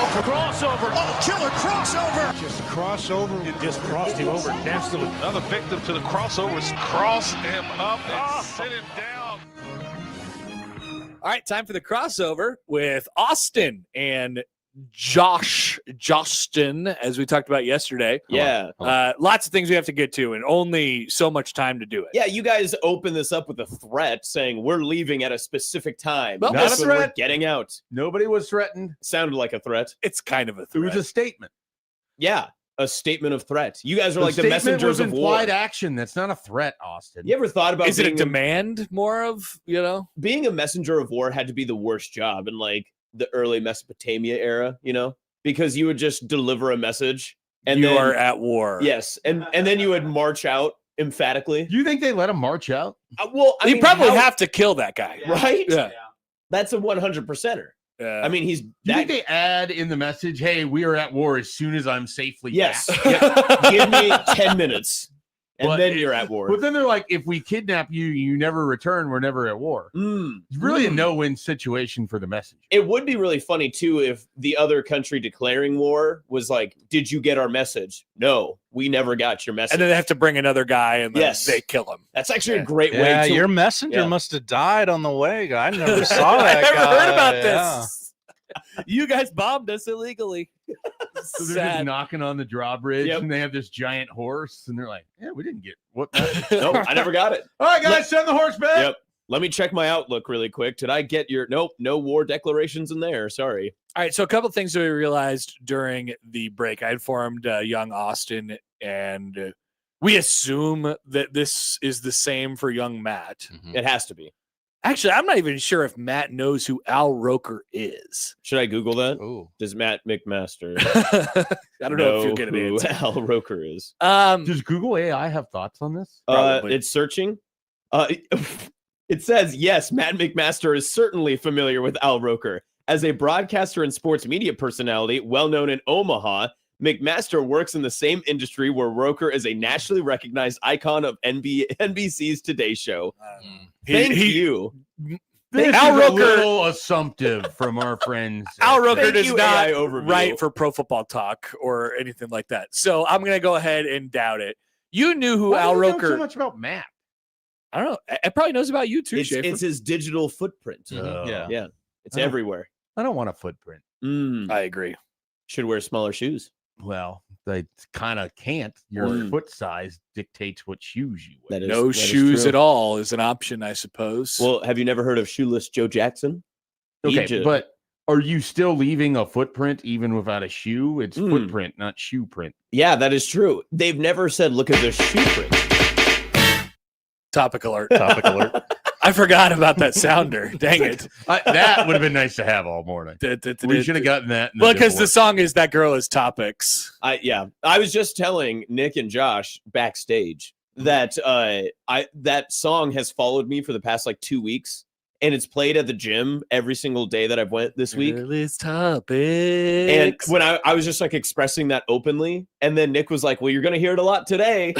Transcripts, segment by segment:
Crossover. Oh, killer crossover. Just crossover. It just crossed him over nastily. Another victim to the crossovers. Cross him up and sit him down. All right, time for the crossover with Austin and Justin, as we talked about yesterday. Yeah. Lots of things we have to get to and only so much time to do it. Yeah, you guys open this up with a threat saying we're leaving at a specific time. Well, That's not a when we're threat. getting out. Nobody was threatened. Sounded like a threat. It's kind of a It threat. was a statement. Yeah, a statement of threat. You guys are like the statement messengers was of war. implied action. That's not a threat, Austin. You ever thought about Is it a being demand more of, being a messenger of war had to be the worst job in like the early Mesopotamia era, because you would just deliver a message and you then, are at war. yes, and then you would march out emphatically. Do you think they let him march out? Well, I You mean, probably how- have to kill that guy. right? Yeah. That's a 100%er. I mean, he's Do you that. think they add in the message, hey, we are at war as soon as I'm safely Yes, back? yeah. Give me 10 minutes, and But then you're at war. But then they're like, if we kidnap you, you never return, we're never at war. It's really a no-win situation for the message. It would be really funny too if the other country declaring war was like, "Did you get our message?" No, we never got your message. And then they have to bring another guy and then Yes. they kill him. That's actually a great way. Yeah, to your messenger yeah. must have died on the way. I never saw that I never guy. heard about Yeah. this. You guys bombed us illegally. So they're just Sad. knocking on the drawbridge, Yep. and they have this giant horse, and they're like, yeah, we didn't get what. Nope, I never got it. All right, guys, send the horse back. Yep. Let me check my Outlook really quick. Did I get your? Nope, no war declarations in there. Sorry. All right, so a couple of things that we realized during the break. I informed young Austin, and we assume that this is the same for young Matt. It has to be. Actually, I'm not even sure if Matt knows who Al Roker is. Should I Google that? Ooh. Does Matt McMaster I don't know if you'll get an who answer. Al Roker is? Does Google AI have thoughts on this? Probably. It's searching. It says yes. Matt McMaster is certainly familiar with Al Roker as a broadcaster and sports media personality, well known in Omaha. McMaster works in the same industry where Roker is a nationally recognized icon of NBC's Today Show. Thank you. This Al is Roker- a little assumptive from our friends. Al Roker Thank does you, not AI overview. write for Pro Football Talk or anything like that. So I'm going to go ahead and doubt it. You knew who Why do Al you know Roker. so much about Matt. I don't know. It probably knows about you too, It's, Schaefer. it's his digital footprint. Yeah. Yeah, it's Oh. everywhere. I don't want a footprint. I agree. Should wear smaller shoes. Well, they kind of can't. Your Mm. foot size dictates what shoes you wear. That is No that is shoes true. at all is an option, I suppose. Well, have you never heard of Shoeless Joe Jackson? Okay, Egypt. but are you still leaving a footprint even without a shoe? It's footprint, not shoe print. Yeah, that is true. They've never said, look at this shoe print. Topic alert. Topic alert. I forgot about that sounder. Dang it. That would have been nice to have all morning. We should have gotten that. In Well, because the divorce. song is That Girl Is Topics. I was just telling Nick and Josh backstage that that song has followed me for the past like 2 weeks, and it's played at the gym every single day that I've went this week. Girl is Topics. And when I was just like expressing that openly, and then Nick was like, "Well, you're gonna hear it a lot today."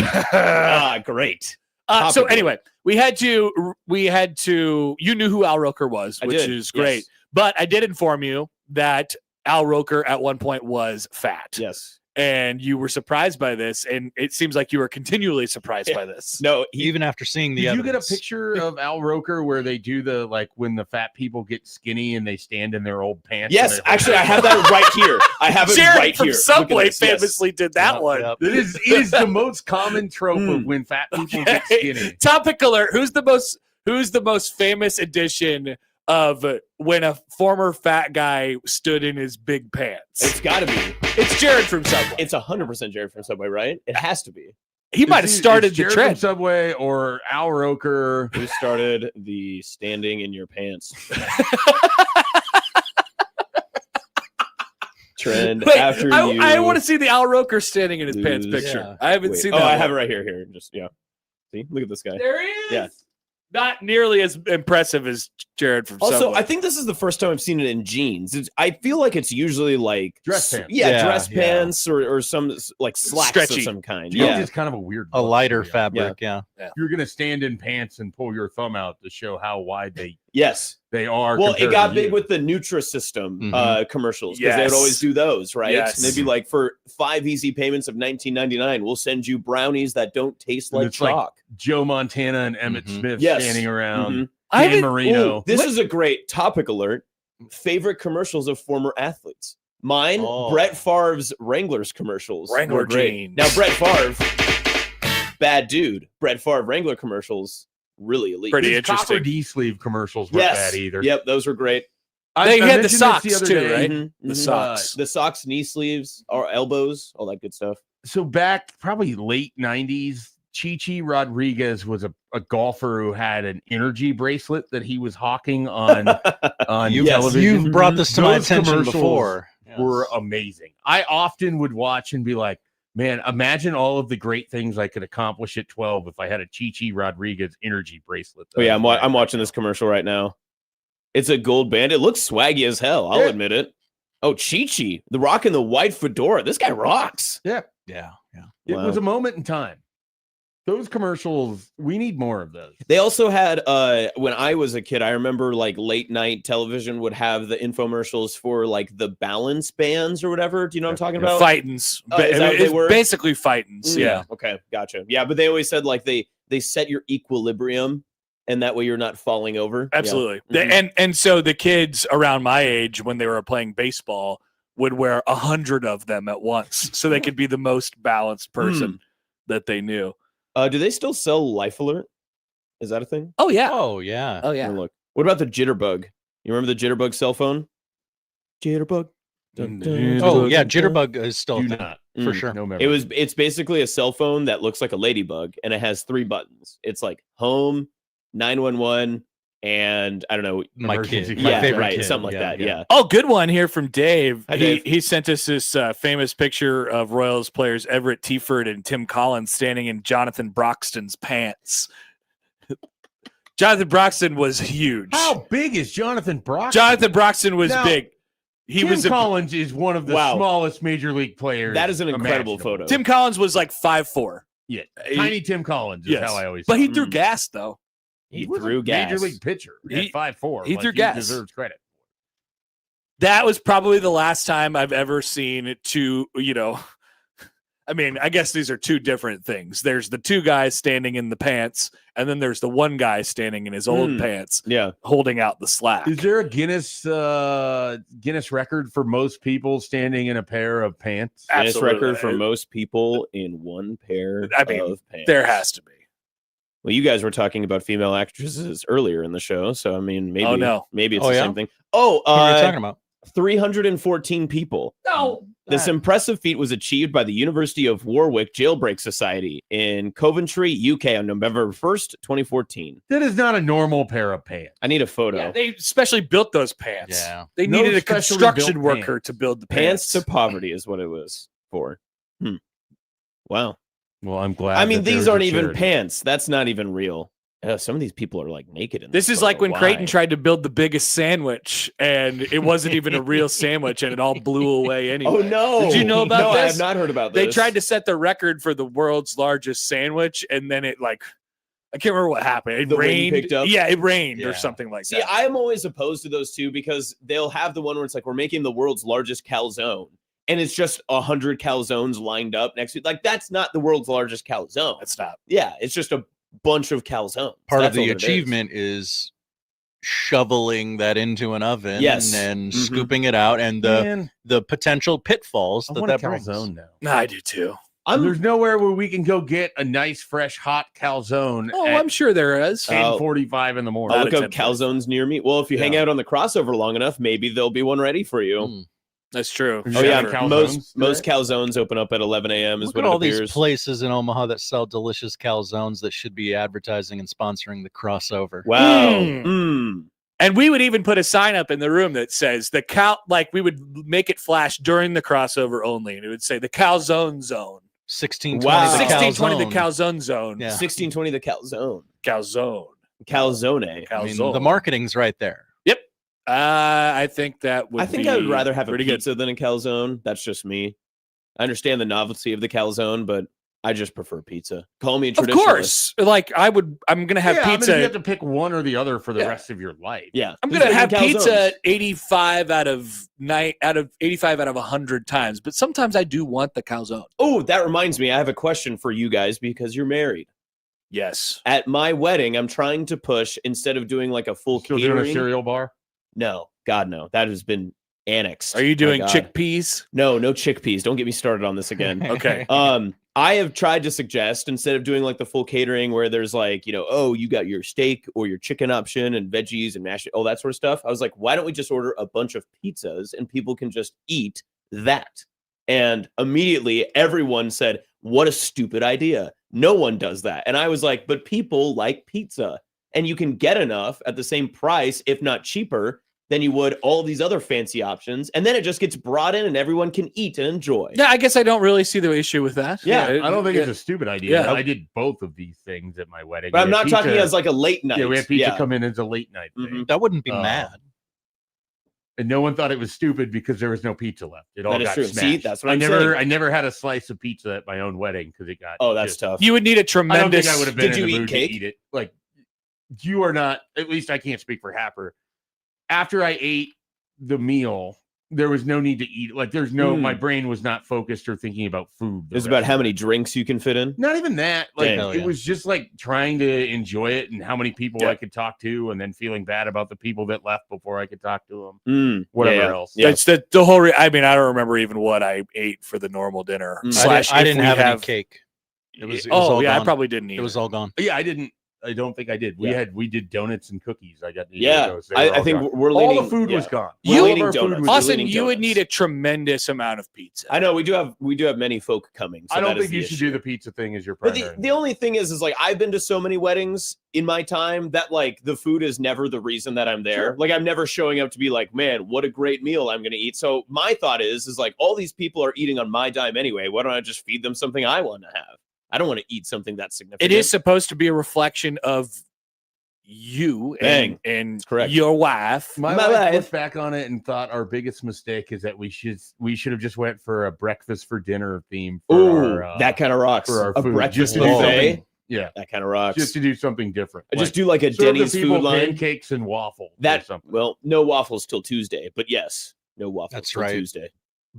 Great. So Topical. anyway, we had to, you knew who Al Roker was, I which did, is great. yes. But I did inform you that Al Roker at one point was fat. Yes. And you were surprised by this. And it seems like you were continually surprised by this. No. Even after seeing the Did you get a evidence. picture of Al Roker where they do the like when the fat people get skinny and they stand in their old pants? Yes, and they- actually, I have that right here. I have it Jared right from here. Look at Subway this, yes. famously did that one. Yep. It is the most common trope of when fat people get Okay. skinny. Topic alert. Who's the most famous edition of when a former fat guy stood in his big pants? It's got to be. It's Jared from Subway. It's 100% Jared from Subway, right? It has to be. He might have It's started the Jared from trend. Subway or Al Roker. Who started the standing in your pants trend Wait, after you? I want to see the Al Roker standing in his pants lose- picture. Yeah. I haven't Wait. seen Oh, that. I have it one. right here. Here, just yeah. See, look at this guy. There he is. Yeah. Not nearly as impressive as Jared from Also, Subway. I think this is the first time I've seen it in jeans. I feel like it's usually like Dress pants. Yeah, Yeah, dress yeah. pants or some like slacks Stretchy. of some kind. Jeans Yeah. is kind of a weird A look. lighter Yeah. fabric, yeah. You're gonna stand in pants and pull your thumb out to show how wide they Yes. They are. Well, it compared got to big you. with the Nutrisystem Mhm. commercials because they would Yes. always do those, right? Yes. And they'd be like, for 5 easy payments of $19.99, we'll send you brownies that don't taste And like it's like chalk. Joe Montana and Emmett Mhm. Smith Yes. standing around. Mhm. I Dan haven't- Marino. Ooh, this is a great topic alert. Favorite commercials of former athletes. Mine, Oh. Brett Favre's Wranglers commercials. Wrangler were great. jeans. Now, Brett Favre, bad dude. Brett Favre Wrangler commercials, really elite. Pretty His interesting. copper D sleeve commercials weren't Yes. bad either. Yep, those were great. They had the mentioned this socks other too, day. right? Mhm, The mhm. socks. The socks, knee sleeves, or elbows, all that good stuff. So back probably late 90s, Chichi Rodriguez was a golfer who had an energy bracelet that he was hawking on You've, television. you've brought this to my Those attention commercials before. were Yes. amazing. I often would watch and be like, man, imagine all of the great things I could accomplish at 12 if I had a Chichi Rodriguez energy bracelet. Oh yeah, I'm watching this commercial right now. It's a gold band. It looks swaggy as hell. I'll Yeah. admit it. Oh, Chi-Chi, the rock in the white fedora. This guy rocks. Yeah. It Wow. was a moment in time. Those commercials, we need more of those. They also had when I was a kid, I remember like late night television would have the infomercials for like the balance bands or whatever. Do you know what I'm talking about? Fightins. Oh, is that what they It's were? basically fightins. Yeah. Okay, gotcha. Yeah, but they always said like they set your equilibrium and that way you're not falling over. Yeah. Absolutely. Mhm. And so the kids around my age when they were playing baseball would wear 100 of them at once so they could be the most balanced person that they knew. Do they still sell Life Alert? Is that a thing? Oh yeah. Oh, yeah. Oh Let yeah. me look. What about the Jitterbug? You remember the Jitterbug cell phone? Jitterbug. Dun, dun, Oh, dun, yeah. dun, Jitterbug is still a Do thing, not. for Mm. sure. No memory. It's basically a cell phone that looks like a ladybug and it has 3 buttons. It's like home, 911, and I don't know. My Emergency kid. My Yeah, favorite right, kid. something like that. Yeah. Oh, good one here from Dave. Hi, Dave. He sent us this famous picture of Royals players Everett Tiford and Tim Collins standing in Jonathan Broxton's pants. Jonathan Broxton was huge. How big is Jonathan Brock? Jonathan Broxton was Now, big. He Tim was Collins is one of the Wow. smallest major league players. That is an incredible imaginable. photo. Tim Collins was like 5'4". Yeah, He- tiny Tim Collins is yes. how I always. But he saw threw him. gas though. He was threw a gas. Major league pitcher He- at 5'4". he Like, threw gas. Deserves credit. That was probably the last time I've ever seen two, I mean, I guess these are two different things. There's the two guys standing in the pants, and then there's the one guy standing in his old pants Yeah. holding out the slack. Is there a Guinness record for most people standing in a pair of pants? Guinness Absolutely. record for most people in one pair I mean, of pants. There has to be. Well, you guys were talking about female actresses earlier in the show, so I mean, maybe Oh, no. maybe it's Oh, the yeah? same thing. Oh, What are you talking about? 314 people. No. This impressive feat was achieved by the University of Warwick Jailbreak Society in Coventry, UK on November 1st, 2014. That is not a normal pair of pants. I need a photo. Yeah, they specially built those pants. Yeah. They No needed a specially construction built worker pants. to build the Pants pants. to poverty is what it was for. Wow. Well, I'm glad. I mean, that there these was a aren't even charity. pants. That's not even real. Some of these people are like naked. In This is photo. like when Why? Creighton tried to build the biggest sandwich, and it wasn't even a real sandwich, and it all blew away anyway. Oh no! Did you know about no, I this? have not heard about They this. tried to set the record for the world's largest sandwich, and then it I can't remember what happened. It The wind rained. picked up? Yeah, it rained or Yeah. something like See, that. I'm always opposed to those two because they'll have the one where it's like we're making the world's largest calzone, and it's just 100 calzones lined up next to it. Like that's not the world's largest calzone. That's not. Yeah, it's just a bunch of calzones. Part That's of all the it is. achievement is shoveling that into an oven Yes. and Mhm. scooping it out and the Man, potential pitfalls I that want a that brings. calzone now. No, I do too. There's nowhere where we can go get a nice, fresh, hot calzone Oh, at I'm sure there is. 10:45 in the morning. I'll Not look a up 10. calzones near me. Well, if you hang Yeah. out on the crossover long enough, maybe there'll be one ready for you. Mm. That's true. Is Oh that yeah, a calzones most today? calzones open up at 11 a.m. is Look what at it all appears. these places in Omaha that sell delicious calzones that should be advertising and sponsoring the crossover. Wow. Mm. Mm. And we would even put a sign up in the room that says the we would make it flash during the crossover only, and it would say the calzone zone. 1620 Wow. the 1620 the calzone. calzone zone. Yeah. 1620 the calzone. Calzone. Calzone. I mean, Calzone. the marketing's right there. I think that would I think be I would rather have a pretty pizza than a calzone. That's just me. I understand the novelty of the calzone, but I just prefer pizza. Call me a Of traditionalist. course. Like I'm going to have I mean, pizza. if you have to pick one or the other for the Yeah. rest of your life. Yeah. I'm Who's going to have making pizza calzones? 85 out of 100 times, but sometimes I do want the calzone. Oh, that reminds me. I have a question for you guys because you're married. Yes. At my wedding, I'm trying to push, instead of doing like a full Still catering. doing a cereal bar? No, God, no. That has been annexed. Are you My doing God. chickpeas? No chickpeas. Don't get me started on this again. Okay. I have tried to suggest, instead of doing like the full catering where there's like, oh, you got your steak or your chicken option and veggies and mashed, all that sort of stuff. I was like, why don't we just order a bunch of pizzas and people can just eat that? And immediately everyone said, what a stupid idea. No one does that. And I was like, but people like pizza and you can get enough at the same price, if not cheaper, than you would all these other fancy options. And then it just gets brought in and everyone can eat and enjoy. Yeah, I guess I don't really see the issue with that. Yeah, I don't think it's a stupid idea. Yeah. I did both of these things at my wedding. But I'm We had not talking pizza- as like a late night. Yeah, we had pizza come in as a late night thing. Mhm. That wouldn't be Um, mad. And no one thought it was stupid because there was no pizza left. It all That is got true. smashed. See, that's what I I'm never saying. I never had a slice of pizza at my own wedding because it got Oh, that's just- tough. You would need a I don't tremendous. think I would have been Did in you the eat mood cake? to eat it. Like you are not, at least I can't speak for Happer. After I ate the meal, there was no need to eat. Like there's no, my brain was not focused or thinking about food. It's about how many drinks you can fit in. Not even that. Like Dang. Hell it yeah. was just like trying to enjoy it and how many people Yeah. I could talk to, and then feeling bad about the people that left before I could talk to them. Mm, Whatever yeah. else. Yeah. It's the whole. I mean, I don't remember even what I ate for the normal dinner. Mm. Slash, I if didn't we have any cake. It was Oh all yeah, I gone. probably didn't eat. It was all gone. Yeah, I don't think I did. Yeah. We did donuts and cookies. I got to eat Yeah, those. They were I all think gone. we're leaning. all the food was yeah. gone. We're All of leaning our food donuts. was We're Austin, leaning you would donuts. need a tremendous amount of pizza. I know we do have many folk coming. So I don't that is think the you should issue. do the pizza thing as your But primary. the only thing is like I've been to so many weddings in my time that like the food is never the reason that I'm there. Sure. Like I'm never showing up to be like, man, what a great meal I'm going to eat. So my thought is like all these people are eating on my dime anyway. Why don't I just feed them something I want to have? I don't want to eat something that's significant. It is supposed to be a reflection of you Bang. and Correct. your wife. My My wife wife. looked back on it and thought our biggest mistake is that we should have just went for a breakfast for dinner theme for Ooh, our, that kind of rocks. for our A food. breakfast Just to do buffet. something- Yeah, That kind of rocks. just to do something different. I just do like a serve the Denny's people food line. pancakes and waffles. or That something. well, no waffles till Tuesday, but yes, no waffles That's till right. Tuesday.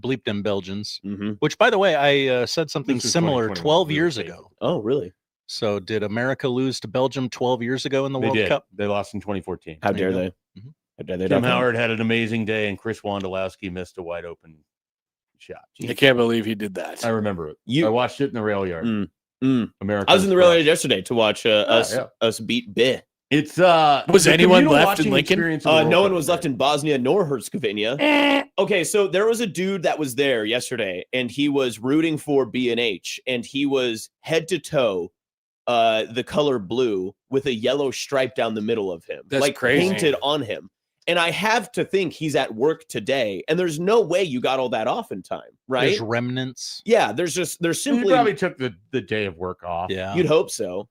Bleep them Belgians. Mm-hmm. Which, by the way, I said something This is similar 2021. 12 We were years safe. ago. Oh, really? So, did America lose to Belgium 12 years ago in the They World did. Cup? They lost in 2014. How There dare you they? Mhm. How dare they? Tim not? Howard had an amazing day, and Chris Wondolowski missed a wide open shot. I can't believe he did that. I remember it. You- I watched it in the rail yard. America. I was in the rail yard yesterday to watch us yeah. us beat Bih. It's Was the anyone communal left in watching Lincoln? experience of the World No Cup one was is left great. in Bosnia nor Herzegovina. Okay, so there was a dude that was there yesterday, and he was rooting for B&H, and he was head to toe the color blue with a yellow stripe down the middle of him, That's like crazy. painted on him. And I have to think he's at work today, and there's no way you got all that off in time, right? There's remnants. Yeah, there's He simply probably took the day of work off. Yeah. you'd hope so.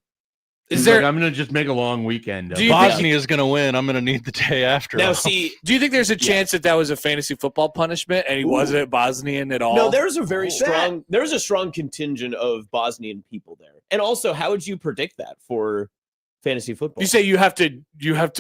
Is He's there? like, I'm going to just make a long weekend. Of Do it." you think- Bosnia is going to win. I'm going to need the day after. Now, off. see, Do you think there's a chance that that was a fantasy football punishment and he Ooh. wasn't Bosnian at all? no, there's a very Oh. there's a strong contingent of Bosnian people there. And also, how would you predict that for fantasy football? You say you have to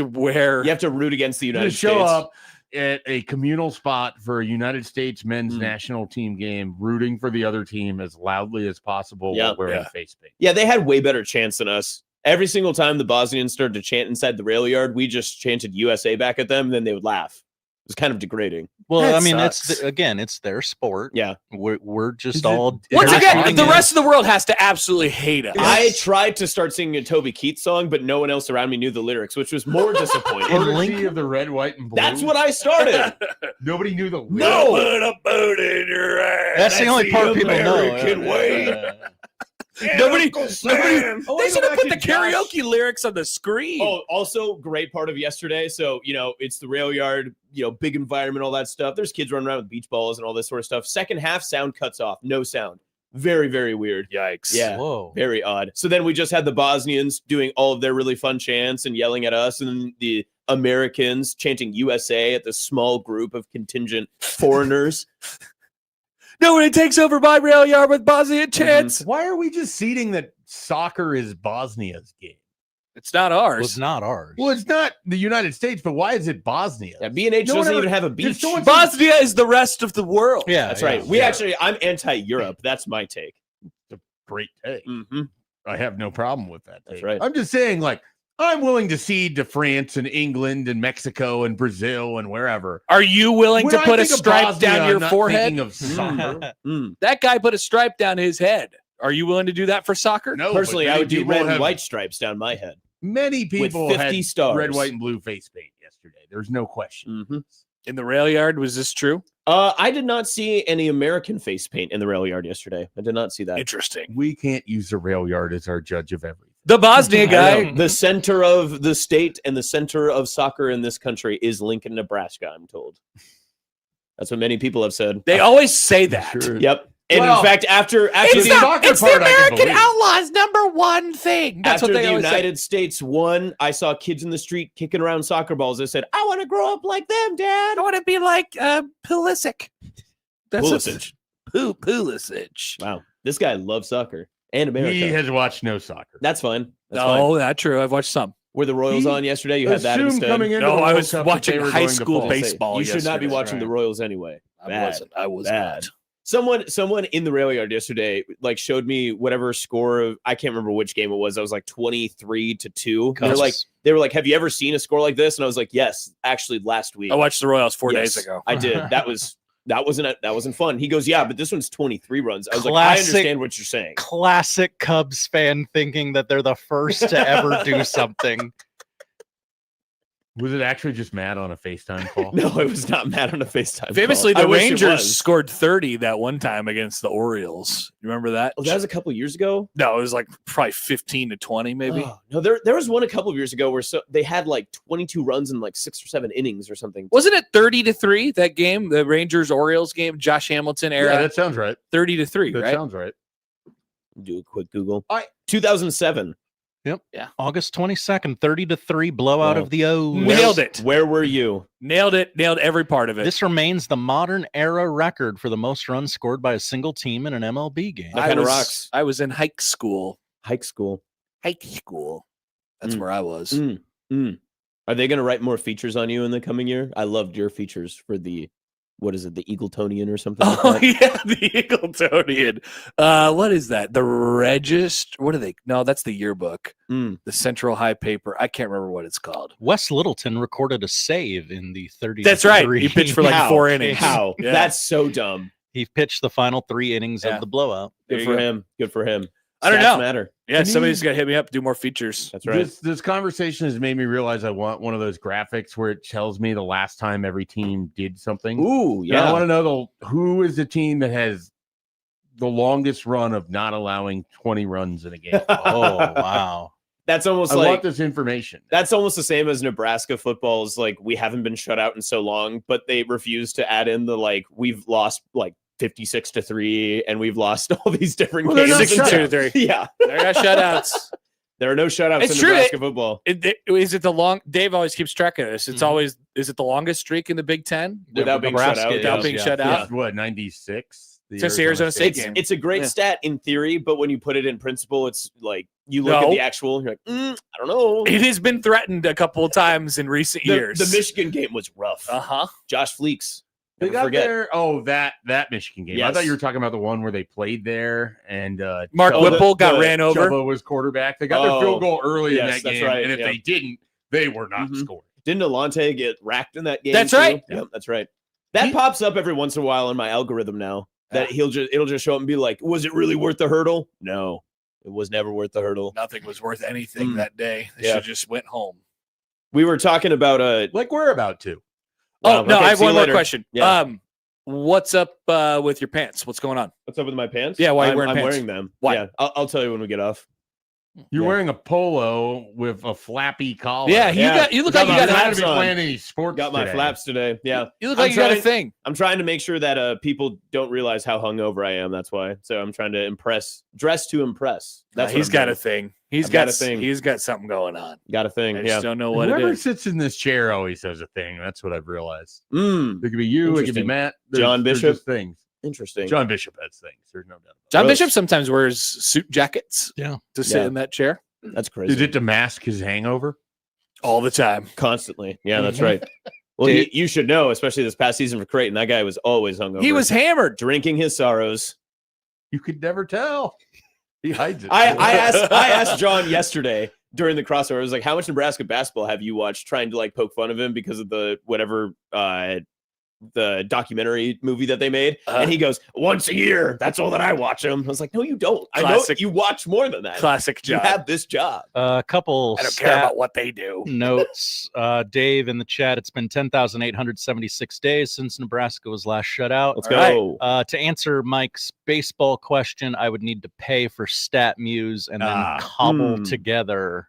wear. you have to root against the You United just show States. up at a communal spot for a United States men's Mm. national team game, rooting for the other team as loudly as possible Yeah. while wearing Yeah. face paint. Yeah, they had way better chance than us. Every single time the Bosnians started to chant inside the rail yard, we just chanted USA back at them, and then they would laugh. It was kind of degrading. well, That I mean, sucks. it's their sport. Yeah. We're just Is it- all. Once They're again, responding the to- rest of the world has to absolutely hate us. I tried to start singing a Toby Keith song, but no one else around me knew the lyrics, which was more disappointing. In Courtesy Lincoln? of the red, white, and blue. That's what I started. Nobody knew the lyrics. No! Put a boot in your ass. That's the only part people know. American way. Nobody. Uncle Nobody Sam. I they wanna should go have put back the to Josh. karaoke lyrics on the screen. Oh, also great part of yesterday. So, it's the rail yard, big environment, all that stuff. There's kids running around with beach balls and all this sort of stuff. Second half, sound cuts off. No sound. Very, very weird. Yikes! Yeah. Whoa. Very odd. So then we just had the Bosnians doing all of their really fun chants and yelling at us, and then the Americans chanting USA at this small group of contingent foreigners. Nobody takes over my rail yard with Bosnian chants. Why are we just seeding that soccer is Bosnia's game? It's not ours. Was not ours. Well, it's not the United States, but why is it Bosnia? Yeah, B&H No one doesn't ever- even have a if beach. someone- Bosnia is the rest of the world. Yeah, That's yeah. right. I'm anti-Europe. That's my take. Great take. Mm-hmm. I have no problem with that. That's take. right. I'm just saying, like, I'm willing to cede to France and England and Mexico and Brazil and wherever. Are you willing When to I put a think of stripe Bosnia, down I'm your not forehead? thinking of soccer. That guy put a stripe down his head. Are you willing to do that for soccer? No, Personally, but I many would do people red and have- white stripes down my head. Many people 50 had stars. red, white, and blue face paint yesterday. There's no question. Mm-hmm. In the rail yard, was this true? I did not see any American face paint in the rail yard yesterday. I did not see that. Interesting. We can't use the rail yard as our judge of everything. The Bosnia I guy. know. The center of the state and the center of soccer in this country is Lincoln, Nebraska, I'm told. That's what many people have said. They always say that. Sure. Yep. And Well, in fact, after it's the, not- soccer it's the part I can American believe. Outlaws #1 thing. That's after what they the always say. United States won, I saw kids in the street kicking around soccer balls. They said, I want to grow up like them, Dad. I want to be like Pulisic. That's Pulisic. Pulisic. Wow. This guy loves soccer and America. He has watched no soccer. That's fine. That's No, fine. not true. I've watched some. Were the Royals He on yesterday? You had that Assume instead. coming into No, the I World was Cup that watching they were high going to school fall. baseball. You should not be yesterday. watching the Royals anyway. I Bad. wasn't. I was Bad. not. Someone in the rail yard yesterday like showed me whatever score of I can't remember which game it was. I was like 23-2. They were like, have you ever seen a score like this? And I was like, yes, actually last week. I watched the Royals 4 Yes, days ago. I did. That wasn't fun. He goes, yeah, but this one's 23 runs. I was like, I Classic- understand what you're saying. Classic Cubs fan thinking that they're the first to ever do something. Was it actually just Matt on a FaceTime call? No, it was not Matt on a FaceTime. Famously, call. the I wish it Rangers was. scored 30 that one time against the Orioles. You remember that? Oh, that was a couple years ago. No, it was like probably 15-20, maybe. Oh, no, there was one a couple of years ago where they had like 22 runs in like 6 or 7 innings or something. Wasn't it 30-3 that game, the Rangers Orioles game, Josh Hamilton era? Yeah, that sounds right. 30-3, That right? sounds right. Do a quick Google. I- 2007. August 22nd, 30-3 blowout Wow. of the O's. Nailed it. Where were you? Nailed it. Nailed every part of it. This remains the modern era record for the most runs scored by a single team in an MLB game. That kinda rocks. I was in hike school. Hike school. Hike school. That's Mm. where I was. Are they going to write more features on you in the coming year? I loved your features for the, what is it, the Eagletonian or something like Oh that? yeah, the Eagletonian. What is that? The register? What are they? No, that's the yearbook. Mm. The Central High Paper. I can't remember what it's called. Wes Littleton recorded a save in the 30. That's right. He pitched for like How? 4 innings. How? Yeah. That's so dumb. He pitched the final 3 innings Yeah. of the blowout. There Good you for go. him. Good for him. I don't Stats know. matter. Yeah, Can somebody's you- got to hit me up. Do more features. That's right. This conversation has made me realize I want one of those graphics where it tells me the last time every team did something. Ooh, Yeah, I yeah. want to know who is the team that has the longest run of not allowing 20 runs in a game. Oh, wow. That's almost I like want this information. that's almost the same as Nebraska football's like we haven't been shut out in so long, but they refuse to add in the like we've lost like 56-3 and we've lost all these different Well, they're games. not and shutouts. 2-3. Yeah, They're not shutouts. there are no shutouts It's in true, Nebraska football. Is it the long? Dave always keeps track of this. It's Mhm. always. Is it the longest streak in the Big Ten Without being shut Nebraska out. is, without being yeah. shut out? It's what, 96? Since the Arizona State game. It's a great Yeah. stat in theory, but when you put it in principle, it's like you look at No. the actual, you're like, I don't know. It has been threatened a couple of times in recent years. The Michigan game was rough. Uh-huh. Josh Fleeks. They Never got forget. that Michigan game. I Yes. thought you were talking about the one where they played there and Mark Oh, the- Whipple got the ran over. Chubba was quarterback. They got Oh, their field goal early in yes, that that's game, right, and if yeah. they didn't, they were not Mhm. scoring. Didn't Alante get racked in that game? That's too? right. Yep, that's right. That pops up every once in a while in my algorithm now. That it'll just show up and be like, was it really worth the hurdle? No, it was never worth the hurdle. Nothing was worth anything Mm. that day. They Yeah. should just went home. We were talking about Like we're about to. Oh no, okay, I have see you one more later. question. Yeah. What's up with your pants? What's going on? What's up with my pants? Yeah, why are you I'm, wearing I'm pants? wearing them. Why? Yeah, I'll tell you when we get off. You're Yeah. wearing a polo with a flappy collar. Yeah, Yeah. you look Got like you my got You're not a, going to be on. playing any sports Got my today. flaps today. Yeah, you look I'm like you got a trying- thing. I'm trying to make sure that people don't realize how hungover I am. That's why. So I'm trying to dress to impress. That's what He's I'm got doing. a thing. He's I've got got a thing. He's got something going on. Got a thing. I Yeah. just don't know what it Whoever is. sits in this chair always has a thing. That's what I've realized. Mm. It could be you. It could be Interesting. Matt. John There's Bishop? just things. Interesting. John Bishop has things. There's no doubt. John Gross. Bishop sometimes wears suit jackets Yeah. to sit Yeah. in that chair That's crazy. Is it to mask his hangover? all the time. Constantly. Yeah, that's Mhm. right. Well, Dude. you should know, especially this past season for Creighton, that guy was always hungover. He was hammered. drinking his sorrows. You could never tell. He hides it. I asked John yesterday during the crossover. I was like, "How much Nebraska basketball have you watched?" Trying to like poke fun of him because of the whatever the documentary movie that they made, and he goes, "Once a year. That's all that I watch him." I was like, "No, you don't. I know Classic- you watch more than that. Classic You job. have this job." A couple I don't care stat about what they do. notes. Dave in the chat, it's been 10,876 days since Nebraska was last shut out. Let's All go. To answer Mike's baseball question, I would need to pay for StatMuse and then Ah. cobble Hmm. together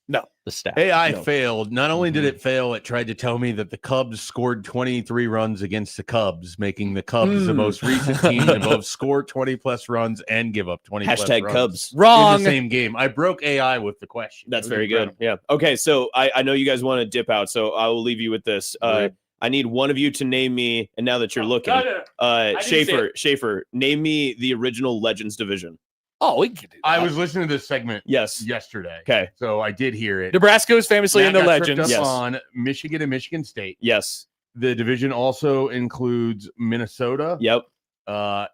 No. the stat. AI No. failed. Not only did Mm-hmm. it fail, it tried to tell me that the Cubs scored 23 runs against the Cubs, making the Cubs the most recent team to both score 20 plus runs and give up 20 plus Hashtag runs Cubs. in Wrong. the same game. I broke AI with the question. That's It was very good. incredible. Yeah. Okay. So I know you guys want to dip out, so I will leave you with this. Right. I need one of you to name me, and now that you're looking, didn't see Schaefer, name me the original Legends division. Oh, we can do that. I was listening to this segment Yes. yesterday. Okay. So I did hear it. Nebraska was famously Matt in the got tripped legends. up Yes. on Michigan and Michigan State. Yes. The division also includes Minnesota. Yep.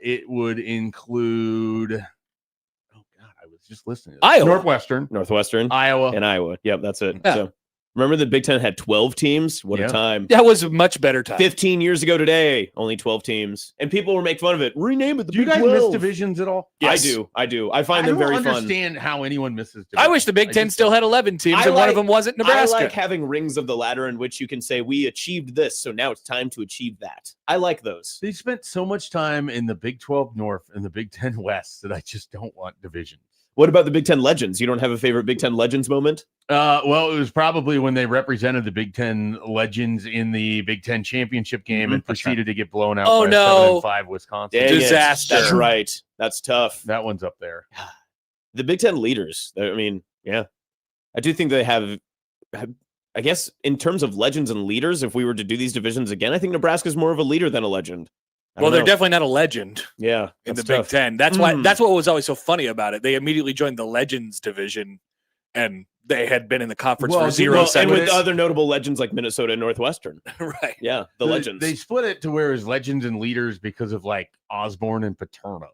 It would include. Oh God, I was just listening. To this. Iowa. Northwestern, Northwestern Iowa. and Iowa. Yep. That's it. Yeah. So remember the Big Ten had 12 teams? What Yeah. a time. That was a much better time. 15 years ago today, only 12 teams. And people were making fun of it. Rename it the Do you Big guys 12. miss divisions at all? Yes. I do. I find I them don't very fun. understand how anyone misses. I wish the Big I Ten just still don't. had 11 teams, I and one like- of them wasn't Nebraska. I like having rings of the ladder in which you can say, we achieved this, so now it's time to achieve that. I like those. They spent so much time in the Big 12 North and the Big 10 West that I just don't want divisions. What about the Big Ten Legends? You don't have a favorite Big Ten Legends moment? Well, it was probably when they represented the Big Ten Legends in the Big Ten championship game and proceeded to get blown out Oh, by no. 7-5 Wisconsin. Dang it. Disaster. That's right. That's tough. That one's up there. The Big Ten leaders. I mean, yeah. I do think they have I guess in terms of legends and leaders, if we were to do these divisions again, I think Nebraska's more of a leader than a legend. I Well, don't they're know. definitely not a legend yeah in the that's Big tough. Ten. That's why. Mm. That's what was always so funny about it. They immediately joined the Legends division, and they had been in the conference Well, for see, 0 Well, and 7. with other notable legends like Minnesota and Northwestern. Right. Yeah, the legends. They split it to where it's legends and leaders because of like Osborne and Paterno.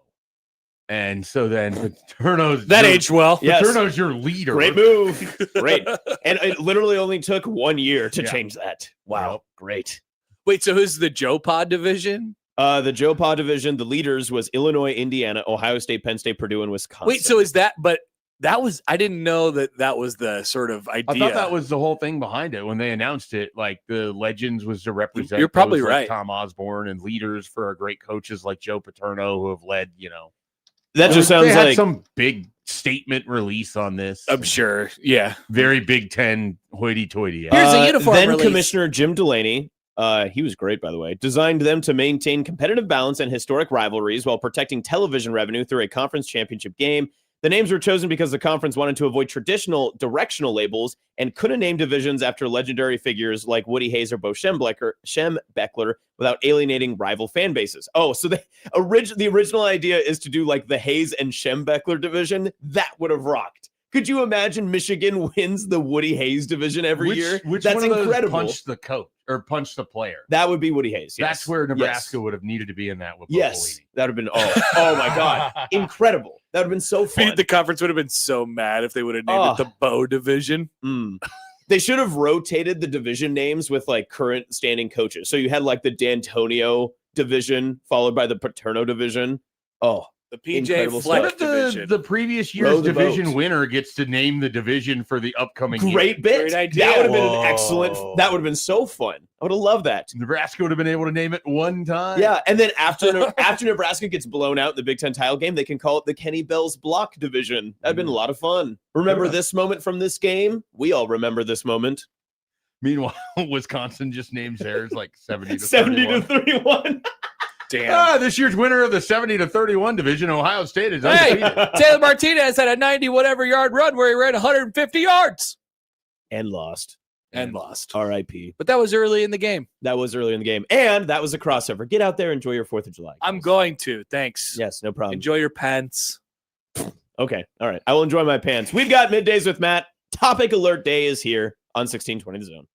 And so then Paterno's That your, aged well. Yes. Paterno's your leader. Great move. Great. And it literally only took 1 year to Yeah. change that. Wow. Yep. Great. Wait, so who's the Joe Pod division? The Joe Pa division, the leaders was Illinois, Indiana, Ohio State, Penn State, Purdue, and Wisconsin. Wait, so is that? But that was. I didn't know that was the sort of idea. I thought that was the whole thing behind it when they announced it. Like the legends was to represent. You're probably those, like, right. Tom Osborne and leaders for our great coaches like Joe Paterno who have led. that just they sounds had like some big statement release on this. I'm sure. Yeah. Very Big Ten hoity-toity. Here's a uniform Then release. Commissioner Jim Delaney, he was great, by the way, designed them to maintain competitive balance and historic rivalries while protecting television revenue through a conference championship game. The names were chosen because the conference wanted to avoid traditional directional labels and couldn't name divisions after legendary figures like Woody Hayes or Bo Schembechler without alienating rival fan bases. Oh, so the original idea is to do like the Hayes and Schembechler division. That would have rocked. Could you imagine Michigan wins the Woody Hayes division every year? Which That's one of those incredible. punched the coach or punched the player? That would be Woody Hayes. Yes. That's where Nebraska Yes. would have needed to be in that with Bo Yes, Pelini. that would have been oh my god, incredible. That would have been so fun. The conference would have been so mad if they would have named it the Bow division. Mm. They should have rotated the division names with like current standing coaches. So you had like the D'Antonio division followed by the Paterno division. Oh, The PJ Incredible Fleck What if division. the previous Row year's the division boat. winner gets to name the division for the upcoming great year? bit. Great idea. That would have been Whoa. an excellent. That would have been so fun. I would have loved that. Nebraska would have been able to name it one time. Yeah, and then after Nebraska gets blown out in the Big Ten title game, they can call it the Kenny Bell's Block division. That'd been a lot of fun. Remember this moment from this game? We all remember this moment. Meanwhile, Wisconsin just names theirs like 70 to 70 to 31. 31. Damn. This year's winner of the 70 to 31 division, Ohio State, is Hey, undefeated. Taylor Martinez had a 90 whatever yard run where he ran 150 yards. And lost. and lost. R.I.P. But that was early in the game. That was earlier in the game. And that was a crossover. Get out there, enjoy your 4th of July. Guys. I'm going to. Thanks. Yes, no problem. Enjoy your pants. Okay. All right. I will enjoy my pants. We've got Middays with Matt. Topic Alert Day is here on 1620 The Zone.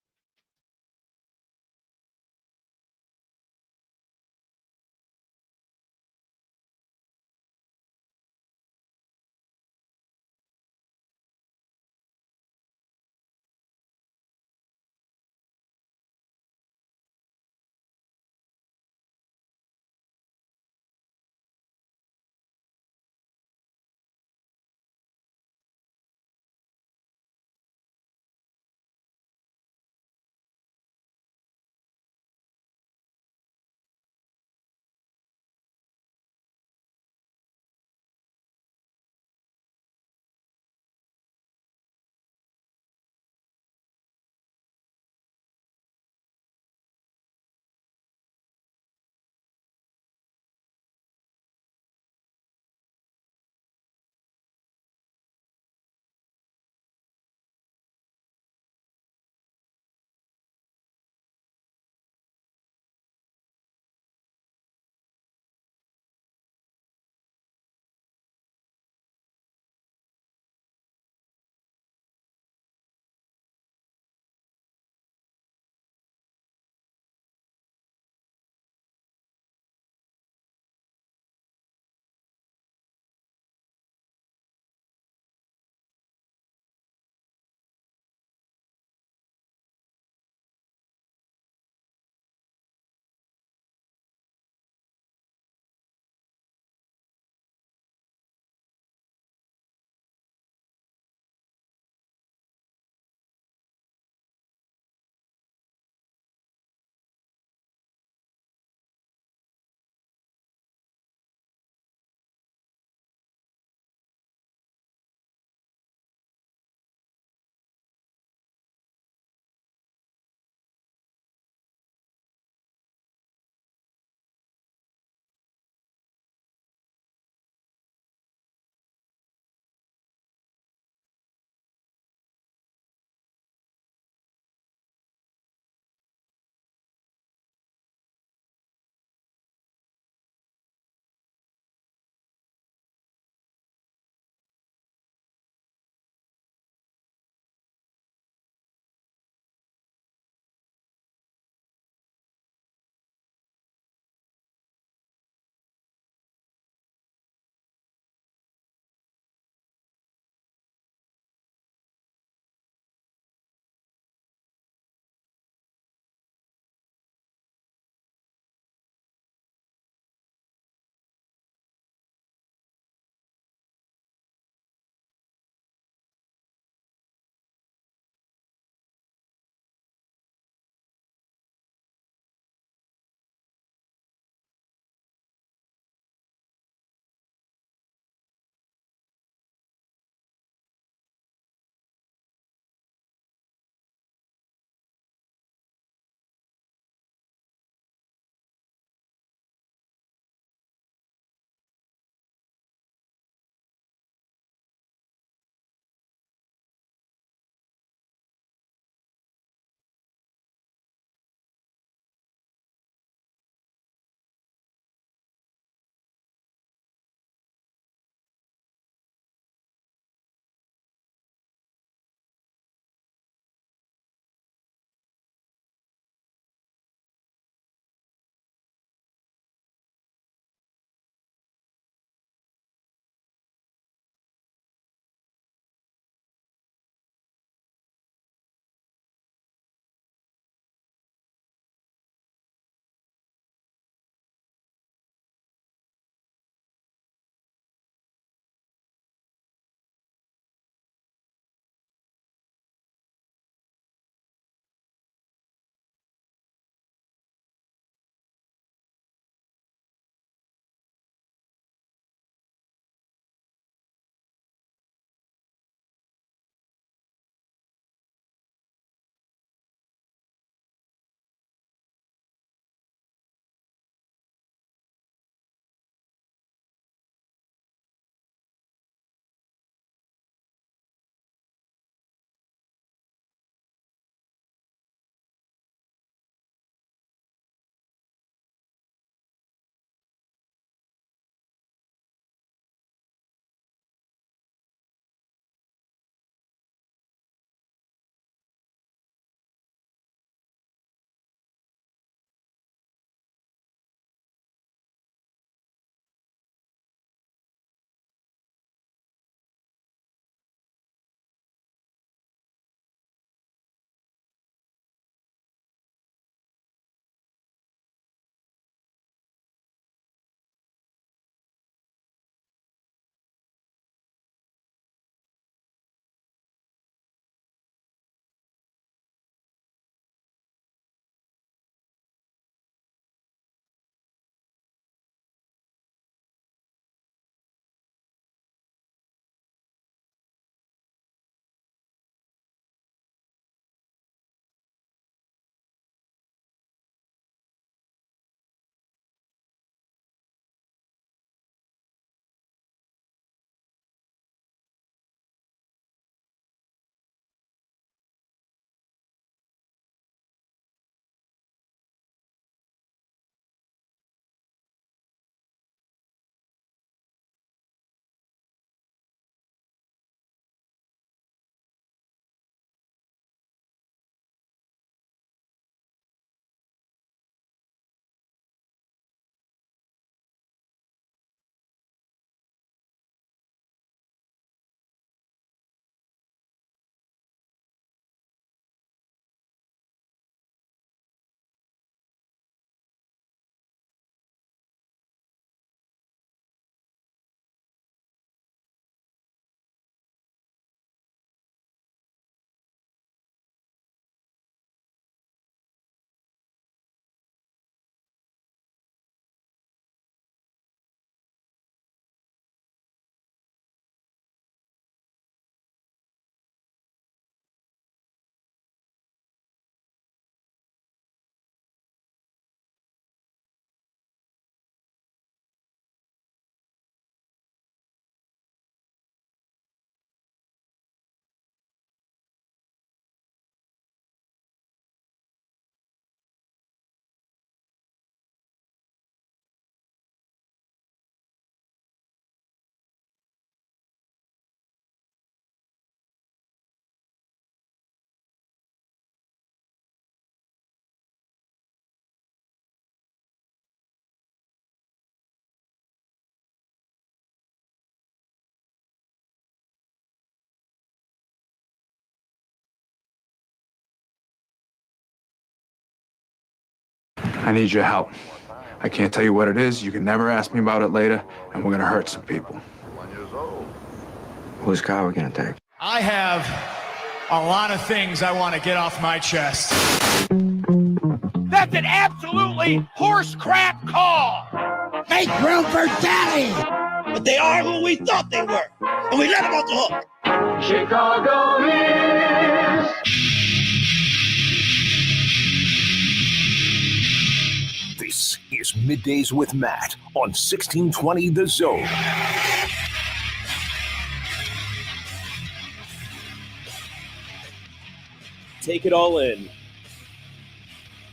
I need your help. I can't tell you what it is. You can never ask me about it later, and we're gonna hurt some people. Whose car are we gonna take? I have a lot of things I want to get off my chest. That's an absolutely horse crap call. Make room for Daddy! But they are who we thought they were, and we let them off the hook. Chicago is. This is Middays with Matt on 1620 The Zone. Take it all in.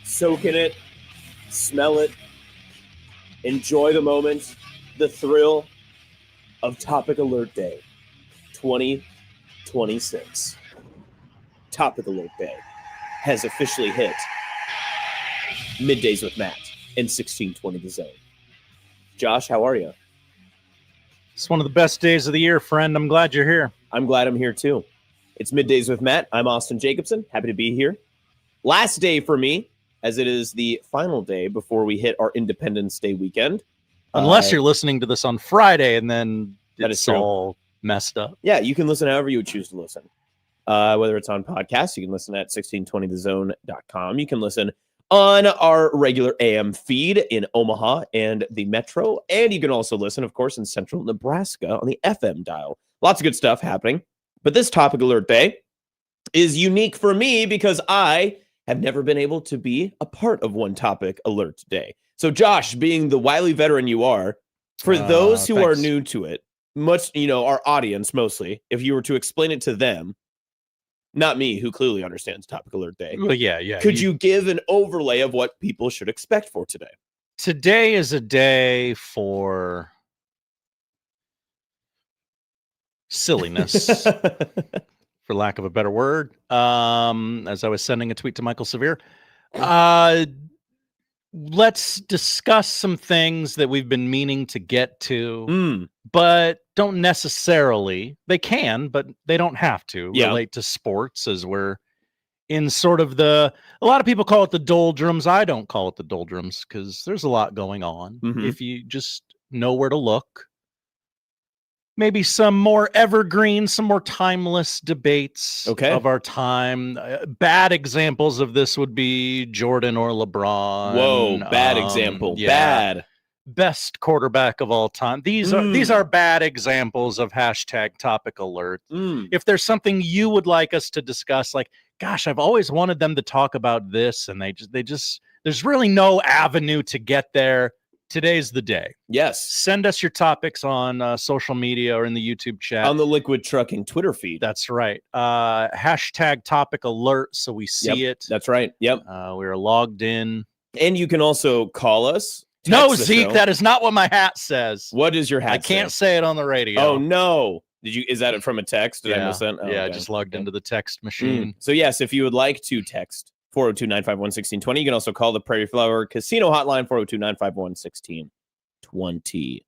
Soak in it. Smell it. Enjoy the moment. The thrill of Topic Alert Day 2026. Topic Alert Day has officially hit. Middays with Matt in 1620 The Zone. Josh, how are you? It's one of the best days of the year, friend. I'm glad you're here. I'm glad I'm here too. It's Middays with Matt. I'm Austin Jacobson. Happy to be here. Last day for me, as it is the final day before we hit our Independence Day weekend. Unless you're listening to this on Friday and then That is it's true. all messed up. Yeah, you can listen however you would choose to listen. Whether it's on podcast, you can listen at 1620thezone.com. You can listen on our regular AM feed in Omaha and the Metro. And you can also listen, of course, in central Nebraska on the FM dial. Lots of good stuff happening. But this Topic Alert Day is unique for me because I have never been able to be a part of one Topic Alert Day. So, Josh, being the wily veteran you are, for those who are new to it, much, our audience mostly, if you were to explain it to them, not me, who clearly understands Topic Alert Day. Well, yeah. Could you give an overlay of what people should expect for today? Today is a day for silliness, for lack of a better word. As I was sending a tweet to Michael Severe, let's discuss some things that we've been meaning to get to, but don't necessarily. They can, but they don't have to relate to sports, as we're in sort of a lot of people call it the doldrums. I don't call it the doldrums because there's a lot going on. If you just know where to look. Maybe some more evergreen, some more timeless debates of our time. Bad examples of this would be Jordan or LeBron. Whoa, bad example. Bad. Best quarterback of all time. These are bad examples of hashtag Topic Alert. If there's something you would like us to discuss, like, gosh, I've always wanted them to talk about this, and they just there's really no avenue to get there. Today's the day. Yes. Send us your topics on social media or in the YouTube chat. On the Liquid Trucking Twitter feed. That's right. Hashtag Topic Alert so we see it. That's right. Yep. We are logged in. And you can also call us. No, Zeke, that is not what my hat says. What is your hat I can't say it on the radio. Oh, no. Is that from a text? Did I miss that? Oh, I just logged into the text machine. So, yes, if you would like to text 402-951-1620. You can also call the Prairie Flower Casino hotline, 402-951-1620.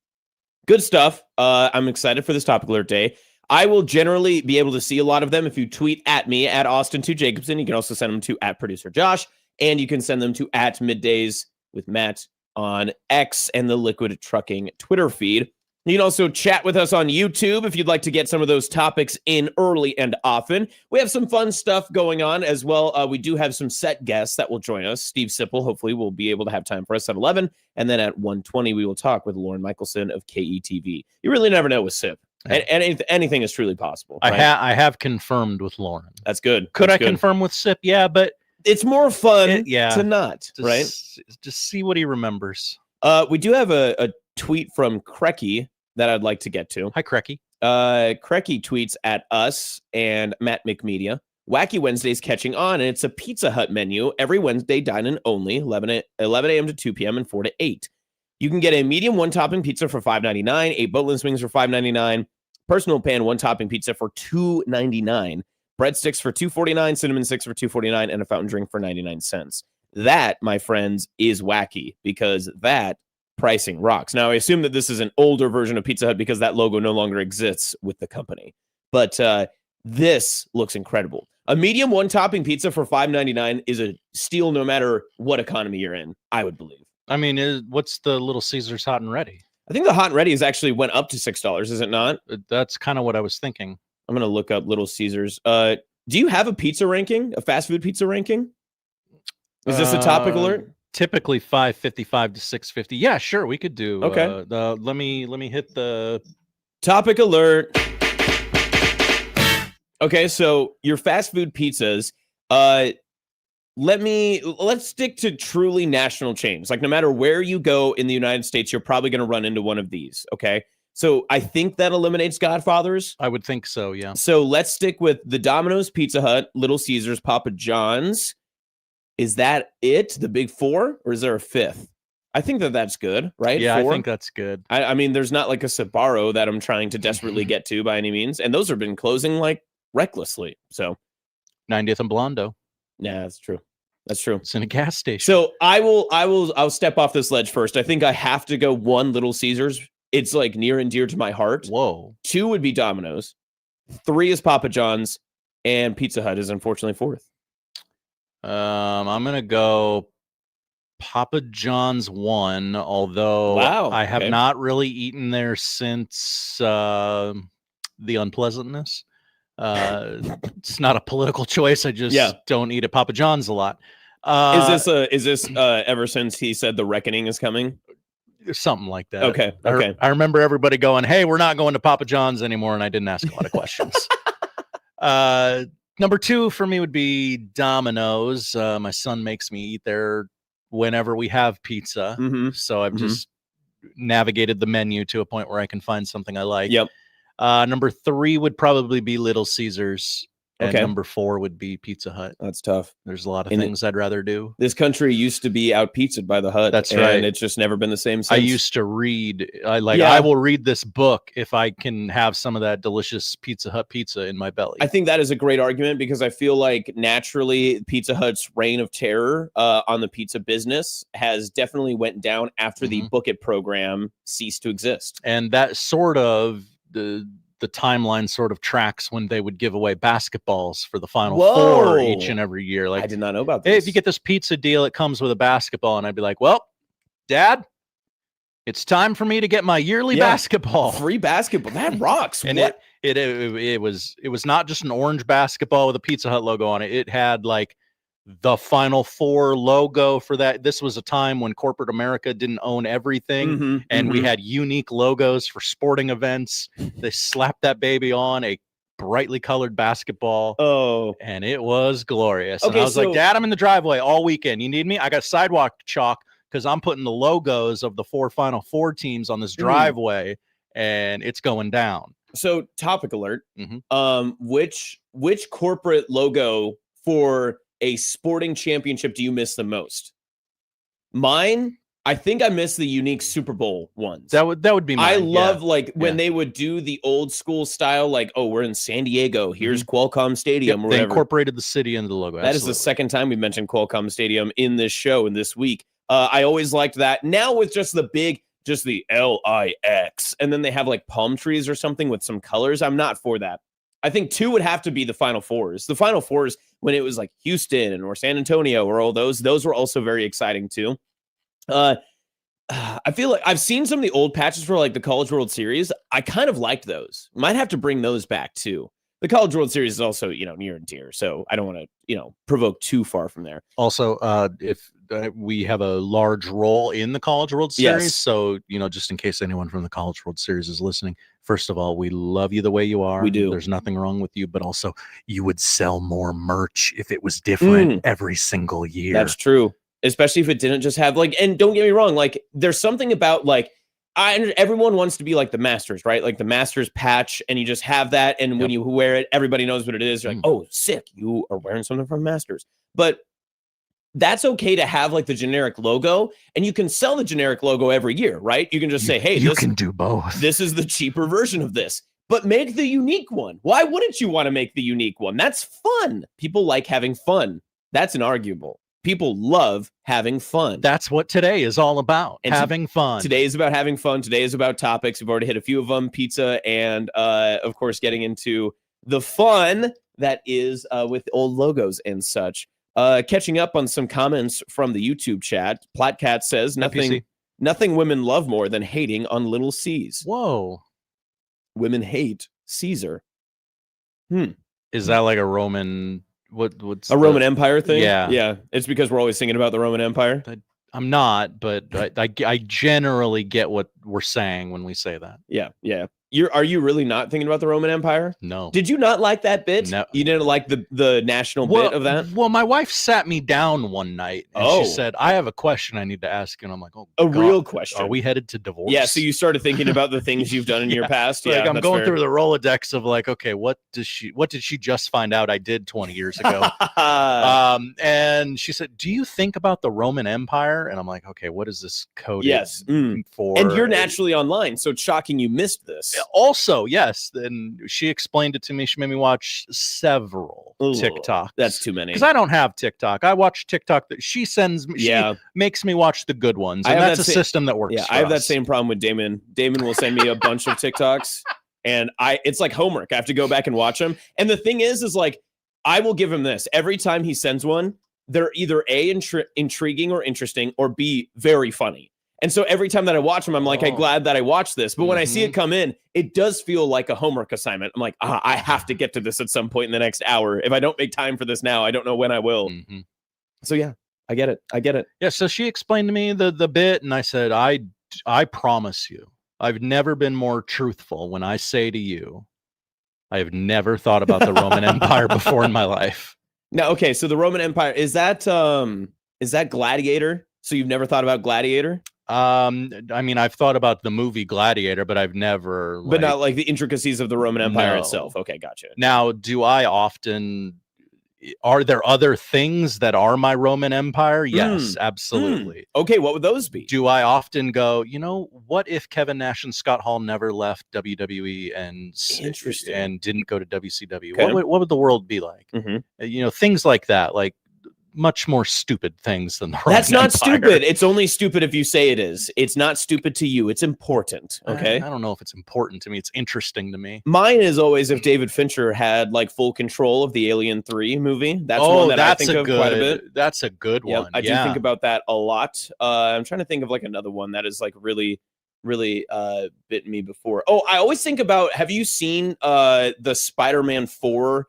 Good stuff. I'm excited for this Topic Alert Day. I will generally be able to see a lot of them if you tweet at me, at Austin2Jacobson. You can also send them to at Producer Josh, and you can send them to at Middays with Matt on X and the Liquid Trucking Twitter feed. You can also chat with us on YouTube if you'd like to get some of those topics in early and often. We have some fun stuff going on as well. We do have some set guests that will join us. Steve Sipple, hopefully, will be able to have time for us at 11. And then at 1:20, we will talk with Lauren Michelson of KETV. You really never know with Sip. And anything is truly possible. Right? I have confirmed with Lauren. That's good. Could That's I confirm with Sip? Yeah, but it's more fun to not, right? Just see what he remembers. We do have a tweet from Crecky that I'd like to get to. Hi, Crecky. Crecky tweets at us and Matt McMedia. Wacky Wednesday's catching on, and it's a Pizza Hut menu every Wednesday, dine-in only, 11 a.m. to 2 p.m. and 4 to 8. You can get a medium one-topping pizza for $5.99, 8 boatless wings for $5.99, personal pan one-topping pizza for $2.99, breadsticks for $2.49, cinnamon sticks for $2.49, and a fountain drink for 99 cents. That, my friends, is wacky because that pricing rocks. Now, I assume that this is an older version of Pizza Hut because that logo no longer exists with the company. But this looks incredible. A medium one topping pizza for $5.99 is a steal no matter what economy you're in, I would believe. I mean, what's the Little Caesars hot and ready? I think the hot and ready is actually went up to $6, is it not? That's kind of what I was thinking. I'm going to look up Little Caesars. Do you have a pizza ranking, a fast food pizza ranking? Is this a topic alert? Typically $5.55 to $6.50. Yeah, sure, we could do. Okay. Let me hit the topic alert. Okay, so your fast food pizzas, let's stick to truly national chains. Like no matter where you go in the United States, you're probably going to run into one of these, okay? So I think that eliminates Godfather's. I would think so, yeah. So let's stick with the Domino's, Pizza Hut, Little Caesars, Papa John's. Is that it, the big four, or is there a fifth? I think that's good, right? Yeah, 4? I think that's good. I mean, there's not like a Sbarro that I'm trying to desperately get to by any means, and those have been closing like recklessly. So 90th and Blondo. Yeah, that's true. That's true. It's in a gas station. So I'll step off this ledge first. I think I have to go 1, Little Caesars. It's like near and dear to my heart. Whoa. 2 would be Domino's. 3 is Papa John's, and Pizza Hut is unfortunately 4th. I'm gonna go Papa John's 1, although I have not really eaten there since the unpleasantness. It's not a political choice. I just don't eat at Papa John's a lot. Is this ever since he said the reckoning is coming? Something like that. Okay. I remember everybody going, "Hey, we're not going to Papa John's anymore," and I didn't ask a lot of questions. Number 2 for me would be Domino's. My son makes me eat there whenever we have pizza. So I've just navigated the menu to a point where I can find something I like. Yep. Number 3 would probably be Little Caesars. And Okay. number 4 would be Pizza Hut. That's tough. There's a lot of things I'd rather do. This country used to be out pizzaed by the Hut. That's and right. It's just never been the same since. I used to read. I will read this book if I can have some of that delicious Pizza Hut pizza in my belly. I think that is a great argument because I feel like naturally Pizza Hut's reign of terror on the pizza business has definitely went down after the Book It program ceased to exist. And that sort of the timeline sort of tracks when they would give away basketballs for the Final Four each and every year. Like, I did not know about hey, this. if you get this pizza deal, it comes with a basketball. And I'd be like, well, Dad, it's time for me to get my yearly basketball. Free basketball. That rocks. And what? it was not just an orange basketball with a Pizza Hut logo on it. It had like the Final Four logo for that. This was a time when corporate America didn't own everything, and we had unique logos for sporting events. They slapped that baby on a brightly colored basketball. Oh, and it was glorious. Okay, and I was like, Dad, I'm in the driveway all weekend. You need me? I got sidewalk chalk because I'm putting the logos of the 4 Final Four teams on this driveway, and it's going down. So, topic alert. Which corporate logo for a sporting championship do you miss the most? Mine, I think I miss the unique Super Bowl ones. That would be mine. I love when they would do the old school style, like, oh, we're in San Diego. Here's Qualcomm Stadium. Or they whatever. incorporated the city into the logo. That is the second time we've mentioned Qualcomm Stadium in this show and this week. I always liked that. Now with just the LIX, and then they have like palm trees or something with some colors. I'm not for that. I think 2 would have to be the Final Fours. The Final Fours, when it was like Houston or San Antonio or all those were also very exciting too. I feel like I've seen some of the old patches for like the College World Series. I kind of liked those. Might have to bring those back too. The College World Series is also, near and dear, so I don't want to, provoke too far from there. Also, if we have a large role in the College World Series, so, just in case anyone from the College World Series is listening, first of all, we love you the way you are. We do. There's nothing wrong with you, but also you would sell more merch if it was different every single year. That's true. Especially if it didn't just have and don't get me wrong, like there's something about everyone wants to be like the Masters, right? Like the Masters patch, and you just have that, and when you wear it, everybody knows what it is. You're like, oh, sick, you are wearing something from Masters. But that's okay to have like the generic logo, and you can sell the generic logo every year, right? You can just say, hey, you can do both. This is the cheaper version of this, but make the unique one. Why wouldn't you want to make the unique one? That's fun. People like having fun. That's inarguable. People love having fun. That's what today is all about, having fun. Today is about having fun. Today is about topics. We've already hit a few of them, pizza, and of course, getting into the fun that is with old logos and such. Catching up on some comments from the YouTube chat, Platcat says nothing women love more than hating on little C's. Whoa. Women hate Caesar. Is that like a Roman what's Roman Empire thing? Yeah. It's because we're always thinking about the Roman Empire. I'm not, but I generally get what we're saying when we say that. Yeah. Are you really not thinking about the Roman Empire? No. Did you not like that bit? No. You didn't like the national bit of that? Well, my wife sat me down one night and she said, I have a question I need to ask. And I'm like, real question. Are we headed to divorce? Yeah, so you started thinking about the things you've done in your past. Like, yeah, I'm going through the Rolodex of like, okay, what did she just find out I did 20 years ago? And she said, do you think about the Roman Empire? And I'm like, okay, what is this coded for? And you're naturally online, so it's shocking you missed this. Also, yes. And she explained it to me. She made me watch several TikToks. That's too many. Because I don't have TikTok. I watch TikTok that she sends me. She makes me watch the good ones. And that's a system that works. Yeah, I have that same problem with Damon. Damon will send me a bunch of TikToks, and it's like homework. I have to go back and watch them. And the thing is like, I will give him this. Every time he sends one, they're either A, intriguing or interesting, or B, very funny. And so every time that I watch them, I'm like, I'm glad that I watched this. But when I see it come in, it does feel like a homework assignment. I'm like, I have to get to this at some point in the next hour. If I don't make time for this now, I don't know when I will. So yeah, I get it. Yeah. So she explained to me the bit, and I said, I promise you, I've never been more truthful when I say to you, I have never thought about the Roman Empire before in my life. Now, okay, so the Roman Empire, is that Gladiator? So you've never thought about Gladiator? I mean, I've thought about the movie Gladiator, but I've never... But not like the intricacies of the Roman Empire itself. Okay, gotcha. Now, are there other things that are my Roman Empire? Yes, absolutely. Okay, what would those be? Do I often go, what if Kevin Nash and Scott Hall never left WWE and didn't go to WCW? Okay. What would the world be like? Things like that, like much more stupid things than the Roman That's not Empire. stupid. It's only stupid if you say it is. It's not stupid to you. It's important. Okay. I don't know if it's important to me. It's interesting to me. Mine is always if David Fincher had like full control of the Alien 3 movie. That's one that I think of quite a bit. That's a good one. I do think about that a lot. I'm trying to think of like another one that is like really bitten me before. Oh, I always think about, have you seen the Spider-Man 4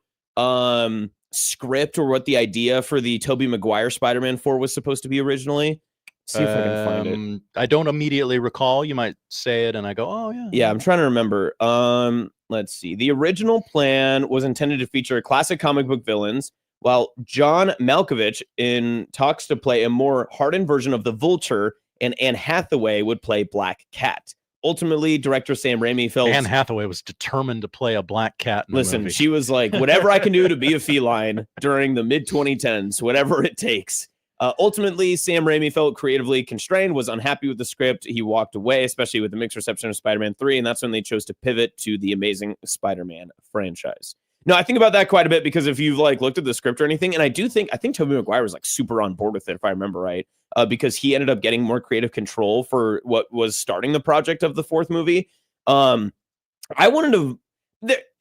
script, or what the idea for the Tobey Maguire Spider-Man 4 was supposed to be originally? See if I can find it. I don't immediately recall. You might say it and I go, oh yeah. Yeah, I'm trying to remember. Let's see. The original plan was intended to feature classic comic book villains, while John Malkovich in talks to play a more hardened version of the Vulture, and Anne Hathaway would play Black Cat. Ultimately, director Sam Raimi felt Anne Hathaway was determined to play a black cat in the movie. She was like, whatever I can do to be a feline during the mid-2010s, whatever it takes. Ultimately, Sam Raimi felt creatively constrained, was unhappy with the script. He walked away, especially with the mixed reception of Spider-Man 3, and that's when they chose to pivot to the Amazing Spider-Man franchise. No, I think about that quite a bit, because if you've like looked at the script or anything, and I think Tobey Maguire was like super on board with it, if I remember right, because he ended up getting more creative control for what was starting the project of the fourth movie. I wanted to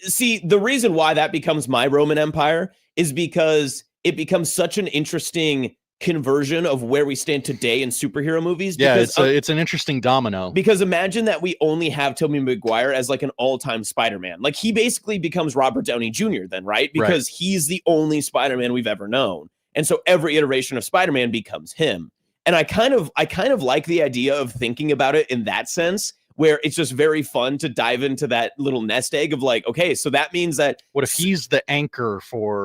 see the reason why that becomes my Roman Empire is because it becomes such an interesting conversion of where we stand today in superhero movies. Yeah, because, it's an interesting domino. Because imagine that we only have Tobey Maguire as like an all-time Spider-Man. Like he basically becomes Robert Downey Jr. then, right? Because he's the only Spider-Man we've ever known. And so every iteration of Spider-Man becomes him. And I kind of like the idea of thinking about it in that sense, where it's just very fun to dive into that little nest egg of like, okay, so that means that what if he's the anchor for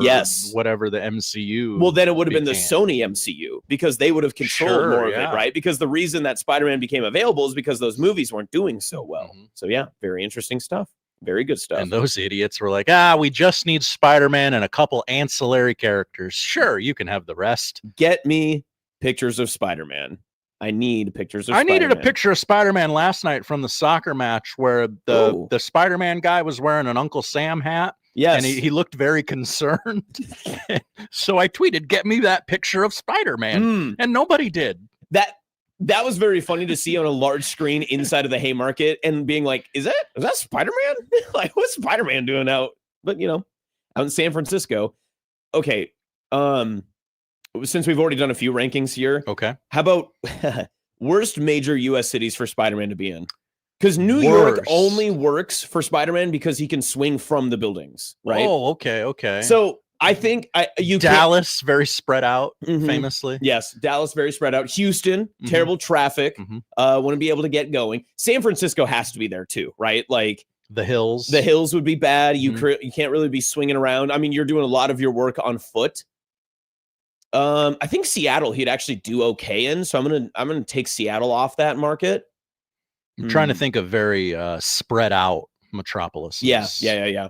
whatever the MCU? Well, then it would have been the Sony MCU, because they would have controlled more of it, right? Because the reason that Spider-Man became available is because those movies weren't doing so well. So yeah, very interesting stuff. Very good stuff. And those idiots were like, we just need Spider-Man and a couple ancillary characters. Sure, you can have the rest. Get me pictures of Spider-Man. I need pictures of Spider-Man. I needed a picture of Spider-Man last night from the soccer match where the Spider-Man guy was wearing an Uncle Sam hat. Yes. And he looked very concerned. So I tweeted, get me that picture of Spider-Man. And nobody did. That was very funny to see on a large screen inside of the Haymarket and being like, is that Spider-Man? Like, what's Spider-Man doing out? But, out in San Francisco. Okay. Since we've already done a few rankings here, Okay. how about worst major U.S. cities for Spider-Man to be in? Because New York only works for Spider-Man because he can swing from the buildings, right? Oh, okay. So I think Dallas, very spread out, famously. Yes, Dallas, very spread out. Houston, terrible traffic. Wouldn't be able to get going. San Francisco has to be there too, right? Like the hills. The hills would be bad. You can't really be swinging around. I mean, you're doing a lot of your work on foot. I think Seattle he'd actually do okay in, so I'm gonna take Seattle off that market. I'm trying to think of very spread out metropolises. Yeah.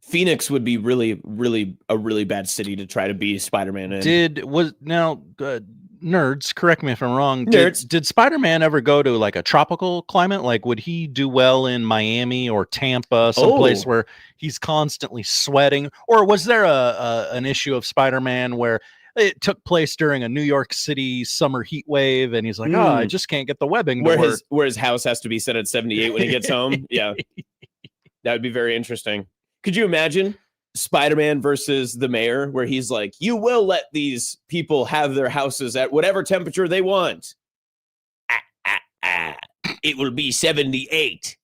Phoenix would be really a really bad city to try to be Spider-Man in. Nerds, correct me if I'm wrong. Nerds. Did Spider-Man ever go to like a tropical climate? Like, would he do well in Miami or Tampa, someplace where he's constantly sweating? Or was there an issue of Spider-Man where it took place during a New York City summer heat wave, and he's like, I just can't get the webbing to work. Where his house has to be set at 78 when he gets home? Yeah. That would be very interesting. Could you imagine Spider-Man versus the mayor, where he's like, you will let these people have their houses at whatever temperature they want. It will be 78.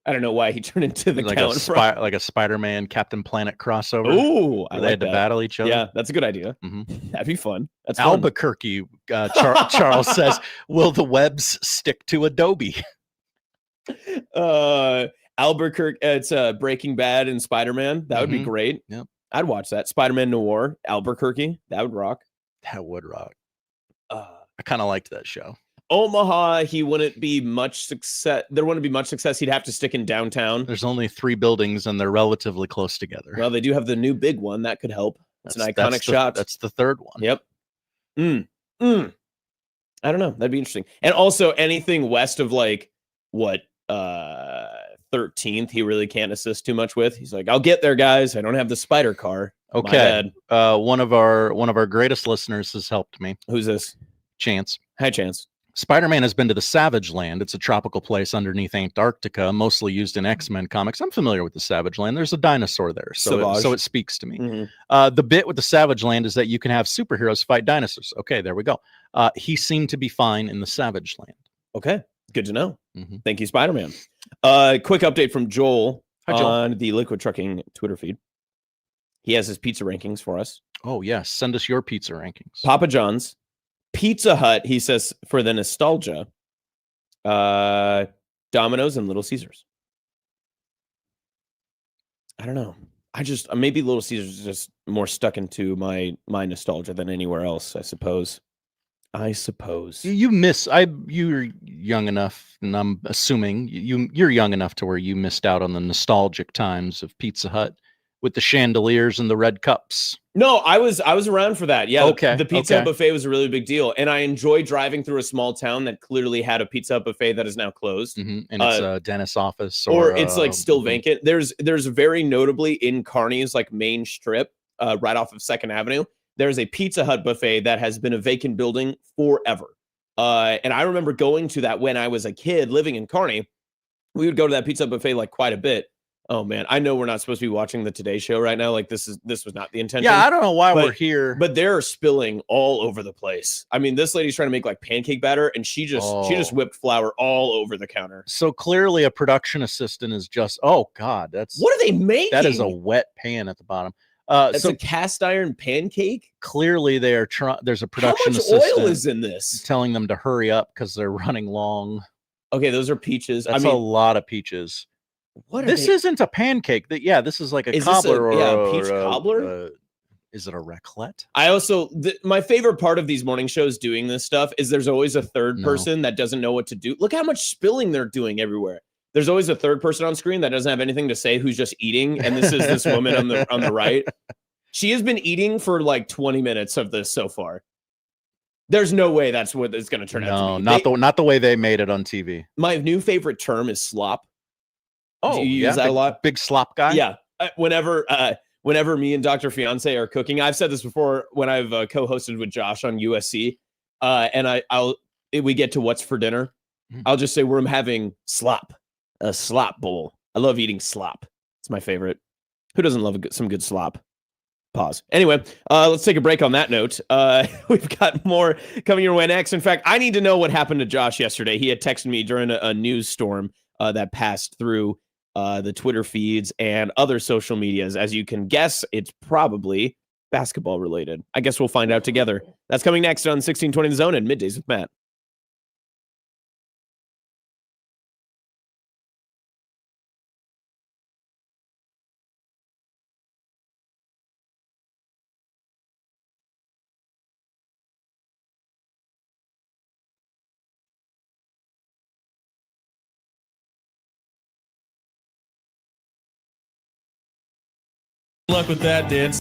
I don't know why he turned into the count. Like a Spider-Man Captain Planet crossover. Ooh, they had to battle each other. Yeah, that's a good idea. That'd be fun. That's fun. Albuquerque, Charles says, will the webs stick to Adobe? Albuquerque, it's Breaking Bad and Spider-Man. That would be great. Yep. I'd watch that. Spider-Man Noir, Albuquerque. That would rock. That would rock. I kind of liked that show. Omaha, he wouldn't be much success. There wouldn't be much success. He'd have to stick in downtown. There's only 3 buildings and they're relatively close together. Well, they do have the new big one. That could help. It's an iconic shot. That's the third one. Yep. I don't know. That'd be interesting. And also anything west of like what 13th, he really can't assist too much with. He's like, I'll get there, guys. I don't have the spider car. Okay. One of our greatest listeners has helped me. Who's this? Chance. Hi, Chance. Spider-Man has been to the Savage Land. It's a tropical place underneath Antarctica, mostly used in X-Men comics. I'm familiar with the Savage Land. There's a dinosaur there, so it speaks to me. The bit with the Savage Land is that you can have superheroes fight dinosaurs. Okay, there we go. He seemed to be fine in the Savage Land. Okay, good to know. Thank you, Spider-Man. Quick update from Joel, on the Liquid Trucking Twitter feed. He has his pizza rankings for us. Oh, yes. Send us your pizza rankings. Papa John's. Pizza Hut, he says, for the nostalgia. Domino's and Little Caesars. I don't know. Maybe Little Caesars is just more stuck into my nostalgia than anywhere else, I suppose. You're young enough, and I'm assuming you're young enough to where you missed out on the nostalgic times of Pizza Hut with the chandeliers and the red cups. No, I was around for that. Yeah. Okay. The Pizza Hut buffet was a really big deal. And I enjoy driving through a small town that clearly had a Pizza Hut buffet that is now closed. And it's a dentist's office. Or it's like still vacant. There's very notably in Kearney's like main strip, right off of 2nd Avenue, there's a Pizza Hut buffet that has been a vacant building forever. And I remember going to that when I was a kid living in Kearney. We would go to that Pizza Hut buffet like quite a bit. Oh man, I know we're not supposed to be watching the Today Show right now. Like this was not the intention. Yeah, I don't know why we're here. But they're spilling all over the place. I mean, this lady's trying to make like pancake batter, and she just whipped flour all over the counter. So clearly, a production assistant is just what are they making? That is a wet pan at the bottom. It's a cast iron pancake. Clearly, they are there's a production How much assistant oil is in this? Telling them to hurry up because they're running long. Okay, those are peaches. That's a lot of peaches. This isn't a pancake. This is like a cobbler or peach cobbler. Is it a raclette? I also my favorite part of these morning shows doing this stuff is there's always a third person that doesn't know what to do. Look how much spilling they're doing everywhere. There's always a third person on screen that doesn't have anything to say, who's just eating, and this is this woman on the right. She has been eating for like 20 minutes of this so far. There's no way that's what it's going to turn out to be. Not the way they made it on TV. My new favorite term is slop. Oh, do you use that a lot? Big slop guy? Yeah. Whenever me and Dr. Fiance are cooking, I've said this before when I've co-hosted with Josh on USC, and we get to what's for dinner. I'll just say we're having slop, a slop bowl, I love eating slop. It's my favorite. Who doesn't love some good slop? Pause. Anyway, let's take a break on that note. We've got more coming your way next. In fact, I need to know what happened to Josh yesterday. He had texted me during a news storm that passed through the Twitter feeds and other social medias. As you can guess, it's probably basketball related. I guess we'll find out together. That's coming next on 1620 The Zone and Middays with Matt. Good luck with that, Dan.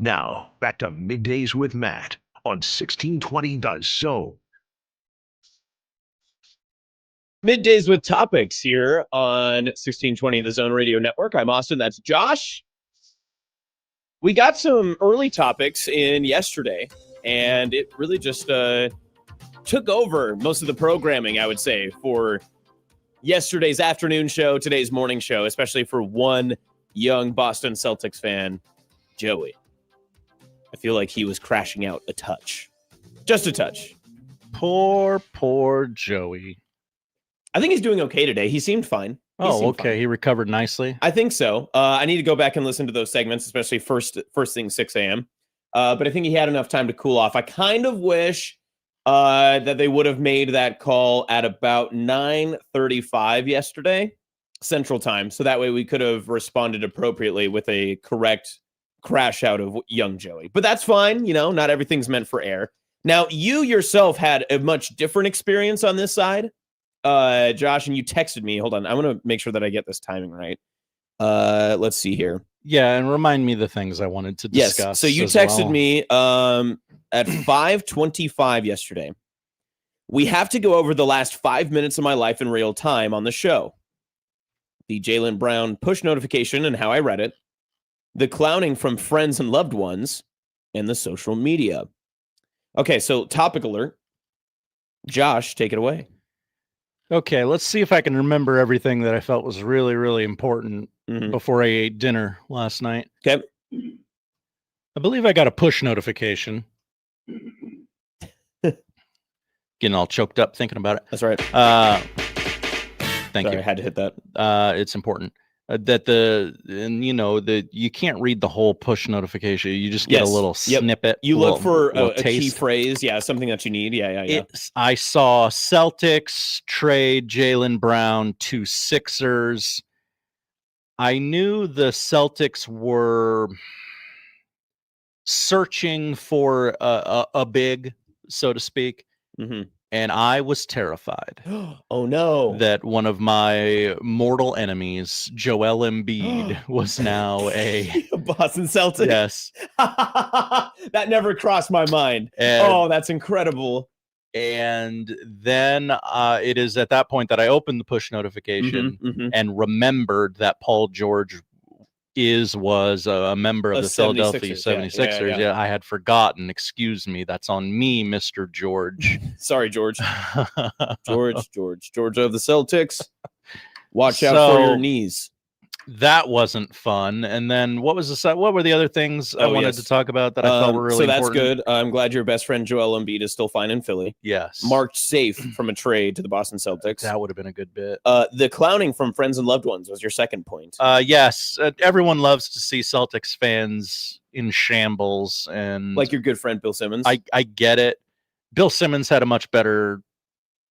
Now, back to Middays with Matt on 1620 The Zone. Middays with Topics here on 1620 The Zone Radio Network. I'm Austin. That's Josh. We got some early topics in yesterday, and it really just took over most of the programming, I would say, for yesterday's afternoon show, today's morning show, especially for one young Boston Celtics fan, Joey. I feel like he was crashing out a touch. Just a touch. Poor Joey. I think he's doing okay today. He seemed fine. Okay. He recovered nicely. I think so. I need to go back and listen to those segments, especially first thing 6 a.m. But I think he had enough time to cool off. I kind of wish that they would have made that call at about 9:35 yesterday, Central Time. So that way we could have responded appropriately with a correct crash out of young Joey. But that's fine. Not everything's meant for air. Now, you yourself had a much different experience on this side, Josh, and you texted me. Hold on. I want to make sure that I get this timing right. Let's see here. Yeah, and remind me the things I wanted to discuss. Yes. So you texted me at 5:25 yesterday. We have to go over the last 5 minutes of my life in real time on the show. The Jaylen Brown push notification and how I read it. The clowning from friends and loved ones, and the social media. Okay, so topic alert. Josh, take it away. Okay, let's see if I can remember everything that I felt was really, really important before I ate dinner last night. Okay. I believe I got a push notification. Getting all choked up thinking about it. That's right. Thank you. I had to hit that. It's important. That you can't read the whole push notification. You just get a little snippet. You look for a key taste. phrase. Yeah, something that you need. Yeah. I saw Celtics trade Jaylen Brown to Sixers. I knew the Celtics were searching for a big, so to speak. Mm-hmm. And I was terrified. Oh, no. That one of my mortal enemies, Joel Embiid, was now a Boston Celtic. Yes. That never crossed my mind. That's incredible. And then it is at that point that I opened the push notification and remembered that Paul George was a member of the Philadelphia 76ers. Yeah, I had forgotten. Excuse me. That's on me, Mr. George. Sorry, George. George of the Celtics. Watch out for your knees. That wasn't fun. And then what were the other things I wanted to talk about that I felt were really important? So that's good. I'm glad your best friend Joel Embiid is still fine in Philly. Yes. Marked safe from a trade to the Boston Celtics. That would have been a good bit. The clowning from friends and loved ones was your second point. Yes. Everyone loves to see Celtics fans in shambles. And like your good friend Bill Simmons. I get it. Bill Simmons had a much better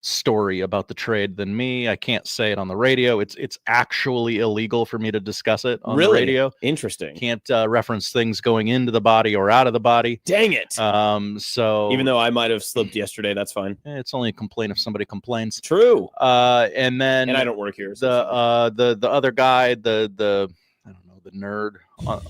story about the trade than me. I can't say it on the radio. It's actually illegal for me to discuss it on the radio. Interesting. Can't reference things going into the body or out of the body. Dang it. So even though I might have slipped yesterday, that's fine. It's only a complaint if somebody complains. True. And I don't work here. So the other guy, the I don't know, the nerd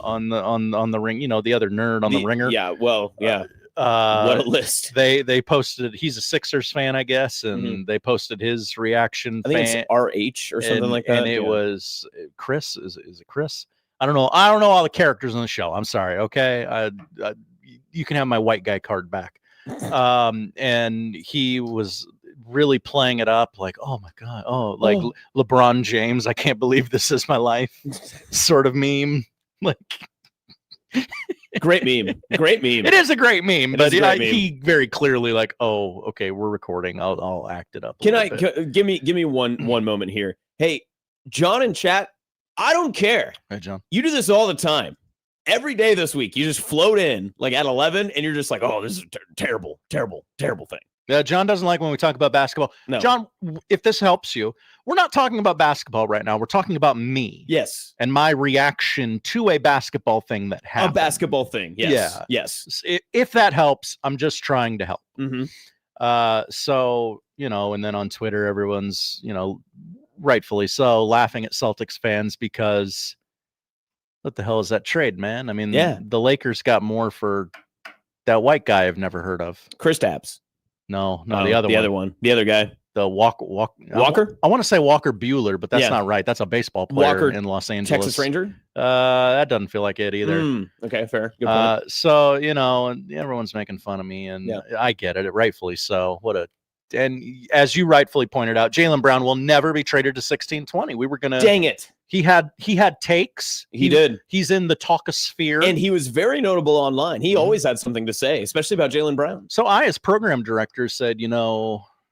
on the ring, the other nerd on the ringer. Yeah, well, yeah. What a list. They posted, he's a Sixers fan, I guess, and they posted his reaction. I think it's RH or something like that. And it was Chris. Is it Chris? I don't know all the characters on the show. I'm sorry. Okay. You can have my white guy card back. And he was really playing it up like, oh my God. Like LeBron James. I can't believe this is my life sort of meme. Like, Great meme. It is a great meme, but he very clearly like, oh, okay, we're recording. I'll act it up. Give me one moment here. Hey, John in chat, I don't care. Hey, John. You do this all the time. Every day this week, you just float in like at 11 and you're just like, oh, this is a terrible thing. John doesn't like when we talk about basketball. No. John, if this helps you, we're not talking about basketball right now. We're talking about me. Yes. And my reaction to a basketball thing that happened. A basketball thing. Yes. Yeah. Yes. If that helps, I'm just trying to help. Mm-hmm. So, and then on Twitter, everyone's, rightfully so, laughing at Celtics fans because What the hell is that trade, man? I mean, Yeah. the Lakers got more for that white guy I've never heard of. Kristaps. No, Oh, the other one. The other guy. The Walker. I want to say Walker Bueller, but that's not right. That's a baseball player Walker, in Los Angeles. Texas Ranger? That doesn't feel like it either. Okay, fair. Good point. So, everyone's making fun of me, and I get it, rightfully so. And as you rightfully pointed out, Jaylen Brown will never be traded to 1620. We were gonna. Dang it! He had takes. He did. He's in the talkosphere, and he was very notable online. He always had something to say, especially about Jaylen Brown. So I, as program director, said,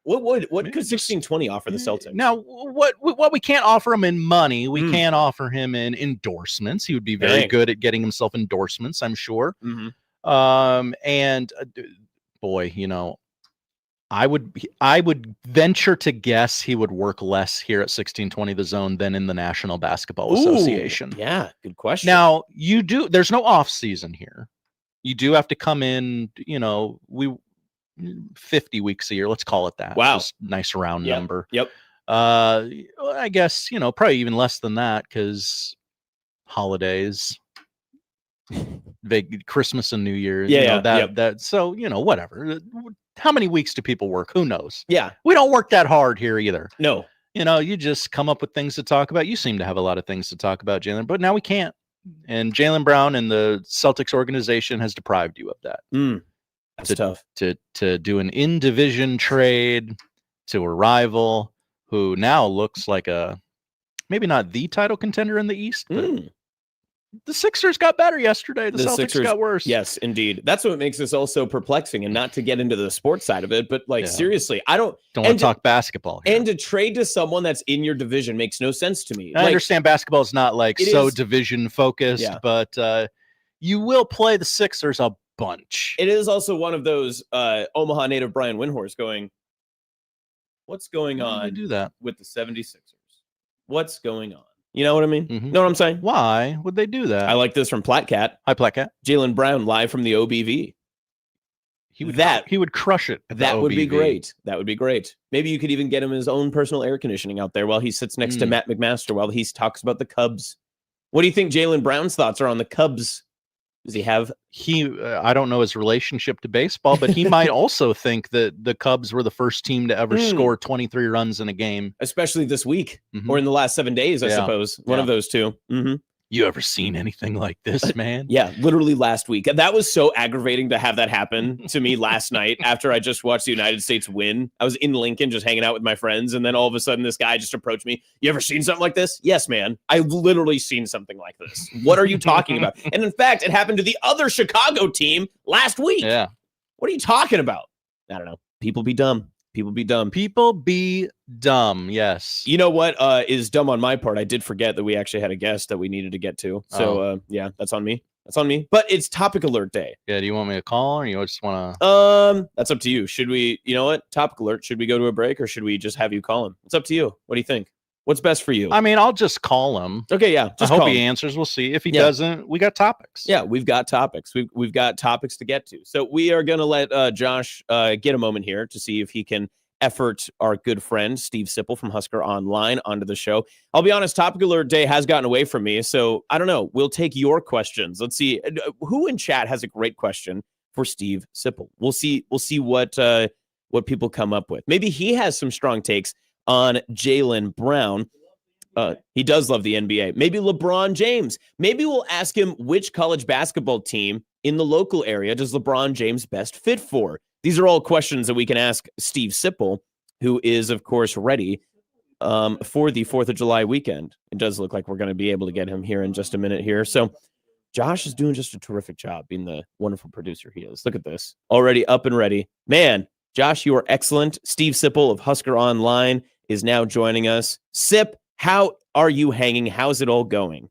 what could 1620 offer the Celtics? Now, what we can't offer him in money, we can't offer him in endorsements. He would be very good at getting himself endorsements, I'm sure. And boy, I would venture to guess he would work less here at 1620 The Zone than in the National Basketball Association. Yeah, good question. Now, there's no off season here. You do have to come in, 50 weeks a year, let's call it that. Wow. Just nice round number. Yep. I guess, probably even less than that, because holidays, Christmas and New Year's, so, whatever. How many weeks do people work? Who knows? Yeah. We don't work that hard here either. No. You just come up with things to talk about. You seem to have a lot of things to talk about, Jaylen, but now we can't. And Jaylen Brown and the Celtics organization has deprived you of that. That's tough. To do an in-division trade to a rival who now looks like maybe not the title contender in the East, but the Sixers got better yesterday. The Celtics Sixers got worse. Yes, indeed. That's what makes this all so perplexing, and not to get into the sports side of it, but seriously, I don't want to talk basketball here. And to trade to someone that's in your division makes no sense to me. I understand basketball is not division focused, but you will play the Sixers a bunch. It is also one of those Omaha native Brian Windhorst going, what's going on do that with the 76ers? What's going on? You know what I mean? Know what I'm saying? Why would they do that? I like this from Platcat. Hi, Platcat. Jaylen Brown live from the OBV. He would crush it. That would be great. That would be great. Maybe you could even get him his own personal air conditioning out there while he sits next to Matt McMaster while he talks about the Cubs. What do you think Jaylen Brown's thoughts are on the Cubs? Does he have? I don't know his relationship to baseball, but he might also think that the Cubs were the first team to ever score 23 runs in a game, especially this week or in the last 7 days. I suppose one of those two. You ever seen anything like this, man? Yeah, literally last week. That was so aggravating to have that happen to me last night after I just watched the United States win. I was in Lincoln just hanging out with my friends, and then all of a sudden this guy just approached me. You ever seen something like this? Yes, man. I've literally seen something like this. What are you talking about? And in fact, it happened to the other Chicago team last week. Yeah. What are you talking about? I don't know. People be dumb. People be dumb. People be dumb. Yes. You know what is dumb on my part? I did forget that we actually had a guest that we needed to get to. So yeah, that's on me. That's on me. But it's topic alert day. Yeah. Do you want me to call or you just want to? That's up to you. Should we? You know what? Topic alert. Should we go to a break or should we just have you call him? It's up to you. What do you think? What's best for you? I mean, I'll just call him. Okay. Yeah. I hope he answers. We'll see. If he doesn't, we got topics. Yeah, we've got topics. We've got topics to get to. So we are gonna let Josh get a moment here to see if he can effort our good friend Steve Sipple from Husker Online onto the show. I'll be honest, topic alert day has gotten away from me, so I don't know. We'll take your questions. Let's see who in chat has a great question for Steve Sipple. We'll see what people come up with. Maybe he has some strong takes on Jaylen Brown. He does love the NBA. Maybe LeBron James. Maybe we'll ask him which college basketball team in the local area does LeBron James best fit for. These are all questions that we can ask Steve Sipple, who is, of course, ready for the 4th of July weekend. It does look like we're going to be able to get him here in just a minute here. So Josh is doing just a terrific job being the wonderful producer he is. Look at this. Already up and ready. Man, Josh, you are excellent. Steve Sipple of Husker Online is now joining us. Sip, how are you hanging? How's it all going?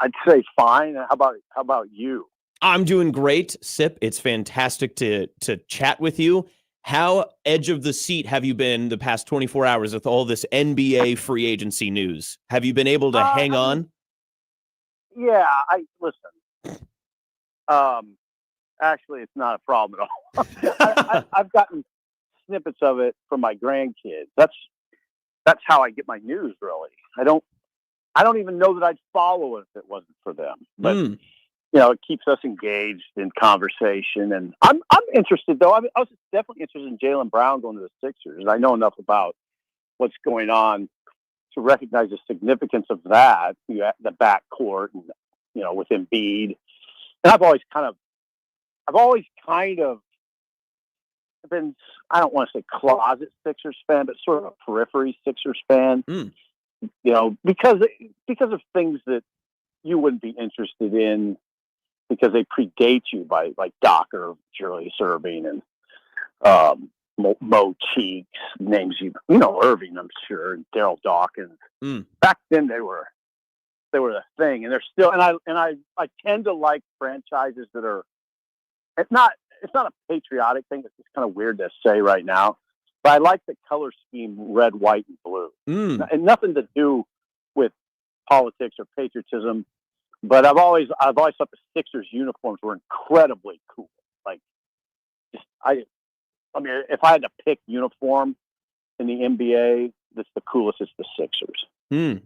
I'd say fine. How about you? I'm doing great, Sip. It's fantastic to chat with you. How edge of the seat have you been the past 24 hours with all this NBA free agency news? Have you been able to hang on? Yeah, listen. Actually, it's not a problem at all. I've gotten snippets of it from my grandkids. That's how I get my news. Really, I don't I don't even know that I'd follow it if it wasn't for them. But you know, it keeps us engaged in conversation, and I'm interested though. I was definitely interested in Jaylen Brown going to the Sixers, and I know enough about what's going on to recognize the significance of that. The backcourt, and you know, with Embiid, and I've always kind of been, I don't want to say closet Sixers fan, but sort of a periphery Sixers fan. You know, because of things that you wouldn't be interested in because they predate you by like Docker, Julius Irving, and Mo Cheeks, names you know, Irving, I'm sure, and Daryl Dawkins. Back then they were the thing, and they're still. And I tend to like franchises that are. It's not a patriotic thing. It's just kind of weird to say right now. But I like the color scheme red, white, and blue. And nothing to do with politics or patriotism. But I've always thought the Sixers uniforms were incredibly cool. Like, just I mean, if I had to pick uniform in the NBA, that's the coolest. It's the Sixers.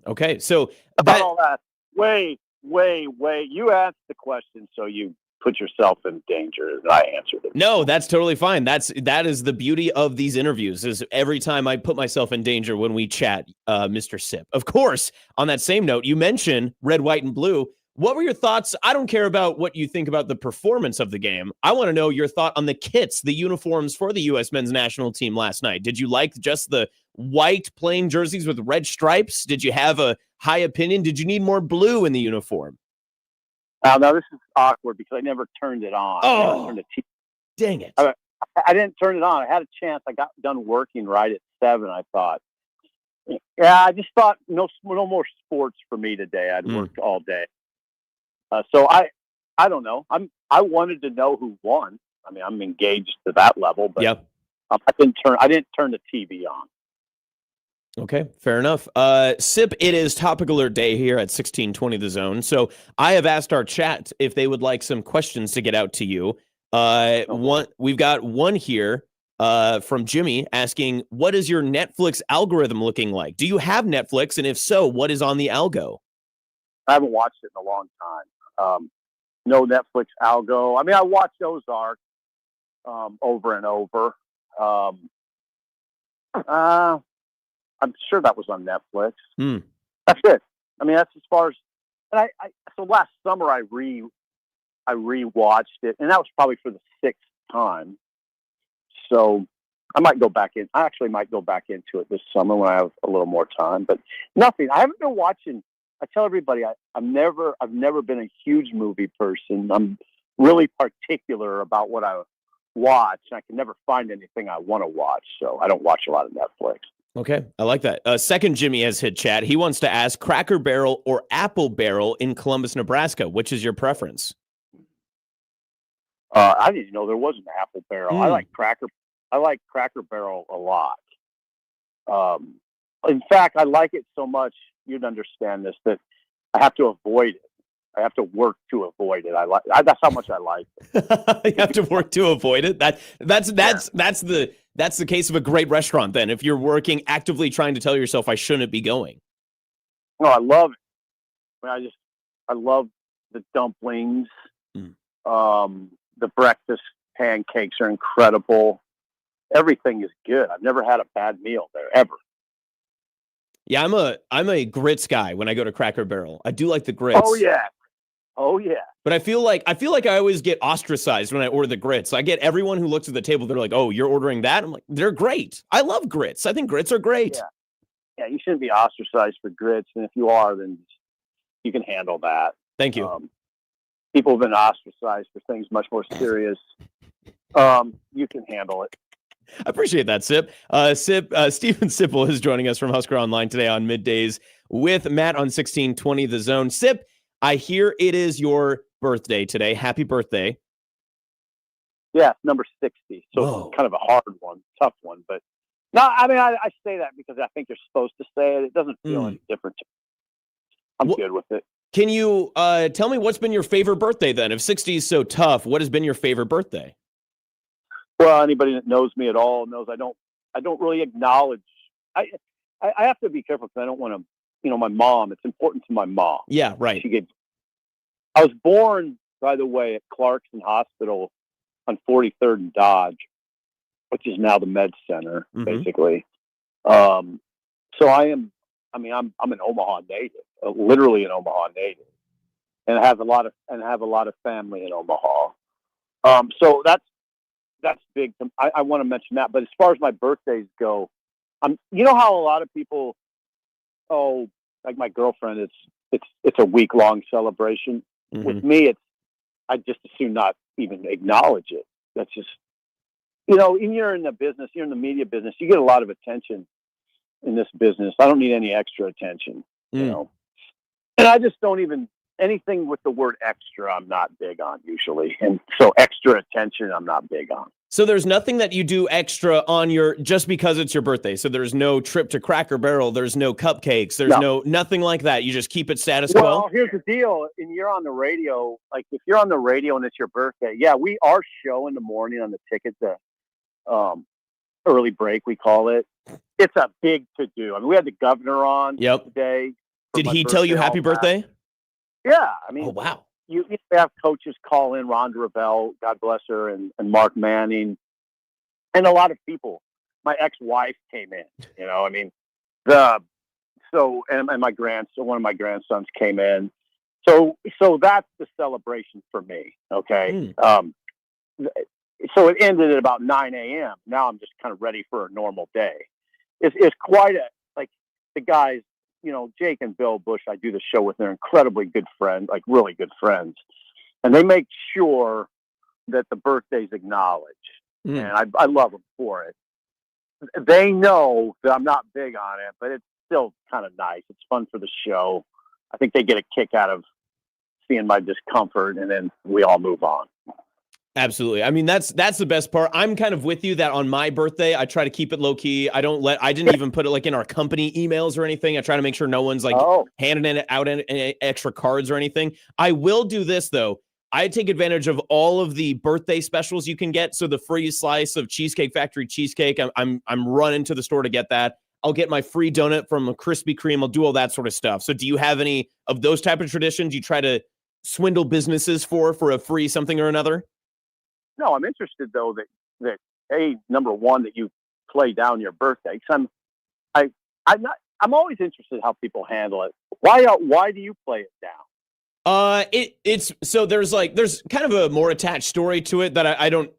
Okay, so about all that, way. You asked the question, so you put yourself in danger, and I answered it. No, that's totally fine. That is the beauty of these interviews, is every time I put myself in danger when we chat, Mr. Sip. Of course, on that same note, you mentioned red, white, and blue. What were your thoughts? I don't care about what you think about the performance of the game. I want to know your thought on the kits, the uniforms for the U.S. men's national team last night. Did you like just the white plain jerseys with red stripes? Did you have a high opinion? Did you need more blue in the uniform? Now this is awkward because I never turned it on. Oh, dang it. I didn't turn it on. I had a chance. I got done working right at 7. I thought, yeah, I just thought no more sports for me today. I'd worked all day. So I don't know. I wanted to know who won. I mean, I'm engaged to that level, but I didn't turn the TV on. Okay, fair enough. Sip, it is Topic Alert Day here at 1620 The Zone. So I have asked our chat if they would like some questions to get out to you. We've got one here from Jimmy asking, what is your Netflix algorithm looking like? Do you have Netflix? And if so, what is on the algo? I haven't watched it in a long time. No Netflix algo. I mean, I watched Ozark over and over. I'm sure that was on Netflix. That's it. I mean, that's as far as. And so last summer I rewatched it, and that was probably for the 6th time. So I might go back in. I actually might go back into it this summer when I have a little more time. But nothing. I haven't been watching. I tell everybody I've never been a huge movie person. I'm really particular about what I watch. I can never find anything I want to watch, so I don't watch a lot of Netflix. Okay, I like that. Second Jimmy has hit chat. He wants to ask Cracker Barrel or Apple Barrel in Columbus, Nebraska. Which is your preference? I didn't know there was an Apple Barrel. I like Cracker Barrel a lot. In fact, I like it so much, you'd understand this, that I have to avoid it. I have to work to avoid it. That's how much I like it. You have to work to avoid it. That's the case of a great restaurant. Then, if you're working actively trying to tell yourself I shouldn't be going. No, I love it. I mean, I love the dumplings. The breakfast pancakes are incredible. Everything is good. I've never had a bad meal there ever. Yeah, I'm a grits guy when I go to Cracker Barrel. I do like the grits. Oh yeah. But I feel like I always get ostracized when I order the grits. I get everyone who looks at the table, they're like, "Oh, you're ordering that?" I'm like, "They're great. I love grits. I think grits are great." Yeah, you shouldn't be ostracized for grits, and if you are, then you can handle that. Thank you. People have been ostracized for things much more serious. You can handle it. I appreciate that, Sip. Steven Sipple is joining us from Husker Online today on Middays with Matt on 1620 The Zone. Sip, I hear it is your birthday today. Happy birthday. Yeah, number 60. So it's kind of a hard one, tough one. But no, I mean, I say that because I think you're supposed to say it. It doesn't feel any different. I'm good with it. Can you tell me what's been your favorite birthday then? If 60 is so tough, what has been your favorite birthday? Well, anybody that knows me at all knows I don't really acknowledge. I have to be careful because I don't want to my mom. It's important to my mom. Yeah, right. I was born, by the way, at Clarkson Hospital on 43rd and Dodge, which is now the Med Center, basically. So I'm an Omaha native, literally an Omaha native, and I have a lot of family in Omaha. So that's big. I want to mention that. But as far as my birthdays go, you know how a lot of people, like my girlfriend, it's a week-long celebration. With me, I just as soon not even acknowledge it. That's just, and you're in the business, you're in the media business, you get a lot of attention in this business. I don't need any extra attention, and I just don't even, anything with the word extra, I'm not big on usually. And so extra attention, I'm not big on. So there's nothing that you do extra on just because it's your birthday. So there's no trip to Cracker Barrel. There's no cupcakes. There's nothing like that. You just keep it status quo. Well, here's the deal. And you're on the radio. Like if you're on the radio and it's your birthday, our show in the morning on the ticket, the early break, we call it. It's a big to do. I mean, we had the governor on today. Did he tell you happy birthday? Yeah. I mean, oh, wow. You have coaches call in, Rhonda Rebel, God bless her, and Mark Manning, and a lot of people. My ex-wife came in, I mean, and my one of my grandsons came in. So that's the celebration for me. Okay. So it ended at about 9 a.m. Now I'm just kind of ready for a normal day. It's quite the guys, Jake and Bill Bush, I do the show with. They're incredibly good friends, like really good friends. And they make sure that the birthday's acknowledged. And I love them for it. They know that I'm not big on it, but it's still kind of nice. It's fun for the show. I think they get a kick out of seeing my discomfort, and then we all move on. Absolutely. I mean, that's the best part. I'm kind of with you that on my birthday, I try to keep it low key. I didn't even put it in our company emails or anything. I try to make sure no one's handing out any extra cards or anything. I will do this though. I take advantage of all of the birthday specials you can get. So the free slice of Cheesecake Factory cheesecake, I'm running to the store to get that. I'll get my free donut from a Krispy Kreme. I'll do all that sort of stuff. So do you have any of those type of traditions you try to swindle businesses for a free something or another? No, I'm interested though that number one, that you play down your birthday. I'm always interested how people handle it. Why do you play it down? It's so there's kind of a more attached story to it that I don't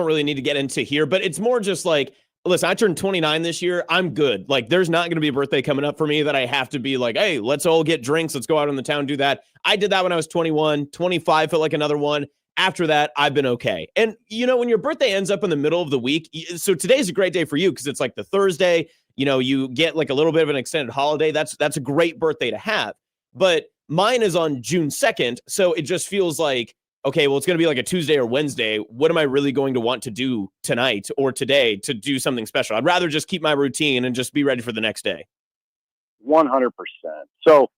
really need to get into here, but it's more just like, listen, I turned 29 this year. I'm good. Like, there's not going to be a birthday coming up for me that I have to be like, hey, let's all get drinks. Let's go out in the town, do that. I did that when I was 21, 25 felt like another one. After that, I've been okay. And, when your birthday ends up in the middle of the week, so today's a great day for you because it's like the Thursday, you get like a little bit of an extended holiday. That's a great birthday to have. But mine is on June 2nd. So it just feels like, okay, well, it's going to be like a Tuesday or Wednesday. What am I really going to want to do tonight or today to do something special? I'd rather just keep my routine and just be ready for the next day. 100%. So,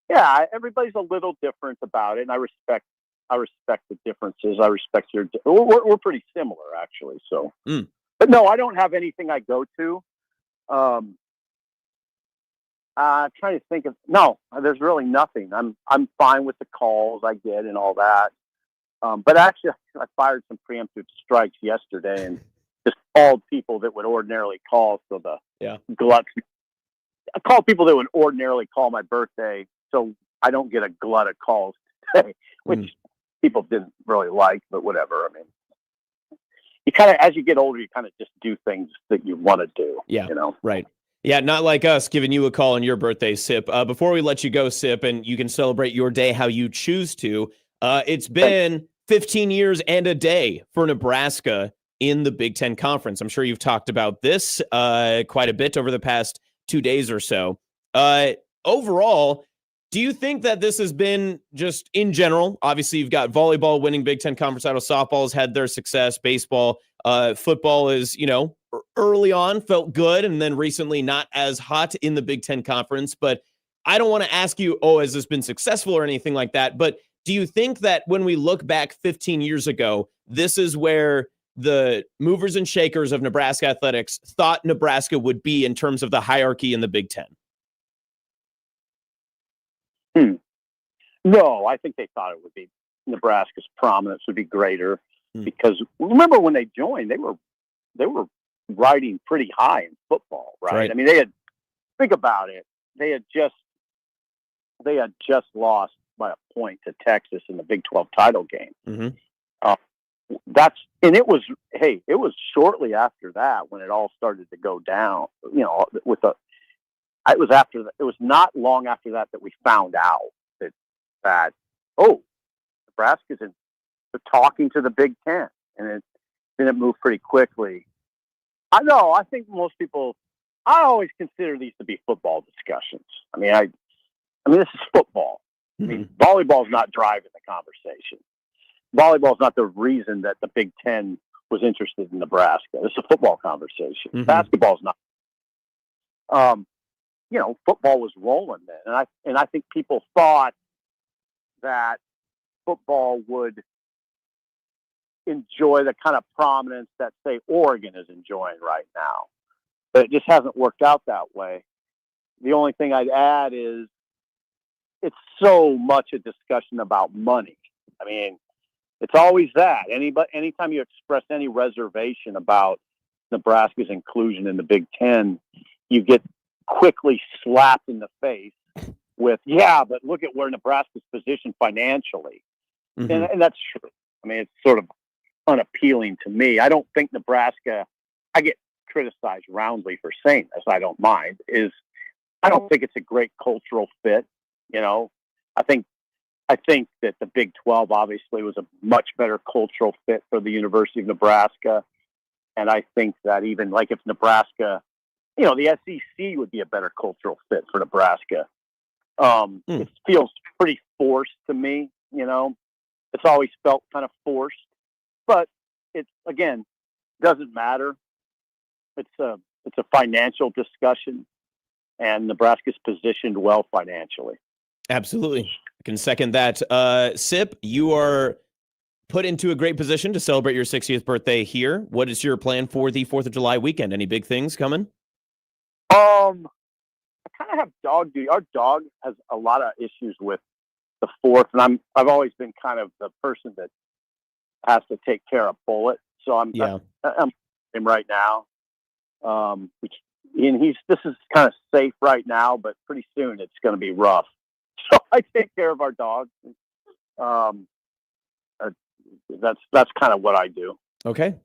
yeah, everybody's a little different about it, and I respect the differences. I respect we're pretty similar, actually. So, but no, I don't have anything I go to. I'm trying to think of, no, there's really nothing. I'm fine with the calls I get and all that. But actually, I fired some preemptive strikes yesterday and just called people that would ordinarily call. So glut. I called people that would ordinarily call my birthday, so I don't get a glut of calls today, which people didn't really like, but whatever. I mean, you kind of, as you get older, you kind of just do things that you want to do. Yeah. Right. Yeah. Not like us giving you a call on your birthday, Sip. Before we let you go, Sip, and you can celebrate your day how you choose to. It's been 15 years and a day for Nebraska in the Big Ten Conference. I'm sure you've talked about this quite a bit over the past 2 days or so. Overall, do you think that this has been just in general? Obviously, you've got volleyball winning Big Ten Conference title. Softball has had their success. Baseball, football is, early on felt good, and then recently not as hot in the Big Ten Conference. But I don't want to ask you, has this been successful or anything like that? But do you think that when we look back 15 years ago, this is where the movers and shakers of Nebraska athletics thought Nebraska would be in terms of the hierarchy in the Big Ten? No, I think they thought it would be Nebraska's prominence would be greater because remember when they joined, they were riding pretty high in football, right? I mean, think about it. They had just lost by a point to Texas in the Big 12 title game. It was shortly after that when it all started to go down, it was not long after that we found out that Nebraska's talking to the Big Ten, and it moved pretty quickly. I know. I think most people. I always consider these to be football discussions. I mean, this is football. I mean, volleyball's not driving the conversation. Volleyball's not the reason that the Big Ten was interested in Nebraska. This is a football conversation. Basketball's not. Football was rolling then, and I think people thought that football would enjoy the kind of prominence that, say, Oregon is enjoying right now. But it just hasn't worked out that way. The only thing I'd add is it's so much a discussion about money. I mean, it's always that. Anytime you express any reservation about Nebraska's inclusion in the Big Ten, you get quickly slapped in the face with, but look at where Nebraska's positioned financially. And that's true. I mean, it's sort of unappealing to me. I don't think Nebraska, I get criticized roundly for saying this, I don't mind, I don't think it's a great cultural fit. I think that the Big 12 obviously was a much better cultural fit for the University of Nebraska. And I think that even like if Nebraska, the SEC would be a better cultural fit for Nebraska. It feels pretty forced to me, It's always felt kind of forced. But it, again, doesn't matter. It's a financial discussion, and Nebraska's positioned well financially. Absolutely. I can second that. Sip, you are put into a great position to celebrate your 60th birthday here. What is your plan for the 4th of July weekend? Any big things coming? I kind of have dog duty. Our dog has a lot of issues with the 4th, and I've always been kind of the person that has to take care of Bullet. So I'm him right now. And this is kind of safe right now, but pretty soon it's going to be rough. So I take care of our dog. That's kind of what I do. Okay,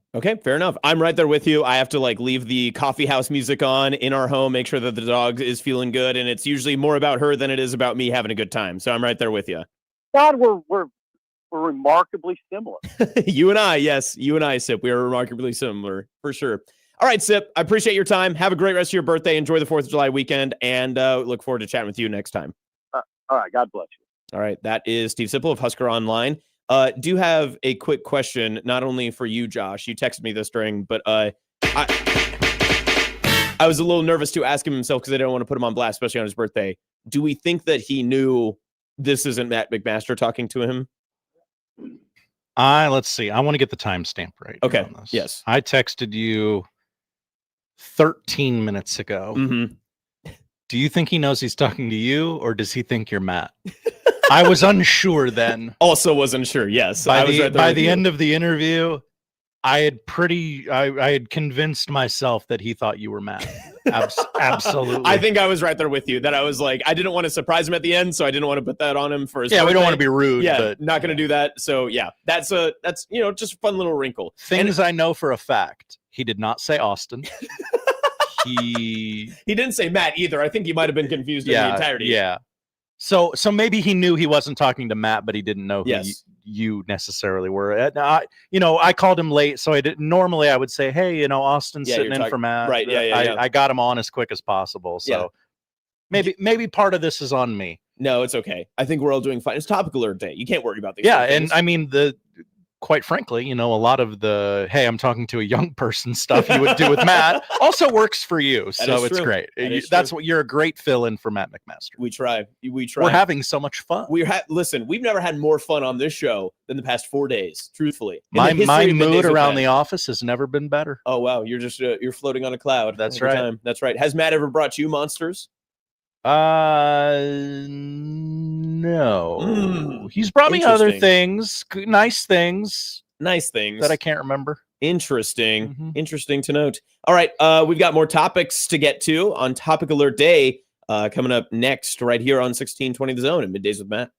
fair enough. I'm right there with you. I have to leave the coffee house music on in our home, make sure that the dog is feeling good, and it's usually more about her than it is about me having a good time. So I'm right there with you. God, we're remarkably similar. You and I, Sip. We are remarkably similar for sure. All right, Sip. I appreciate your time. Have a great rest of your birthday. Enjoy the 4th of July weekend, and look forward to chatting with you next time. All right. God bless you. All right. That is Steve Sipple of Husker Online. Do have a quick question, not only for you, Josh. You texted me this but I was a little nervous to ask him himself because I didn't want to put him on blast, especially on his birthday. Do we think that he knew this isn't Matt McMaster talking to him? Let's see. I want to get the timestamp right. Okay. Yes. I texted you 13 minutes ago. Do you think he knows he's talking to you, or does he think you're Matt? I was unsure then. Also wasn't sure. Yes. By the end of the interview, I had convinced myself that he thought you were Matt. Absolutely. I think I was right there with you. That I was like, I didn't want to surprise him at the end, so I didn't want to put that on him for his birthday. We don't want to be rude. Yeah, but not going to do that. So yeah, that's just a fun little wrinkle. Things I know for a fact. He did not say Austin. He didn't say Matt either. I think he might have been confused in the entirety. Yeah. So maybe he knew he wasn't talking to Matt, but he didn't know who you necessarily were. I called him late, so normally I would say, hey, Austin's sitting in for Matt. Right. Yeah. I got him on as quick as possible. So maybe part of this is on me. No, it's okay. I think we're all doing fine. It's topical alert day. You can't worry about these. Yeah, and I mean quite frankly, a lot of the, hey, I'm talking to a young person stuff you would do with Matt also works for you. So it's great. That's what you're a great fill-in for Matt McMaster. We try. We're having so much fun. Listen, we've never had more fun on this show than the past 4 days, truthfully. My mood around the office has never been better. Oh, wow. You're just, you're floating on a cloud. That's right. That's right. Has Matt ever brought you monsters? No. He's brought me other things, nice things that I can't remember. Interesting. Interesting to note. All right, we've got more topics to get to on Topic Alert Day coming up next right here on 1620 The Zone and Middays with Matt.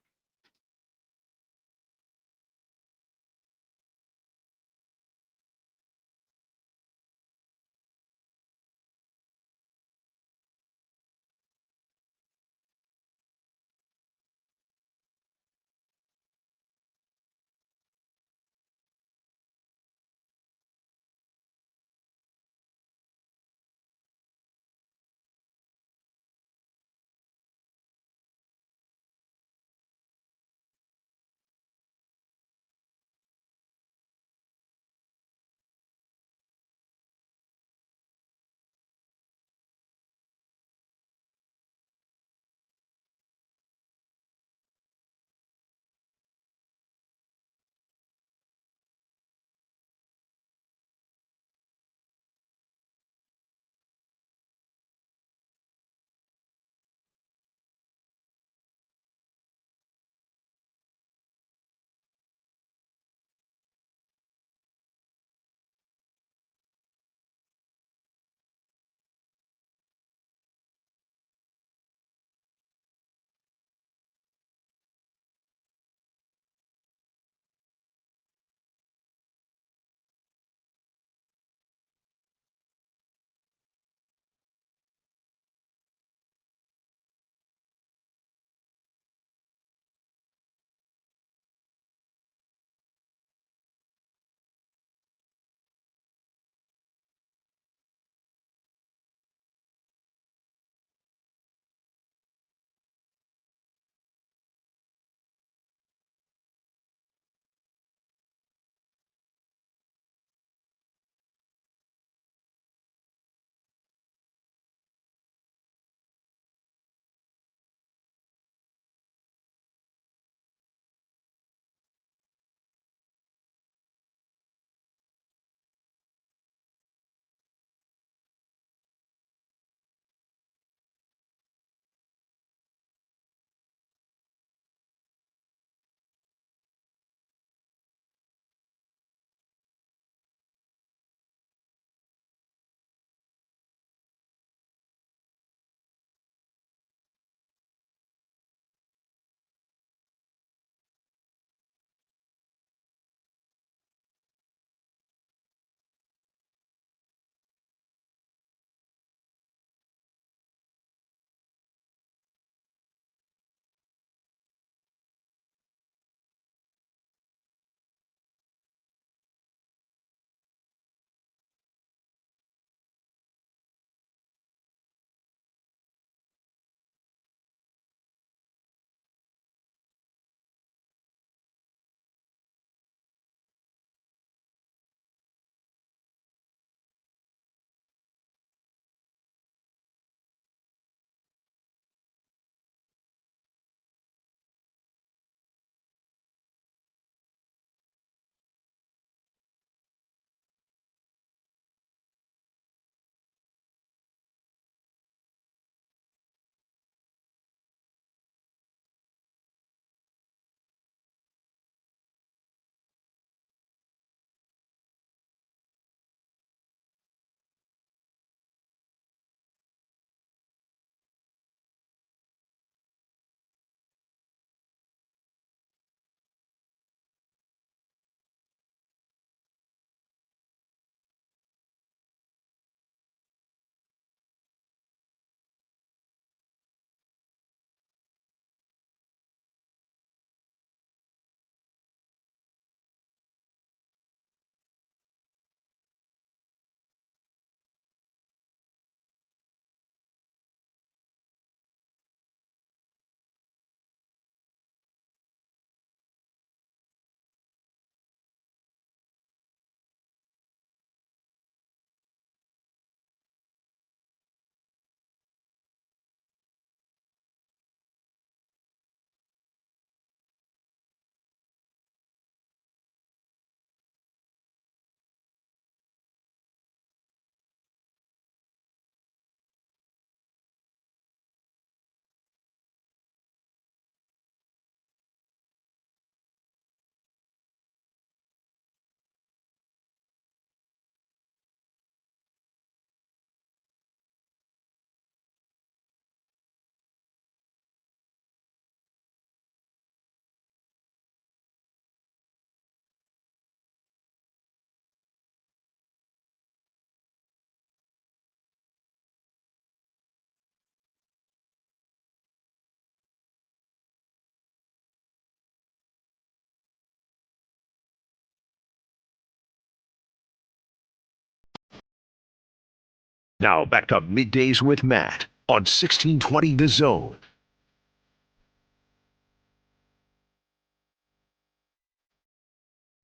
Now back to Middays with Matt on 1620 The Zone.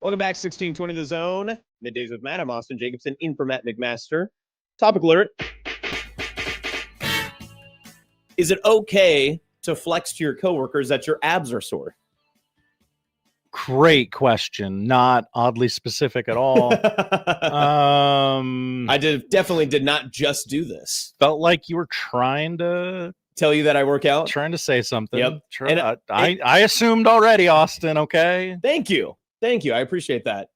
Welcome back, 1620 The Zone. Middays with Matt. I'm Austin Jacobson, in for Matt McMaster. Topic alert. Is it okay to flex to your coworkers that your abs are sore? Great question. Not oddly specific at all. I definitely did not just do this. Felt like you were trying to tell you that I work out. Trying to say something. Yep. I assumed already, Austin. Okay. Thank you. I appreciate that.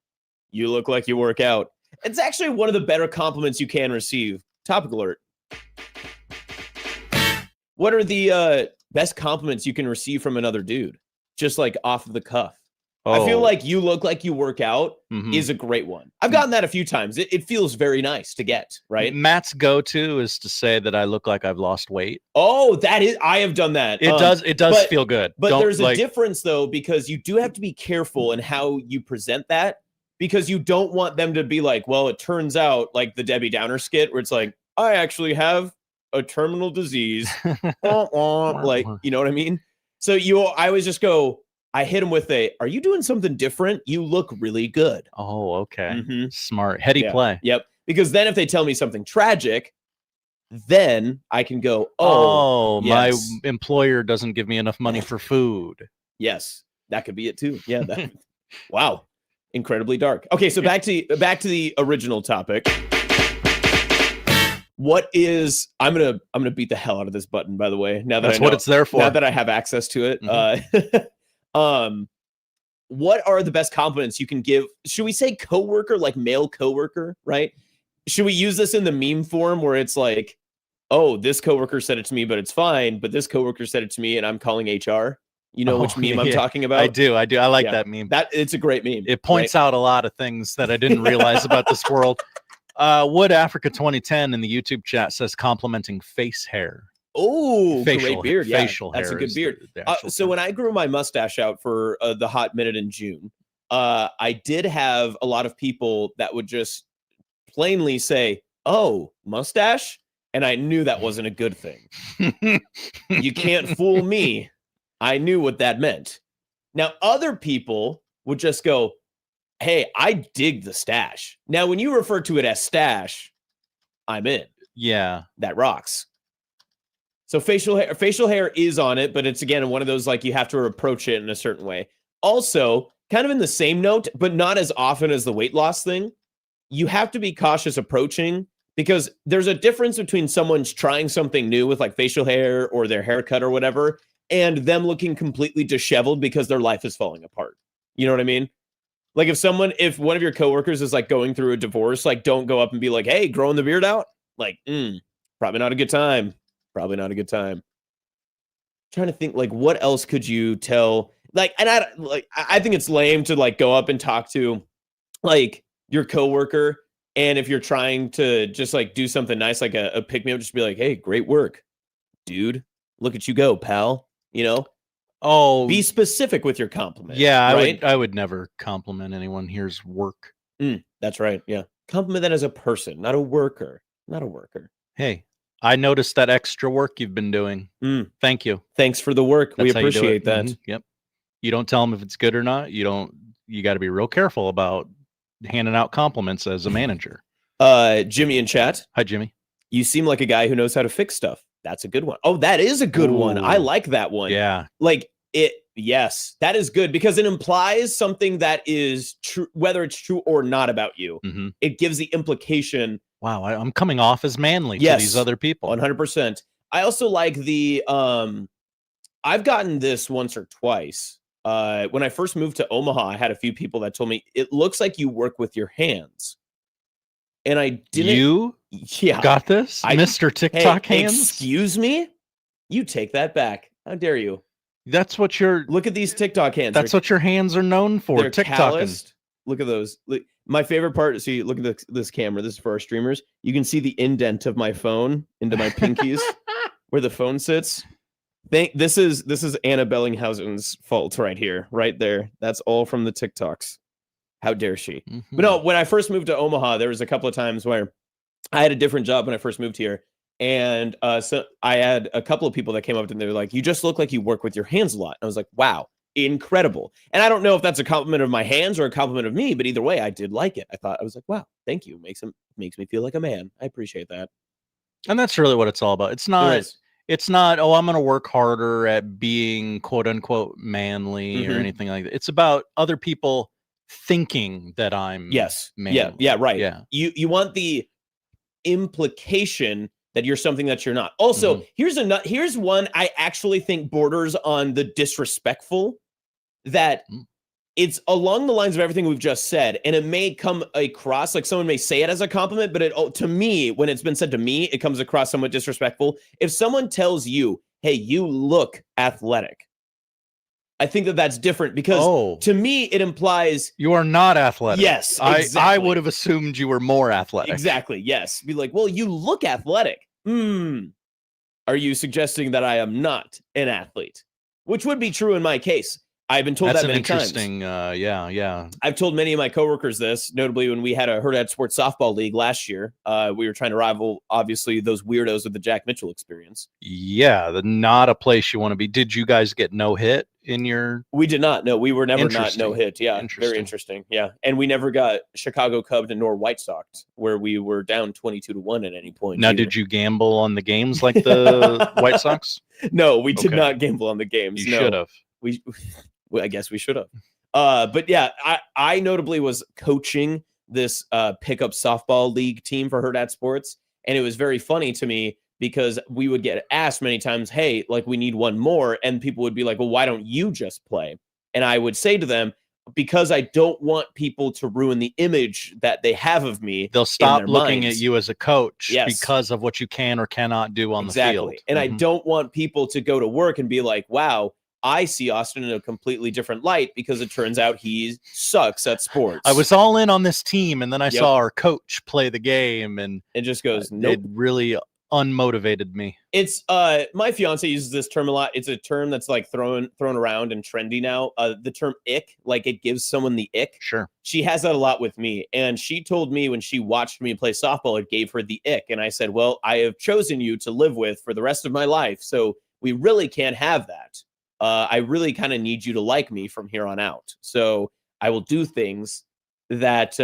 You look like you work out. It's actually one of the better compliments you can receive. Topic alert. What are the best compliments you can receive from another dude? Just like off of the cuff. I feel like you look like you work out is a great one. I've gotten that a few times. It feels very nice to get, right? Matt's go-to is to say that I look like I've lost weight. Oh, I have done that. It does feel good. But there's a difference though, because you do have to be careful in how you present that, because you don't want them to be like, well, it turns out like the Debbie Downer skit where it's like, I actually have a terminal disease. Like, you know what I mean? So I always just go, I hit him with are you doing something different? You look really good. Oh, okay. Smart. Heady play. Yep. Because then if they tell me something tragic, then I can go, yes. My employer doesn't give me enough money for food. Yes. That could be it too. Yeah. Wow. Incredibly dark. Okay. So back to the original topic. What is I'm gonna beat the hell out of this button, by the way. Now that that's what it's there for. Now that I have access to it. What are the best compliments you can give? Should we say coworker, like male coworker, right? Should we use this in the meme form where it's like, oh, this coworker said it to me, but it's fine. But this coworker said it to me, and I'm calling HR. You know which meme I'm talking about? I do. I like that meme. It's a great meme. It points out a lot of things that I didn't realize about this world. Wood Africa 2010 in the YouTube chat says complimenting face hair. Oh, great beard. Yeah, facial hair. That's a good beard. So when I grew my mustache out for the hot minute in June, I did have a lot of people that would just plainly say, oh, mustache? And I knew that wasn't a good thing. You can't fool me. I knew what that meant. Now, other people would just go, hey, I dig the stash. Now, when you refer to it as stash, I'm in. Yeah. That rocks. So facial hair is on it, but it's again one of those like you have to approach it in a certain way. Also, kind of in the same note, but not as often as the weight loss thing, you have to be cautious approaching, because there's a difference between someone's trying something new with like facial hair or their haircut or whatever, and them looking completely disheveled because their life is falling apart. You know what I mean? Like if one of your coworkers is like going through a divorce, like don't go up and be like, hey, growing the beard out? Like, probably not a good time. Probably not a good time. Trying to think, like, what else could you tell? Like, and I think it's lame to like go up and talk to like your coworker, and if you're trying to just like do something nice, like a pick me up, just be like, hey, great work, dude. Look at you go, pal. You know? Oh, be specific with your compliment. Yeah, right? I would never compliment anyone. Here's work. That's right. Yeah. Compliment that as a person, not a worker. Not a worker. Hey, I noticed that extra work you've been doing. Thank you. Thanks for the work. That's we appreciate that. Yep. You don't tell them if it's good or not. You got to be real careful about handing out compliments as a manager. Jimmy in chat. Hi, Jimmy. You seem like a guy who knows how to fix stuff. That's a good one. Oh, that is a good one. I like that one. Yeah. Like it. Yes, that is good because it implies something that is true, whether it's true or not about you. It gives the implication. Wow, I'm coming off as manly to these other people. 100%. I also like the, I've gotten this once or twice. When I first moved to Omaha, I had a few people that told me, it looks like you work with your hands. And I didn't. You got this? Mr. TikTok hands? Excuse me? You take that back. How dare you? That's what look at these TikTok hands. That's what your hands are known for. They're calloused. Look at those. My favorite part, see, look at this camera. This is for our streamers. You can see the indent of my phone into my pinkies where the phone sits. This is Anna Bellinghausen's fault right here, right there. That's all from the TikToks. How dare she? But no, when I first moved to Omaha, there was a couple of times where I had a different job when I first moved here. And so I had a couple of people that came up to me. They were like, you just look like you work with your hands a lot. And I was like, wow, incredible. And I don't know if that's a compliment of my hands or a compliment of me, but either way, I did like it. I was like, wow, thank you. Makes me feel like a man. I appreciate that. And that's really what it's all about. It's not, oh, I'm going to work harder at being quote unquote manly or anything like that. It's about other people thinking that I'm manly. Yeah, right. Yeah. You want the implication that you're something that you're not. Also, here's one I actually think borders on the disrespectful, that it's along the lines of everything we've just said, and it may come across like someone may say it as a compliment, but to me, when it's been said to me, it comes across somewhat disrespectful. If someone tells you, hey, you look athletic, I think that that's different, because to me, it implies you are not athletic. Yes, exactly. I would have assumed you were more athletic. Exactly. Yes. Be like, well, you look athletic. Are you suggesting that I am not an athlete? Which would be true in my case. I've been told that many times. That's an interesting, yeah. I've told many of my coworkers this, notably when we had a Herd at Sports softball league last year. We were trying to rival, obviously, those weirdos with the Jack Mitchell experience. Yeah, not a place you want to be. Did you guys get no hit in your? We did not. No, we were never not no hit. Yeah, very interesting. Yeah, and we never got Chicago Cubs nor White Sox, where we were down 22-1 at any point. Now, did you gamble on the games like the White Sox? No, we did not gamble on the games. You should have. I guess we should have. But yeah, I notably was coaching this pickup softball league team for Herd at Sports. And it was very funny to me because we would get asked many times, hey, like we need one more. And people would be like, well, why don't you just play? And I would say to them, because I don't want people to ruin the image that they have of me. They'll stop looking at you as a coach because of what you can or cannot do on the field. And I don't want people to go to work and be like, wow, I see Austin in a completely different light because it turns out he sucks at sports. I was all in on this team, and then I saw our coach play the game, and it just goes, nope. It really unmotivated me. It's my fiance uses this term a lot. It's a term that's like thrown around and trendy now. The term ick, like it gives someone the ick. Sure. She has that a lot with me. And she told me when she watched me play softball, it gave her the ick. And I said, well, I have chosen you to live with for the rest of my life. So we really can't have that. I really kind of need you to like me from here on out. So I will do things that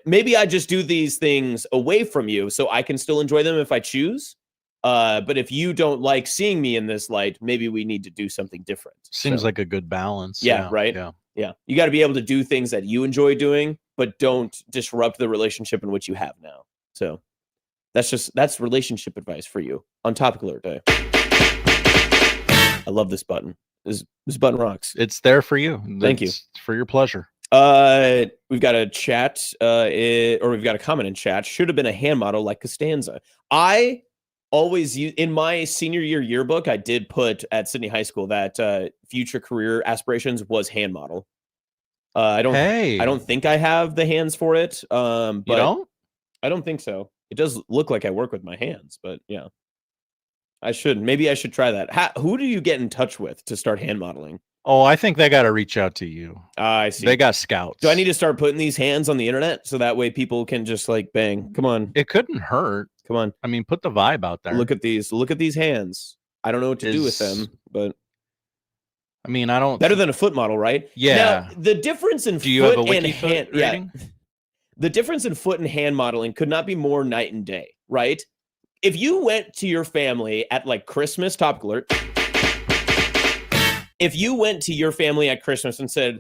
maybe I just do these things away from you so I can still enjoy them if I choose. But if you don't like seeing me in this light, maybe we need to do something different. Seems like a good balance. Yeah, right? Yeah. You got to be able to do things that you enjoy doing, but don't disrupt the relationship in which you have now. So that's relationship advice for you on Topic Alert Day. I love this button. This button rocks. It's there for you. Thank you. For your pleasure. We've got a chat, or we've got a comment in chat. Should have been a hand model like Costanza. I always use, in my senior year yearbook, I did put at Sydney High School that future career aspirations was hand model. I don't think I have the hands for it. But you don't? I don't think so. It does look like I work with my hands, but yeah. Maybe I should try that. Who do you get in touch with to start hand modeling? Oh, I think they got to reach out to you. I see. They got scouts. Do I need to start putting these hands on the internet so that way people can just like bang? Come on. It couldn't hurt. Come on. I mean, put the vibe out there. Look at these hands. I don't know what to do with them, but I mean, I don't. Better than a foot model, right? Yeah. Now, the difference in foot and hand, the difference in foot and hand modeling could not be more night and day, right? If you went to your family at like Christmas, Topic Alert. If you went to your family at Christmas and said,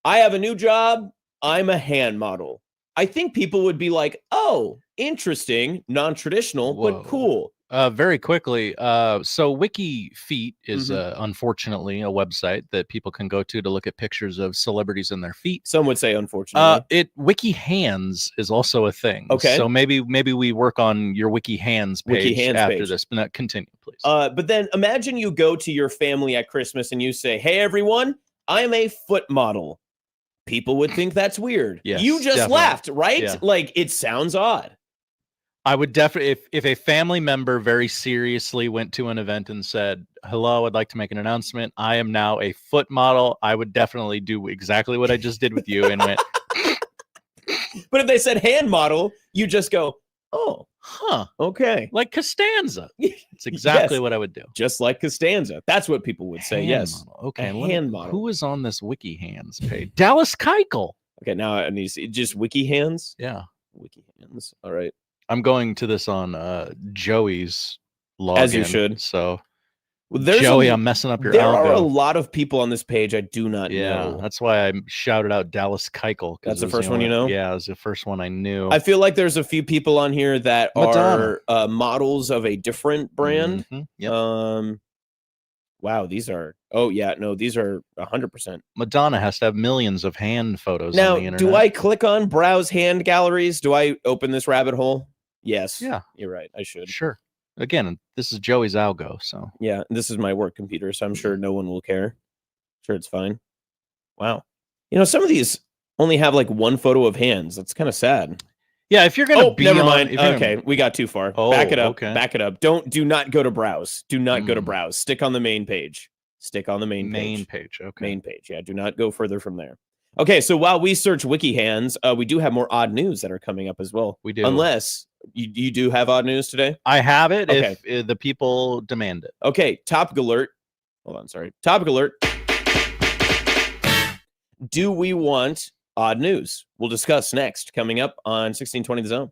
I have a new job, I'm a hand model, I think people would be like, oh, interesting, non-traditional, but cool. Very quickly. So WikiFeet is unfortunately a website that people can go to look at pictures of celebrities and their feet. Some would say unfortunately. WikiHands is also a thing. Okay. So maybe we work on your WikiHands page after this. But continue, please. But then imagine you go to your family at Christmas and you say, hey, everyone, I am a foot model. People would think that's weird. Yes, you just definitely. laughed, right? Yeah. Like, it sounds odd. I would definitely, if a family member very seriously went to an event and said, hello, I'd like to make an announcement. I am now a foot model. I would definitely do exactly what I just did with you and went. But if they said hand model, you just go, Oh, Huh. okay. Like Costanza. It's exactly Yes. what I would do. Just like Costanza. That's what people would say. Hand Yes. model. Okay. A hand model. Who is on this Wiki Hands page? Dallas Keuchel. Okay, now I need to see just Wiki Hands. Yeah. Wiki Hands. All right. I'm going to this on Joey's login. As you should. So, Well, Joey, I'm messing up your There are a algo. lot of people on this page I do not know. That's why I shouted out Dallas Keuchel. That's the it was first one only- you know? Yeah, it was the first one I knew. I feel like there's a few people on here that Madonna. are models of a different brand. Mhm, yep. Wow, these are. Oh yeah, no, these are 100%. Madonna has to have millions of hand photos Now, on the internet. do I click on browse hand galleries? Do I open this rabbit hole? Yes. Yeah. You're right. I should. Sure. Again, this is Joey's algo, so. Yeah, this is my work computer, so I'm sure no one will care. Sure, it's fine. Wow. Some of these only have like one photo of hands. That's kind of sad. Yeah, if you're gonna be never on, mind. if you're Okay, gonna- we got too far. Oh, back it up. okay. Back it up. Do not go to browse. Do not go to browse. Stick on the main page. Stick on the main page. Okay. Main page. Yeah, do not go further from there. Okay, so while we search wiki hands, we do have more odd news that are coming up as well. We do. Unless you do have odd news today. I have it Okay. if the people demand it. Okay, topic alert. Hold on, sorry. Topic alert. Do we want odd news? We'll discuss next, coming up on 1620 The Zone.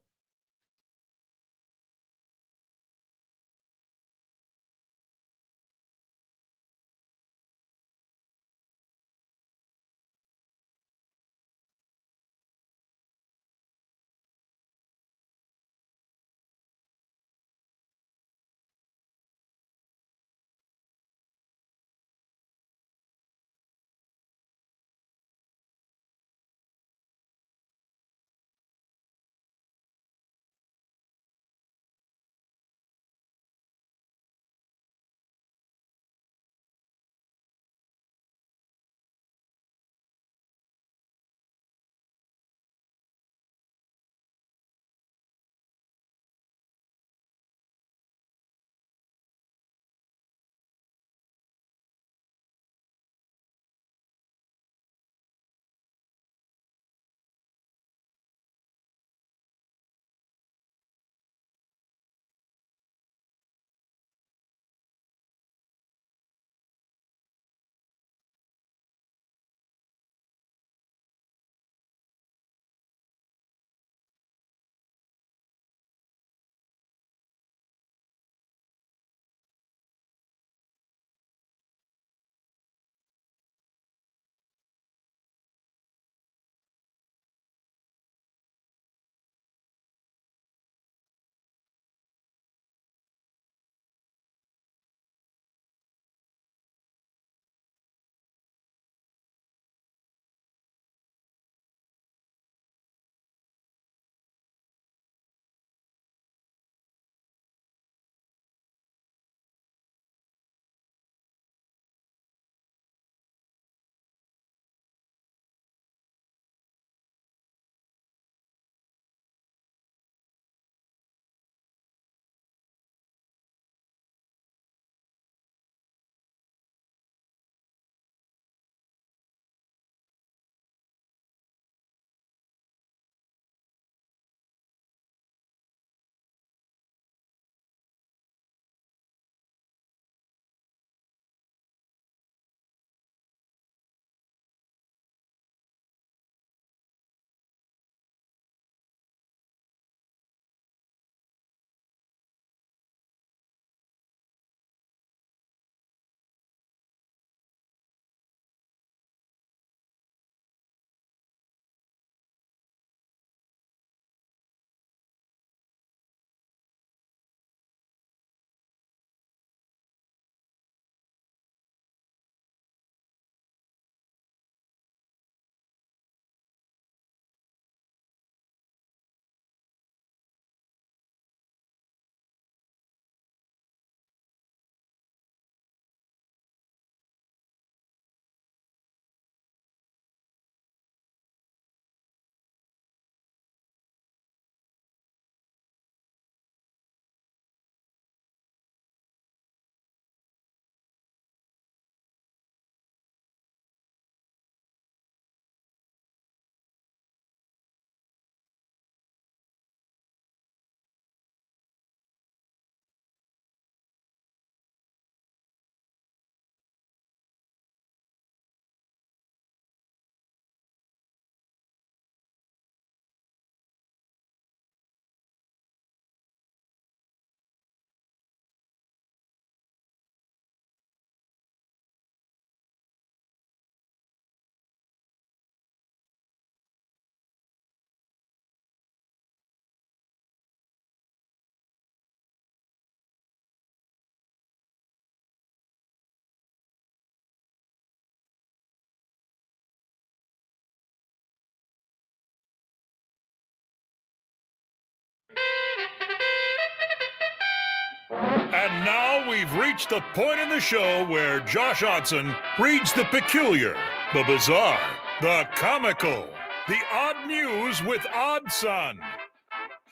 And now we've reached the point in the show where Josh Odson reads the peculiar, the bizarre, the comical, the odd news with Odd Son.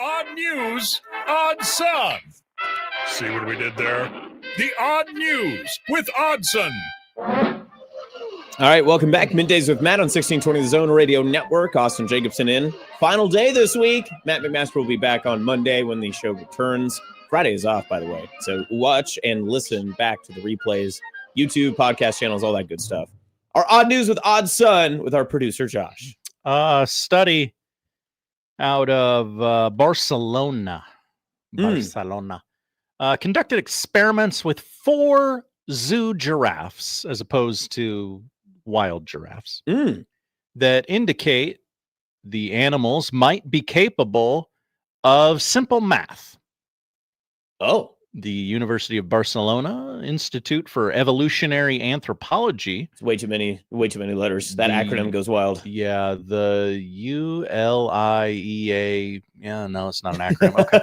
Odd news, Odd Son. See what we did there? The odd news with Oddson. All right, welcome back. Middays with Matt on 1620 The Zone Radio Network. Austin Jacobson in. Final day this week. Matt McMaster will be back on Monday when the show returns. Friday is off, by the way. So watch and listen back to the replays, YouTube, podcast channels, all that good stuff. Our odd news with Odd Son with our producer, Josh. Study out of Barcelona. Conducted experiments with 4 zoo giraffes as opposed to wild giraffes that indicate the animals might be capable of simple math. Oh. The University of Barcelona Institute for Evolutionary Anthropology. It's way too many letters. That acronym goes wild. Yeah, the ULIEA. Yeah, no, it's not an acronym. Okay.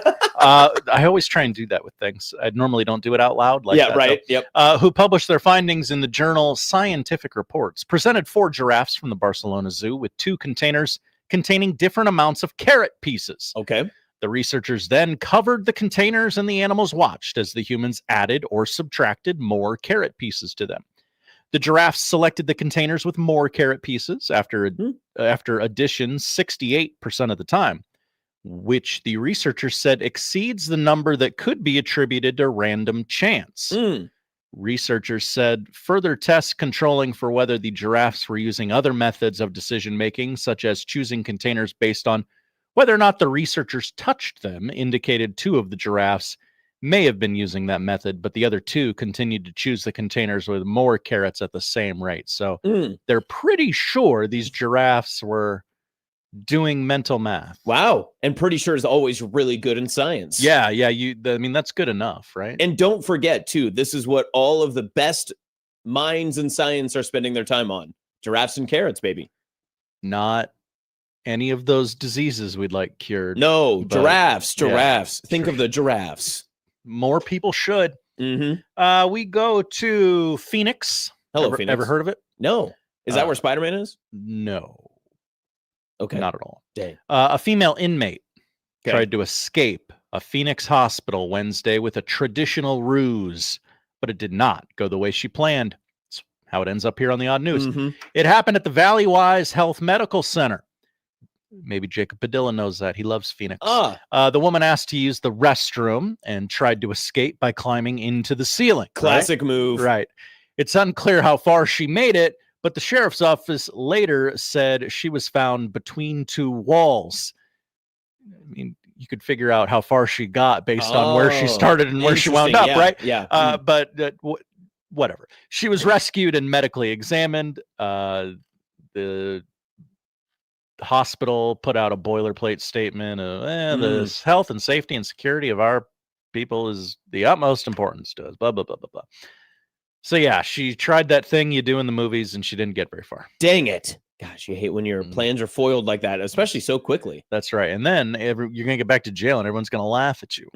I always try and do that with things. I normally don't do it out loud. Like that, right. Though. Yep. Who published their findings in the journal Scientific Reports. Presented 4 giraffes from the Barcelona Zoo with 2 containers containing different amounts of carrot pieces. Okay. The researchers then covered the containers and the animals watched as the humans added or subtracted more carrot pieces to them. The giraffes selected the containers with more carrot pieces after addition 68% of the time, which the researchers said exceeds the number that could be attributed to random chance. Researchers said further tests controlling for whether the giraffes were using other methods of decision-making, such as choosing containers based on whether or not the researchers touched them, indicated 2 of the giraffes may have been using that method, but the other 2 continued to choose the containers with more carrots at the same rate. So they're pretty sure these giraffes were doing mental math. Wow. And pretty sure is always really good in science. Yeah. I mean, that's good enough, right? And don't forget, too, this is what all of the best minds in science are spending their time on. Giraffes and carrots, baby. Not any of those diseases we'd like cured. No, giraffes. Yeah. Think of the giraffes. More people should. We go to Phoenix. Hello, Phoenix. Ever heard of it? No. Is that where Spider-Man is? No. Okay. Not at all. Dang. A female inmate tried to escape a Phoenix hospital Wednesday with a traditional ruse, but it did not go the way she planned. That's how it ends up here on the Odd News. It happened at the Valleywise Health Medical Center. Maybe Jacob Padilla knows that. He loves Phoenix. The woman asked to use the restroom and tried to escape by climbing into the ceiling. Classic move. Right. It's unclear how far she made it, but the sheriff's office later said she was found between 2 walls. I mean, you could figure out how far she got based on where she started and where she wound up, right? Yeah. But whatever. She was rescued and medically examined. The hospital put out a boilerplate statement of the health and safety and security of our people is the utmost importance to us, blah, blah, blah, blah, blah. So yeah, she tried that thing you do in the movies and she didn't get very far. Dang it. Gosh, you hate when your plans are foiled like that, especially so quickly. That's right. And then you're going to get back to jail and everyone's going to laugh at you.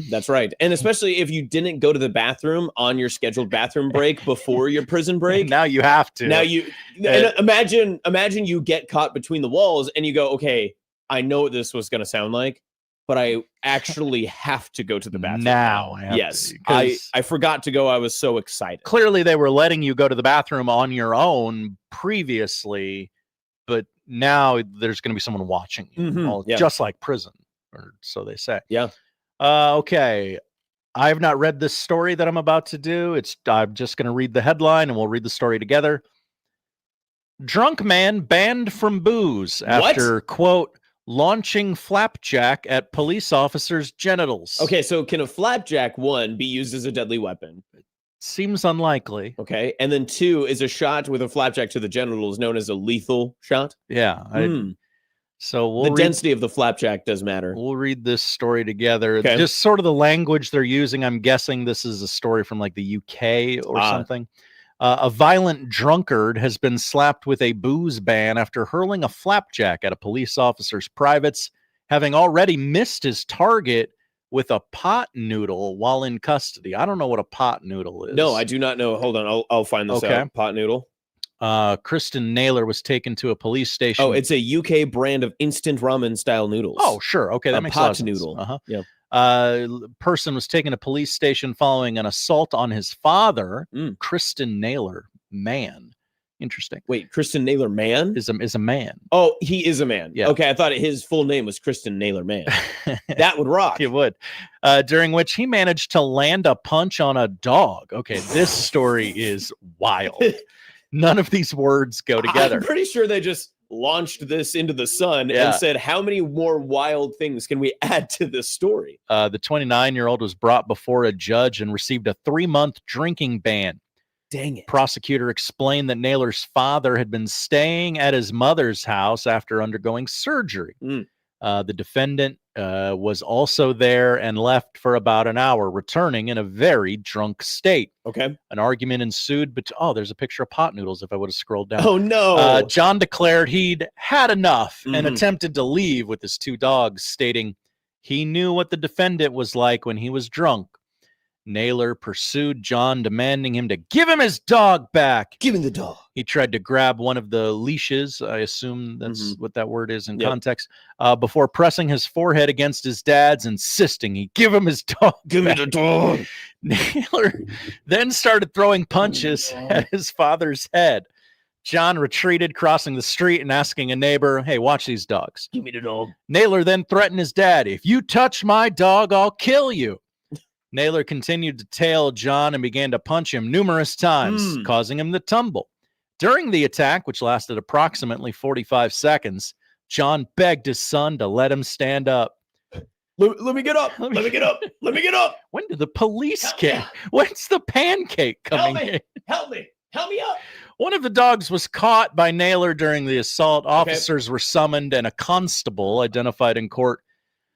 That's right. And especially if you didn't go to the bathroom on your scheduled bathroom break before your prison break. Now you have to. Now you imagine you get caught between the walls and you go, okay, I know what this was going to sound like, but I actually have to go to the bathroom. Now I have yes. to, I forgot to go. I was so excited. Clearly they were letting you go to the bathroom on your own previously, but now there's going to be someone watching you, just like prison, or so they say. Yeah. Okay. I have not read this story that I'm about to do. I'm just going to read the headline and we'll read the story together. Drunk man banned from booze after, quote, launching flapjack at police officer's genitals. Okay, so can a flapjack, 1, be used as a deadly weapon? Seems unlikely. Okay, and then 2, is a shot with a flapjack to the genitals known as a lethal shot? Yeah. So the density of the flapjack does matter. We'll read this story together. Okay. Just sort of the language they're using. I'm guessing this is a story from like the UK or something. A violent drunkard has been slapped with a booze ban after hurling a flapjack at a police officer's privates, having already missed his target with a pot noodle while in custody. I don't know what a pot noodle is. No, I do not know. Hold on. I'll find this out. Pot noodle. Kristen Naylor was taken to a police station. Oh, it's a UK brand of instant ramen style noodles. Oh, sure. Okay, that makes a lot of sense. Noodle. Uh-huh. Yeah. Person was taken to police station following an assault on his father, Kristen Naylor, man. Interesting. Wait, Kristen Naylor, man? Is a man. Oh, he is a man. Yeah. Okay, I thought his full name was Kristen Naylor, man. That would rock. It would. During which he managed to land a punch on a dog. Okay, this story is wild. None of these words go together. I'm pretty sure they just launched this into the sun and said, how many more wild things can we add to this story? The 29-year-old was brought before a judge and received a 3-month drinking ban. Dang it. Prosecutor explained that Naylor's father had been staying at his mother's house after undergoing surgery. The defendant was also there and left for about an hour, returning in a very drunk state. Okay. An argument ensued, but there's a picture of pot noodles if I would have scrolled down. Oh, no. John declared he'd had enough and attempted to leave with his 2 dogs, stating he knew what the defendant was like when he was drunk. Naylor pursued John, demanding him to give him his dog back. Give him the dog. He tried to grab one of the leashes. I assume that's what that word is in context. Before pressing his forehead against his dad's, insisting he give him his dog. Give me the dog. Naylor then started throwing punches at his father's head. John retreated, crossing the street and asking a neighbor, hey, watch these dogs. Give me the dog. Naylor then threatened his dad, if you touch my dog, I'll kill you. Naylor continued to tail John and began to punch him numerous times, causing him to tumble. During the attack, which lasted approximately 45 seconds, John begged his son to let him stand up. Let me get up. Let me get up. Let me get up. When did the police get? When's the pancake coming in? Help me. Help me up. One of the dogs was caught by Naylor during the assault. Officers were summoned and a constable identified in court.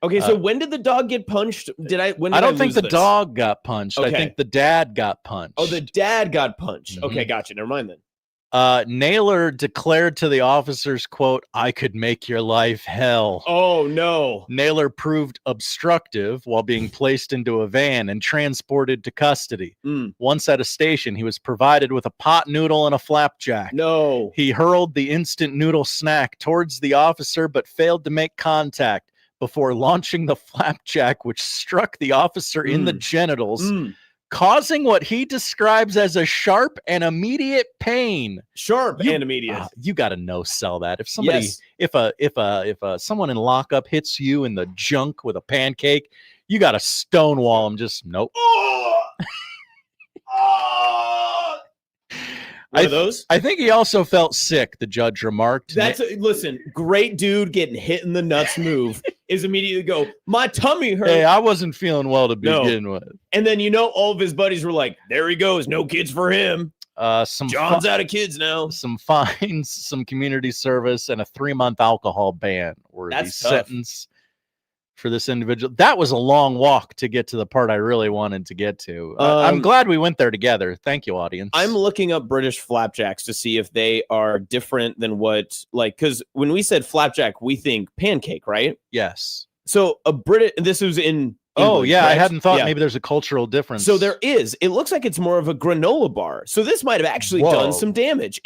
Okay, so when did the dog get punched? I don't think the dog got punched. Okay. I think the dad got punched. Oh, the dad got punched. Okay, gotcha. Never mind then. Naylor declared to the officers, quote, I could make your life hell. Oh, no. Naylor proved obstructive while being placed into a van and transported to custody. Once at a station, he was provided with a pot noodle and a flapjack. No. He hurled the instant noodle snack towards the officer, but failed to make contact before launching the flapjack, which struck the officer in the genitals, causing what he describes as a sharp and immediate pain. Sharp and immediate. You got to no-sell that. If somebody, if someone in lockup hits you in the junk with a pancake, you got to stonewall them. Just nope. One of those? I think he also felt sick, the judge remarked. Listen, great dude getting hit in the nuts move is immediately go, my tummy hurts. Hey, I wasn't feeling well to begin with. And then, all of his buddies were like, there he goes, no kids for him. John's out of kids now. Some fines, some community service, and a 3-month alcohol ban were the sentence for this individual. That was a long walk to get to the part I really wanted to get to. I'm glad we went there together. Thank you, audience. I'm looking up British flapjacks to see if they are different than because when we said flapjack, we think pancake, right? Yes. So this was in England, correct? I hadn't thought maybe there's a cultural difference. So there is. It looks like it's more of a granola bar. So this might have actually done some damage.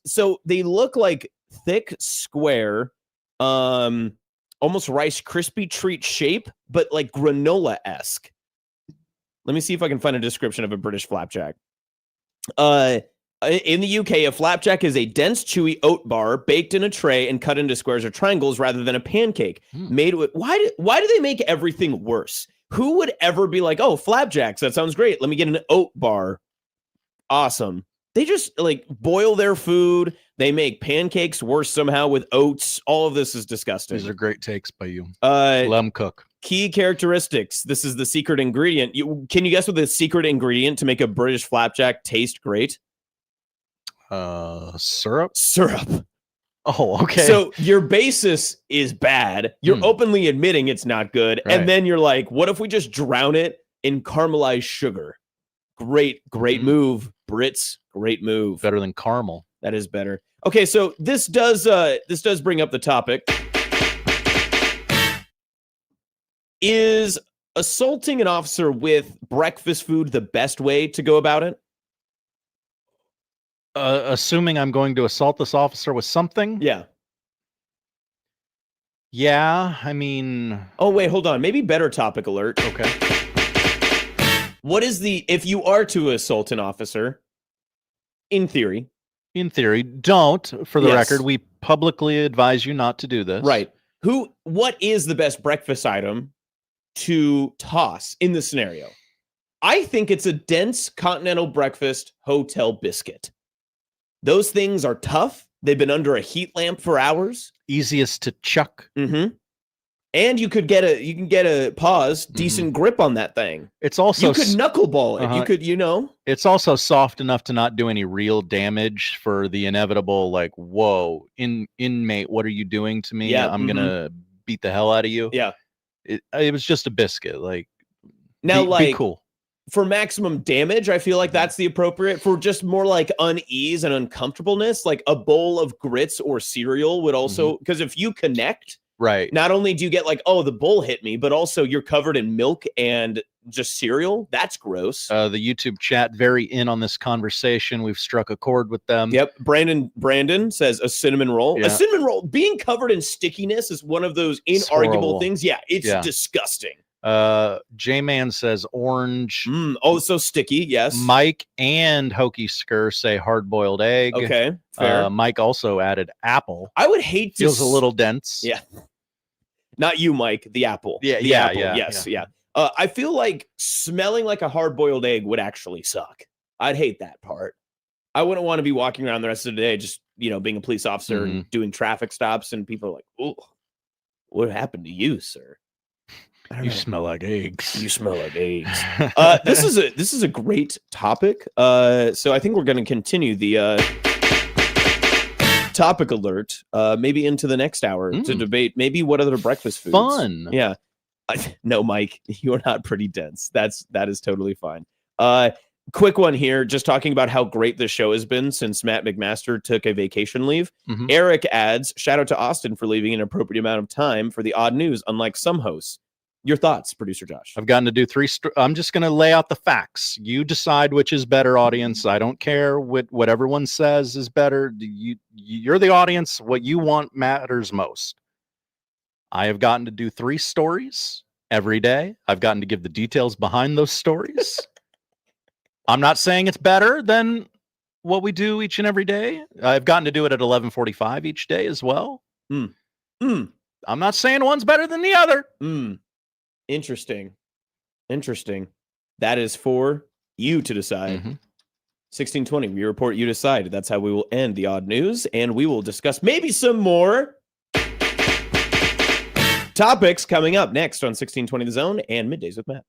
So they look like thick, square, almost Rice Krispie treat shape, but like granola-esque. Let me see if I can find a description of a British flapjack. In the UK, a flapjack is a dense, chewy oat bar baked in a tray and cut into squares or triangles rather than a pancake. Made with why do they make everything worse? Who would ever be like, oh, flapjacks, that sounds great. Let me get an oat bar. Awesome. They just boil their food. They make pancakes worse somehow with oats. All of this is disgusting. These are great takes by you. Let them cook. Key characteristics. This is the secret ingredient. Can you guess what the secret ingredient to make a British flapjack taste great? Syrup. Oh, okay. So your basis is bad. You're openly admitting it's not good. Right. And then you're like, what if we just drown it in caramelized sugar? Great move. Brits, great move. Better than caramel. That is better. Okay, so this does bring up the topic. Is assaulting an officer with breakfast food the best way to go about it? Assuming I'm going to assault this officer with something? Yeah. Yeah, I mean... Oh, wait, hold on. Maybe better topic alert. Okay. What is if you are to assault an officer, in theory... In theory, don't, for the Yes. record. We publicly advise you not to do this. Right. What is the best breakfast item to toss in this scenario? I think it's a dense continental breakfast hotel biscuit. Those things are tough. They've been under a heat lamp for hours. Easiest to chuck. Mm-hmm. And you can get a decent grip on that thing. It's also you could knuckleball it. You could, It's also soft enough to not do any real damage for the inevitable, like, whoa, inmate, what are you doing to me? Yeah, I'm gonna beat the hell out of you. Yeah. It was just a biscuit. Like, now, be cool. For maximum damage, I feel like that's the appropriate. For just more like unease and uncomfortableness, like a bowl of grits or cereal would also, because if you connect, right, not only do you get like, oh, the bowl hit me, but also you're covered in milk and just cereal. That's gross. The YouTube chat very in on this conversation. We've struck a chord with them. Yep. Brandon says a cinnamon roll. Yeah. A cinnamon roll being covered in stickiness is one of those inarguable things. Yeah, it's disgusting. J-Man says orange. Oh, so sticky. Yes. Mike and Hokey Skur say hard-boiled egg. Okay, fair. Mike also added apple. I would hate to... Feels a little dense. Yeah. Not you, Mike. The apple. Yeah, the apple. Yes, yeah. I feel like smelling like a hard-boiled egg would actually suck. I'd hate that part. I wouldn't want to be walking around the rest of the day just, being a police officer and doing traffic stops, and people are like, "Oh, what happened to you, sir? You smell like eggs. You smell like eggs." This is a great topic. So I think we're going to continue the topic alert, maybe into the next hour to debate maybe what other breakfast foods. Fun. Yeah. No, Mike, you're not pretty dense. That is totally fine. Quick one here, just talking about how great the show has been since Matt McMaster took a vacation leave. Eric adds, shout out to Austin for leaving an appropriate amount of time for the odd news, unlike some hosts. Your thoughts, producer Josh? I've gotten to do I'm just going to lay out the facts. You decide which is better, audience. I don't care what everyone says is better. You're the audience. What you want matters most. I have gotten to do 3 stories every day. I've gotten to give the details behind those stories. I'm not saying it's better than what we do each and every day. I've gotten to do it at 11:45 each day as well. I'm not saying one's better than the other. Interesting. That is for you to decide. 1620, we report, you decide. That's how we will end the odd news, and we will discuss maybe some more topics coming up next on 1620 The Zone and Middays with Matt.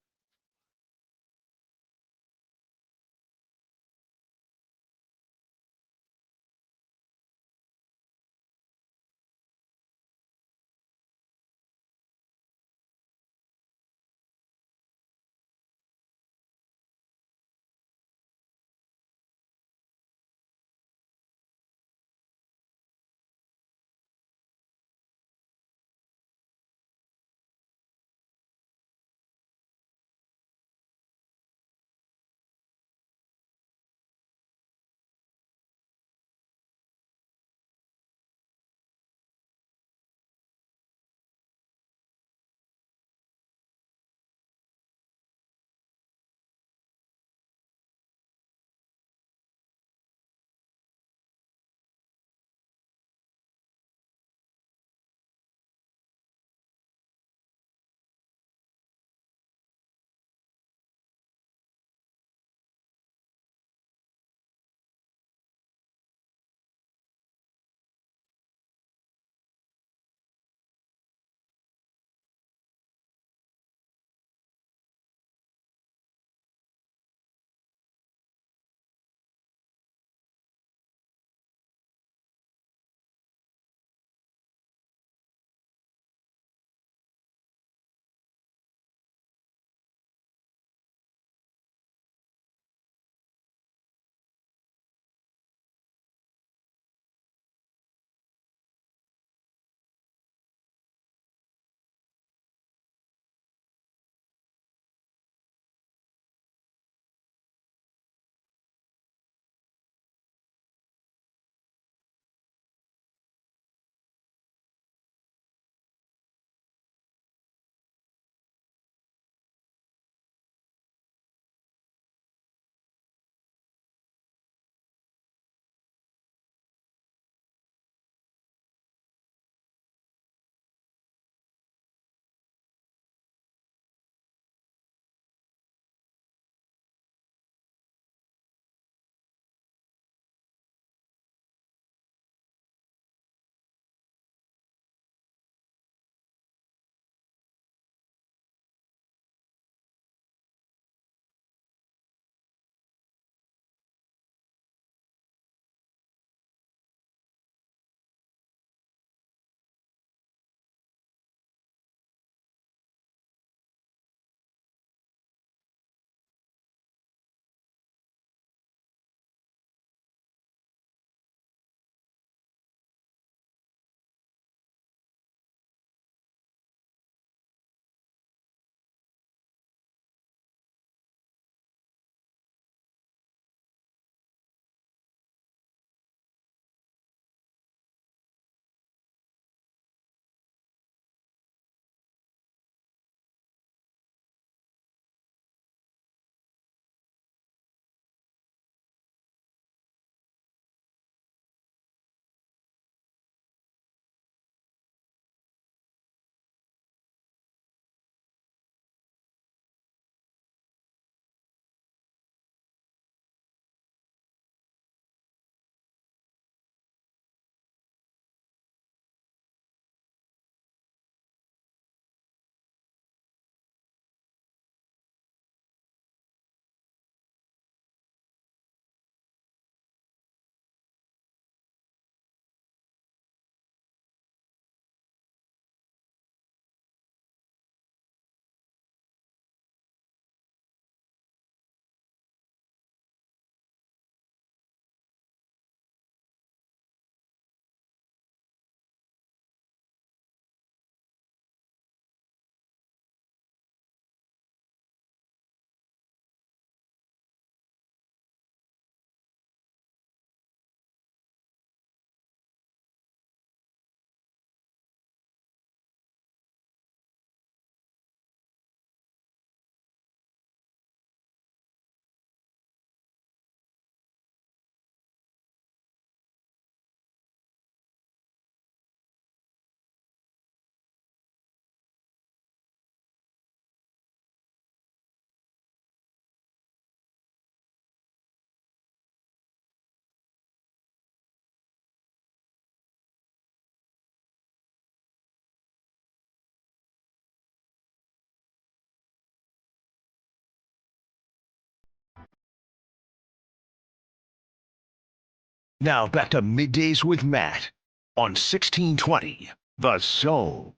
Now back to Middays with Matt on 1620 The Soul.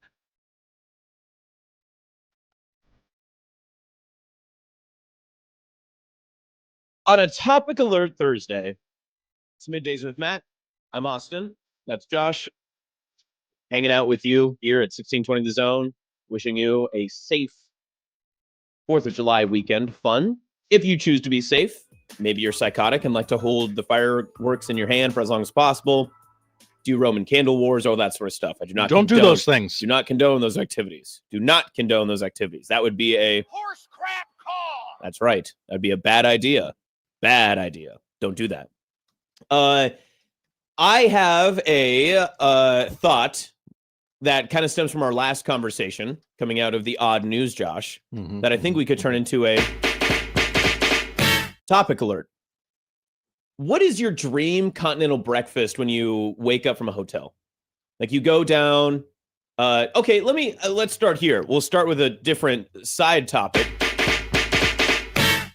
On a topic alert Thursday, it's Middays with Matt. I'm Austin. That's Josh. Hanging out with you here at 1620 The Zone. Wishing you a safe 4th of July weekend. Fun. If you choose to be safe, maybe you're psychotic and like to hold the fireworks in your hand for as long as possible. Do Roman candle wars, all that sort of stuff. I do not. Don't do those things. Do not condone those activities. Do not condone those activities. That would be a Horse crap call. That's right. That'd be a bad idea. Bad idea. Don't do that. I have a thought that kind of stems from our last conversation coming out of the odd news, Josh, that I think we could turn into a topic alert. What is your dream continental breakfast when you wake up from a hotel? Like you go down. Okay, let's start here. We'll start with a different side topic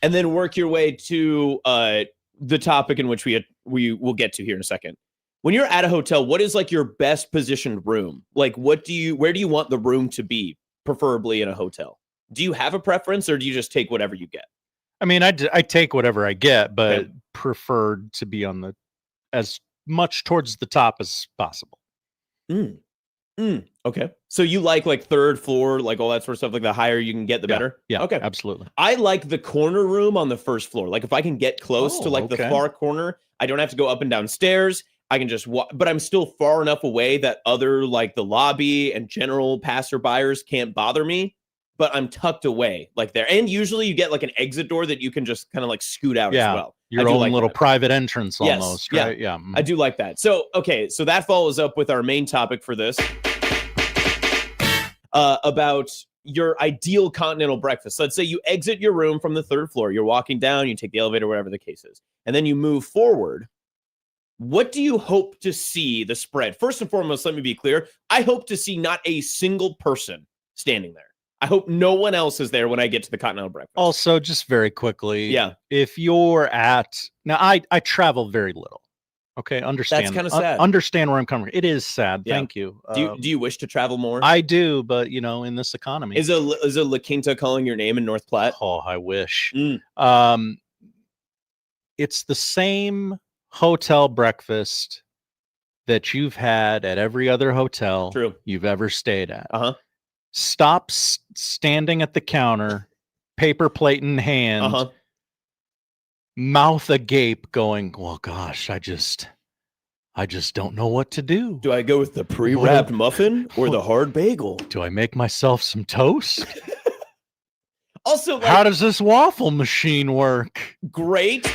and then work your way to the topic in which we will get to here in a second. When you're at a hotel, what is like your best positioned room? Like where do you want the room to be, preferably in a hotel? Do you have a preference or do you just take whatever you get? I mean, I take whatever I get, but preferred to be on as much towards the top as possible. Okay. So you like third floor, like all that sort of stuff, like the higher you can get, the better? Yeah, okay. Absolutely. I like the corner room on the first floor. Like if I can get close to the far corner, I don't have to go up and down stairs. I can just walk, but I'm still far enough away that other like the lobby and general passerbyers can't bother me, but I'm tucked away like there. And usually you get like an exit door that you can just kind of like scoot out as well. Your own little private entrance almost, right? Yeah. I do like that. So, okay. So that follows up with our main topic for this about your ideal continental breakfast. Let's say you exit your room from the third floor. You're walking down, you take the elevator, whatever the case is. And then you move forward. What do you hope to see the spread? First and foremost, let me be clear. I hope to see not a single person standing there. I hope no one else is there when I get to the continental breakfast. Also, just very quickly, if you're now, I travel very little. Okay, understand. That's kind of sad. Understand where I'm coming from. It is sad. Yeah. Thank you. Do you wish to travel more? I do, but in this economy, is a La Quinta calling your name in North Platte? Oh, I wish. It's the same hotel breakfast that you've had at every other hotel you've ever stayed at. Stop standing at the counter, paper plate in hand, mouth agape, going, well, gosh, I just don't know what to do. Do I go with the pre-wrapped muffin or the hard bagel? Do I make myself some toast? Also, how does this waffle machine work? Great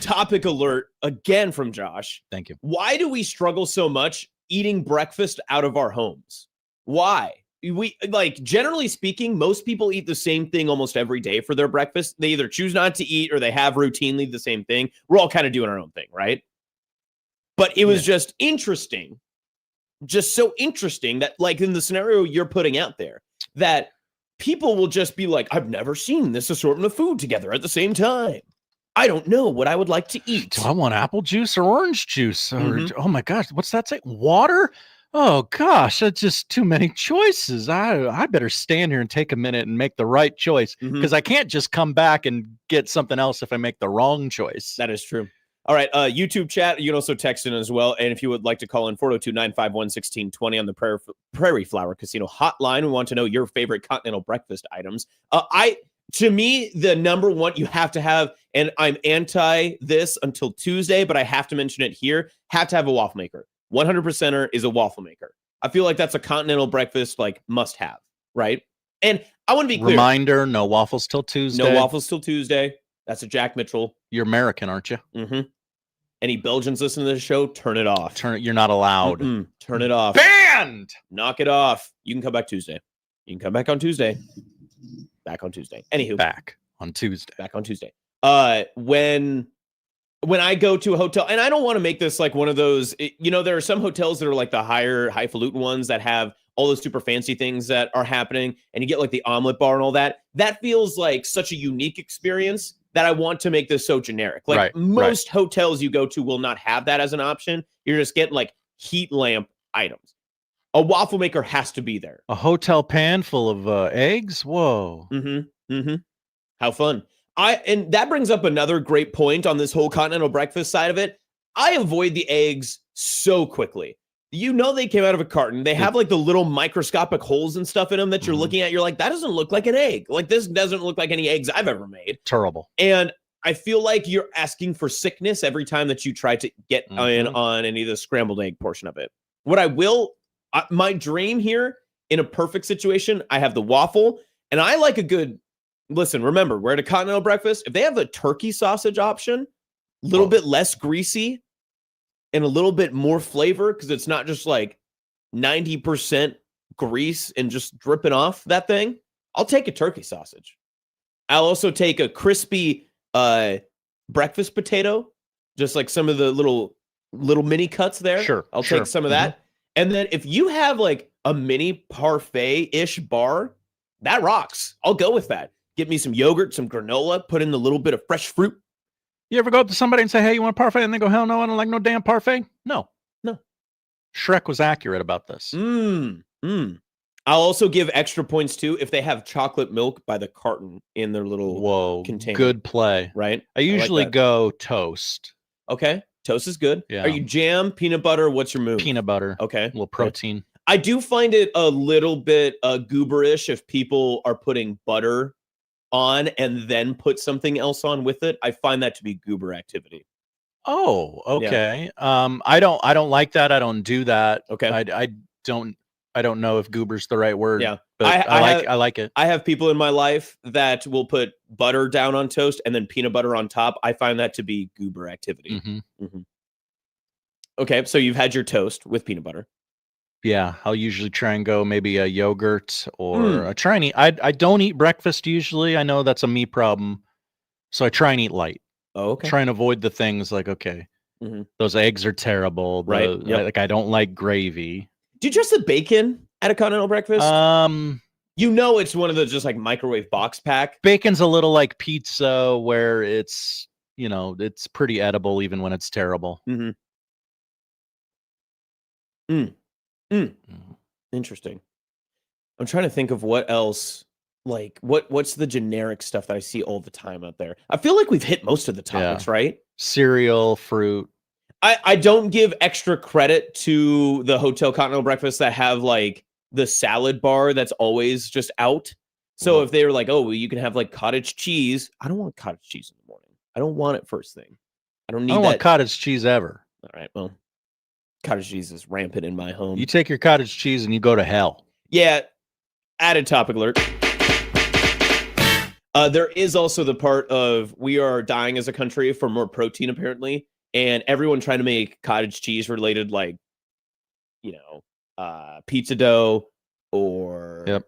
topic alert again from Josh. Thank you. Why do we struggle so much eating breakfast out of our homes? Why? We generally speaking, most people eat the same thing almost every day for their breakfast. They either choose not to eat or they have routinely the same thing. We're all kind of doing our own thing, right? But it was just interesting, just so interesting that like in the scenario you're putting out there, that people will just be like, I've never seen this assortment of food together at the same time. I don't know what I would like to eat. Do I want apple juice or orange juice? Or, oh my gosh, what's that say? Water? Oh gosh, that's just too many choices. I better stand here and take a minute and make the right choice because I can't just come back and get something else if I make the wrong choice. That is true. All right, YouTube chat, you can also text in as well. And if you would like to call in 402-951-1620 on the Prairie Flower Casino hotline, we want to know your favorite continental breakfast items. To me, the number one you have to have, and I'm anti this until Tuesday, but I have to mention it here, have to have a waffle maker. 100%er is a waffle maker. I feel like that's a continental breakfast, like must have, right? And I want to be clear. Reminder, no waffles till Tuesday. No waffles till Tuesday. That's a Jack Mitchell. You're American, aren't you? Any Belgians listening to the show, turn it off. You're not allowed. Turn it off. Banned! Knock it off. You can come back Tuesday. You can come back on Tuesday. Back on Tuesday. Anywho. Back on Tuesday. Back on Tuesday. When I go to a hotel, and I don't want to make this like one of those, there are some hotels that are like the higher highfalutin ones that have all those super fancy things that are happening, and you get like the omelet bar and all that. That feels like such a unique experience that I want to make this so generic. Like most hotels you go to will not have that as an option. You're just getting like heat lamp items. A waffle maker has to be there. A hotel pan full of eggs? Whoa. How fun. And that brings up another great point on this whole continental breakfast side of it. I avoid the eggs so quickly. You know they came out of a carton. They have like the little microscopic holes and stuff in them that you're looking at. You're like, that doesn't look like an egg. Like this doesn't look like any eggs I've ever made. Terrible. And I feel like you're asking for sickness every time that you try to get in on any of the scrambled egg portion of it. What I will, my dream here in a perfect situation, I have the waffle and I like a good, listen, remember, we're at a continental breakfast. If they have a turkey sausage option, a little bit less greasy and a little bit more flavor, because it's not just like 90% grease and just dripping off that thing, I'll take a turkey sausage. I'll also take a crispy breakfast potato, just like some of the little mini cuts there. Sure. I'll take some of that. And then if you have like a mini parfait-ish bar, that rocks. I'll go with that. Get me some yogurt, some granola, put in a little bit of fresh fruit. You ever go up to somebody and say, hey, you want a parfait? And they go, hell no, I don't like no damn parfait. No. Shrek was accurate about this. I'll also give extra points too if they have chocolate milk by the carton in their little container. Good play. Right? I usually go toast. Okay. Toast is good. Yeah. Are you jam, peanut butter? What's your move? Peanut butter. Okay. A little protein. I do find it a little bit gooberish if people are putting butter on and then put something else on with it. I find that to be goober activity. Oh, okay. Yeah. I don't like that. I don't do that. Okay. I don't know if goober's the right word. Yeah. But I like it. I have people in my life that will put butter down on toast and then peanut butter on top. I find that to be goober activity. Okay. So you've had your toast with peanut butter. Yeah, I'll usually try and go maybe a yogurt or I try and eat. I don't eat breakfast usually. I know that's a me problem. So I try and eat light. Oh, okay. Try and avoid the things like, okay, those eggs are terrible. Right. Like I don't like gravy. Do you trust the bacon at a continental breakfast? You know it's one of the just like microwave box pack. Bacon's a little like pizza where it's, you know, it's pretty edible even when it's terrible. Interesting. I'm trying to think of what else, like what's the generic stuff that I see all the time out there. I feel like we've hit most of the topics, right? Cereal, fruit. I don't give extra credit to the hotel continental breakfasts that have like the salad bar that's always just out. So if they were like, oh, well, you can have like cottage cheese. I don't want cottage cheese in the morning. I don't want it first thing. I don't want cottage cheese ever. All right, well, cottage cheese is rampant in my home. You take your cottage cheese and you go to hell. Yeah. Added topic alert. There is also the part of we are dying as a country for more protein, apparently. And everyone trying to make cottage cheese related, like, you know, pizza dough or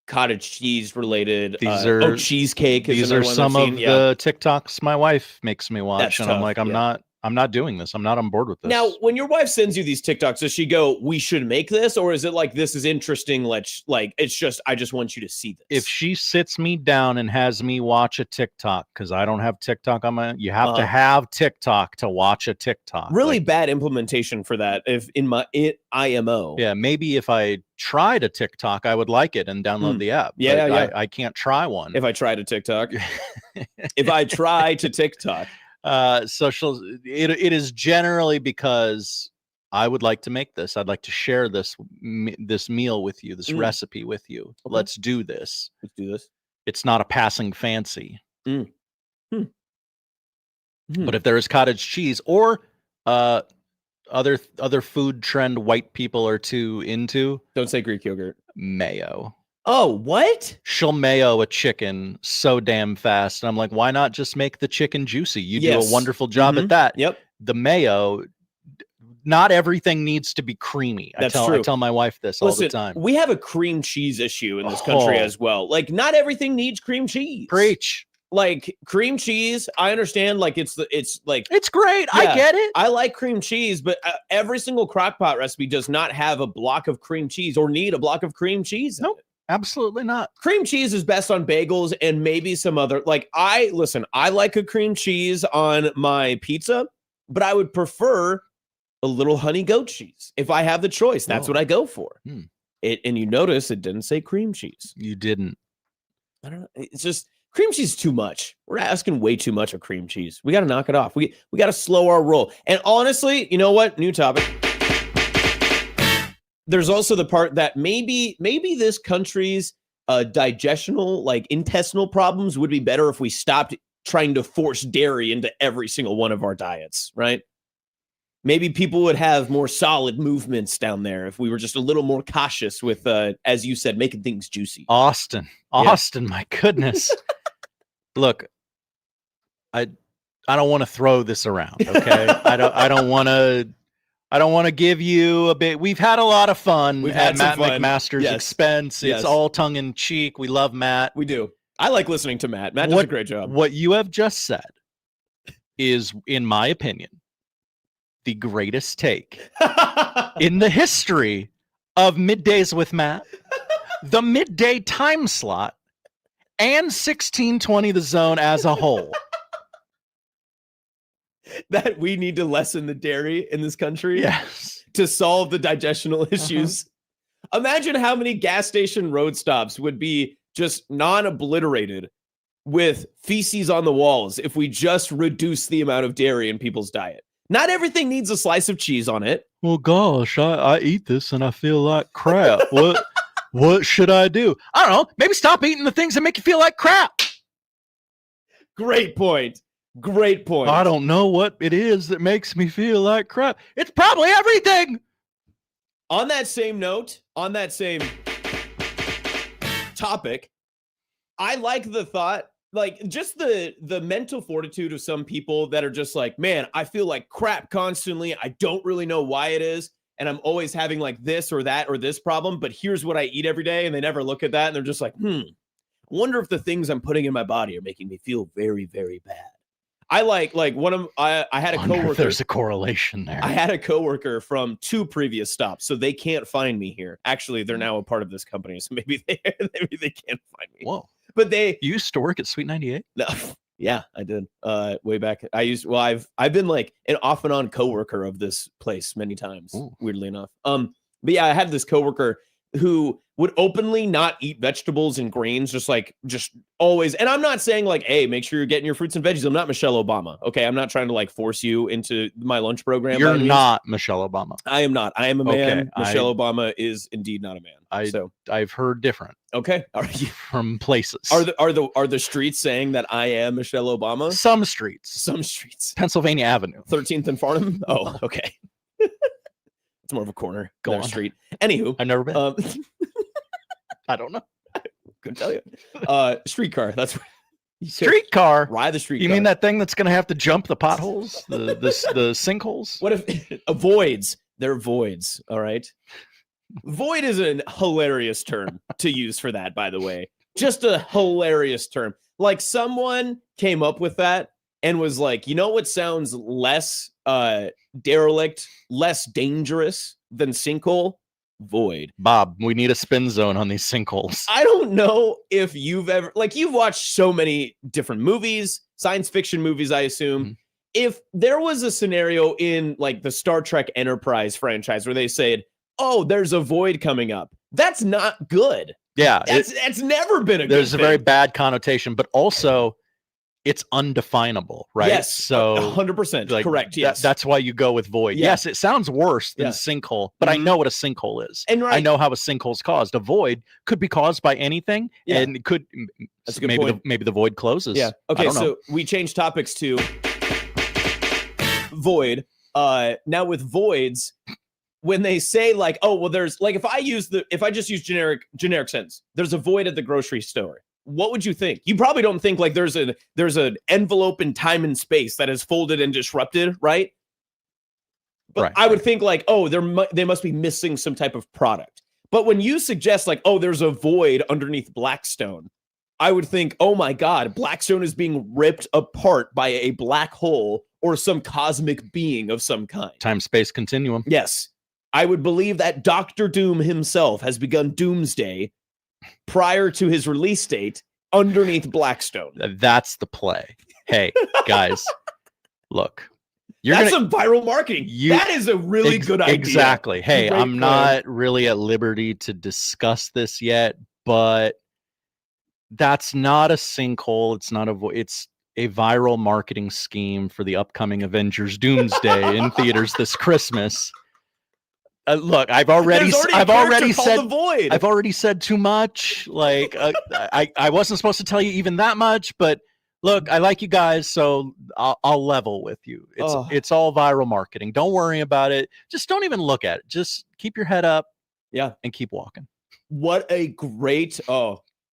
cottage cheese related. These are cheesecake. These are some of the TikToks my wife makes me watch. That's and tough, I'm like, I'm not doing this. I'm not on board with this. Now, when your wife sends you these TikToks, does she go, we should make this? Or is it like, this is interesting? Let's it's just, I just want you to see this. If she sits me down and has me watch a TikTok, because I don't have TikTok on my, you have to have TikTok to watch a TikTok. Really bad implementation for that. If in my IMO. Yeah. Maybe if I tried a TikTok, I would like it and download the app. Yeah. I can't try one. If I tried a TikTok. If I try to TikTok. Social, it is generally because I would like to make this. I'd like to share this meal with you, this recipe with you. Okay. Let's do this. Let's do this. It's not a passing fancy. But if there is cottage cheese or other food trend white people are too into, don't say Greek yogurt, mayo. Oh, what? She'll mayo a chicken so damn fast. And I'm like, why not just make the chicken juicy? You do a wonderful job at that. Yep. The mayo, not everything needs to be creamy. That's true. I tell my wife this all the time. We have a cream cheese issue in this country as well. Like, not everything needs cream cheese. Preach. Like, cream cheese, I understand. Like, it's like it's great. Yeah, I get it. I like cream cheese, but every single crock pot recipe does not have a block of cream cheese or need a block of cream cheese. Nope. Absolutely not. Cream cheese is best on bagels and maybe some other, like, I like a cream cheese on my pizza, but I would prefer a little honey goat cheese. If I have the choice, that's what I go for. And you notice it didn't say cream cheese. You didn't. I don't know. It's just cream cheese is too much. We're asking way too much of cream cheese. We got to knock it off. We got to slow our roll. And honestly, you know what? New topic. There's also the part that maybe this country's digestional, like intestinal problems would be better if we stopped trying to force dairy into every single one of our diets, right? Maybe people would have more solid movements down there if we were just a little more cautious with, as you said, making things juicy. Austin, my goodness. Look, I don't want to throw this around, okay? I don't want to give you a bit. We've had a lot of fun at Matt McMaster's expense. It's all tongue in cheek. We love Matt. We do. I like listening to Matt. Matt does a great job. What you have just said is, in my opinion, the greatest take in the history of Middays with Matt, the midday time slot, and 1620 The Zone as a whole. That we need to lessen the dairy in this country, yes, to solve the digestional issues. Imagine how many gas station road stops would be just non-obliterated with feces on the walls if we just reduce the amount of dairy in people's diet. Not everything needs a slice of cheese on it. Well, gosh, I eat this and I feel like crap. What should I do? I don't know. Maybe stop eating the things that make you feel like crap. Great point. Great point. I don't know what it is that makes me feel like crap. It's probably everything. On that same note, on that same topic, I like the thought, like just the mental fortitude of some people that are just like, man, I feel like crap constantly. I don't really know why it is. And I'm always having like this or that or this problem, but here's what I eat every day. And they never look at that. And they're just like, wonder if the things I'm putting in my body are making me feel very, very bad. I like one of I had a coworker. There's a correlation there. I had a coworker from 2 previous stops, so they can't find me here. Actually, they're now a part of this company, so maybe they can't find me. Whoa! But they used to work at Sweet 98. No, yeah, I did. Way back, I've been like an off and on coworker of this place many times. Ooh. Weirdly enough. But yeah, I had this coworker who would openly not eat vegetables and grains, just always. And I'm not saying like, hey, make sure you're getting your fruits and veggies. I'm not Michelle Obama. Okay. I'm not trying to like force you into my lunch program. You're not Michelle Obama. I am not. I am a man. Okay. Michelle Obama is indeed not a man. I've heard different. Okay. Are you from places? Are the streets saying that I am Michelle Obama? Some streets. Pennsylvania Avenue. 13th and Farnham. Oh, okay. It's more of a corner street. Anywho, I've never been. I don't know. Couldn't tell you. Streetcar. That's streetcar. Ride the streetcar. You mean that thing that's going to have to jump the potholes, the sinkholes? What if voids? They're voids. All right. Void is a hilarious term to use for that. By the way, just a hilarious term. Like someone came up with that and was like, you know what sounds less derelict, less dangerous than sinkhole? Void. Bob, we need a spin zone on these sinkholes. I don't know if you've ever, you've watched so many different movies, science fiction movies, I assume. Mm-hmm. If there was a scenario in like the Star Trek Enterprise franchise where they said, oh, there's a void coming up, that's not good. Yeah. That's never been a good There's thing. A very bad connotation, but also it's undefinable, right? Yes, so 100% correct. Yes, that's why you go with void. Yeah. Yes, it sounds worse than sinkhole, but I know what a sinkhole is, and I know how a sinkhole's caused. A void could be caused by anything, and it could. That's a good point. Maybe the void closes. Yeah. Okay. So we changed topics to void. Now with voids, when they say like, oh well, there's like if I just use generic sense, there's a void at the grocery store. What would you think? You probably don't think like there's an envelope in time and space that is folded and disrupted, right? But I would think like, oh, they must be missing some type of product. But when you suggest like, oh, there's a void underneath Blackstone, I would think, oh my God, Blackstone is being ripped apart by a black hole or some cosmic being of some kind. Time-space continuum. Yes. I would believe that Dr. Doom himself has begun doomsday prior to his release date underneath Blackstone. That's the play. Hey, guys, look. That's some viral marketing. That is a really good idea. Exactly. Hey, Great I'm plan. not really at liberty to discuss this yet, but that's not a sinkhole. It's a viral marketing scheme for the upcoming Avengers Doomsday in theaters this Christmas. Look, I've already said The Void. I've already said too much. Like I wasn't supposed to tell you even that much, but look, I like you guys, so I'll level with you. It's all viral marketing. Don't worry about it. Just don't even look at it. Just keep your head up, and keep walking. What a great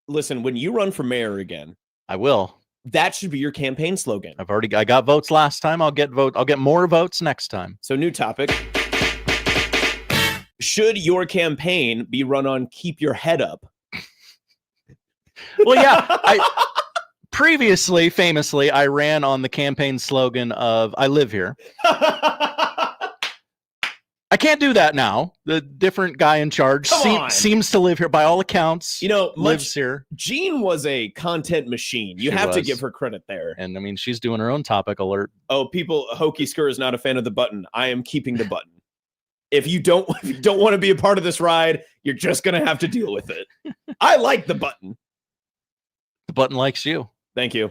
listen, when you run for mayor again, I will. That should be your campaign slogan. I got votes last time. I'll get more votes next time. So new topic. Should your campaign be run on keep your head up? Well, yeah. Previously, famously, I ran on the campaign slogan of I live here. I can't do that now. The different guy in charge seems to live here by all accounts. Lives here. Jean was a content machine. You have to give her credit there. And I mean, she's doing her own topic alert. Oh, people, Hokey Skur is not a fan of the button. I am keeping the button. If you don't want to be a part of this ride, you're just going to have to deal with it. I like the button. The button likes you. Thank you.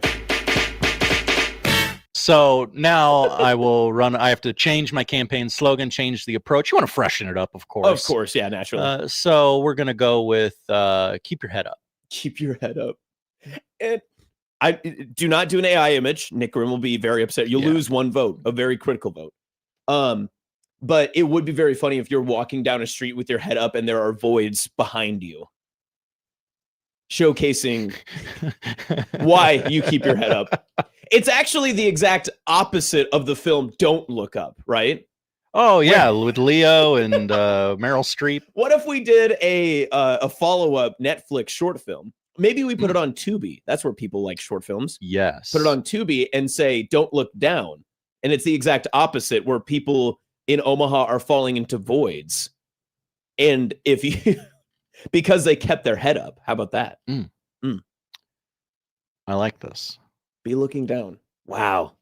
So now I will run. I have to change my campaign slogan, change the approach. You want to freshen it up, of course. Of course, yeah, naturally. So we're going to go with keep your head up. Keep your head up. And I do not do an AI image. Nick Grimm will be very upset. You'll lose one vote, a very critical vote. But it would be very funny if you're walking down a street with your head up and there are voids behind you, showcasing why you keep your head up. It's actually the exact opposite of the film Don't Look Up, right? Oh, yeah, with Leo and Meryl Streep. What if we did a follow-up Netflix short film? Maybe we put it on Tubi. That's where people like short films. Yes. Put it on Tubi and say, Don't Look Down. And it's the exact opposite, where people in Omaha are falling into voids. And if you, because they kept their head up. How about that? I like this. Be looking down. Wow.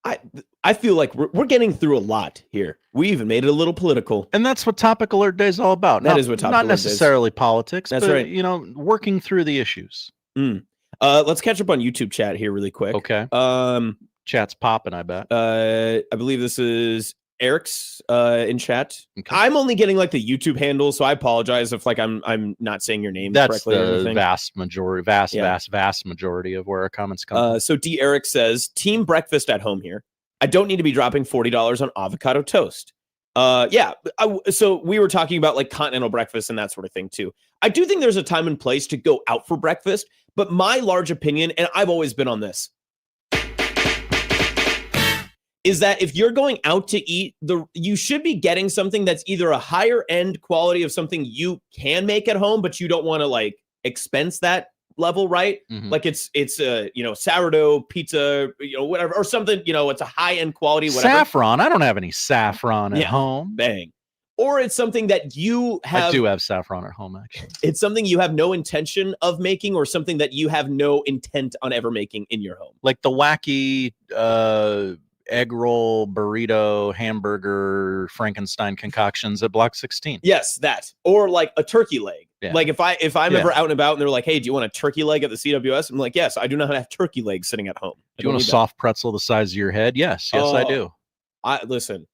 I feel like we're getting through a lot here. We even made it a little political. And that's what Topic Alert Day is all about. That is what Topic Alert Day is. Not necessarily politics, That's but, right. working through the issues. Let's catch up on YouTube chat here really quick. Okay. Chat's popping, I bet. I believe this is Eric's in chat. Okay. I'm only getting like the YouTube handle, so I apologize if like I'm not saying your name correctly. That's the vast majority of where our comments come. So D Eric says, team breakfast at home here. I don't need to be dropping $40 on avocado toast. So we were talking about like continental breakfast and that sort of thing too. I do think there's a time and place to go out for breakfast, but my large opinion, and I've always been on this, is that if you're going out to eat, you should be getting something that's either a higher end quality of something you can make at home, but you don't want to like expense that level, right? Mm-hmm. Like it's sourdough pizza, whatever, or something, it's a high end quality, whatever. Saffron. I don't have any saffron at home. Bang. Or it's something that you have. I do have saffron at home, actually. It's something you have no intention of making, or something that you have no intent on ever making in your home. Like the wacky egg roll, burrito, hamburger, Frankenstein concoctions at Block 16. Yes, that. Or like a turkey leg. Yeah. Like if I'm ever out and about and they're like, hey, do you want a turkey leg at the CWS? I'm like, yes, I do not have turkey legs sitting at home. Do you want a soft pretzel the size of your head? Yes, I do. Listen.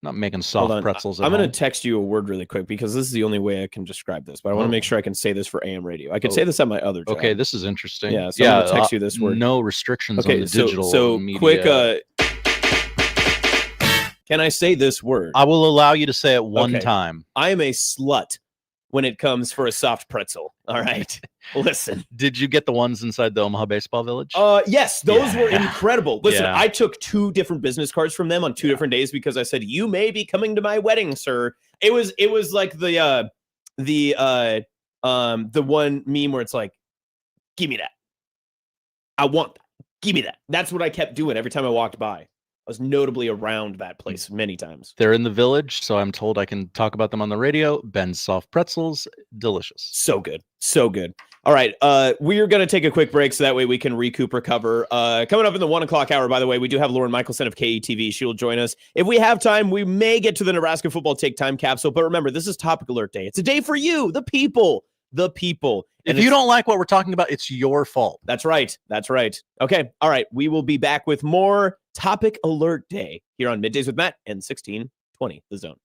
Not making soft pretzels. I'm going to text you a word really quick because this is the only way I can describe this, but I want to make sure I can say this for AM radio. I could say this at my other job. Okay, this is interesting. Yeah, so I'm going to text you this word. No restrictions on the digital media. Quick, can I say this word? I will allow you to say it one time. I am a slut when it comes for a soft pretzel. All right. Listen. Did you get the ones inside the Omaha Baseball Village? Yes, those were incredible. Listen, I took 2 different business cards from them on 2 different days because I said, you may be coming to my wedding, sir. It was like the one meme where it's like, give me that. I want that. Give me that. That's what I kept doing every time I walked by. was notably around that place many times. They're in the Village, so I'm told I can talk about them on the radio. Ben's soft pretzels, delicious. So good. So good. All right. We're going to take a quick break so that way we can recoup, recover. Coming up in the 1 o'clock hour, by the way, we do have Lauren Michelson of KETV. She will join us. If we have time, we may get to the Nebraska football take time capsule. But remember, this is Topic Alert Day. It's a day for you, the people. The people. If you don't like what we're talking about, it's your fault. That's right. That's right. Okay. All right. We will be back with more Topic Alert Day here on Middays with Matt and 1620 The Zone.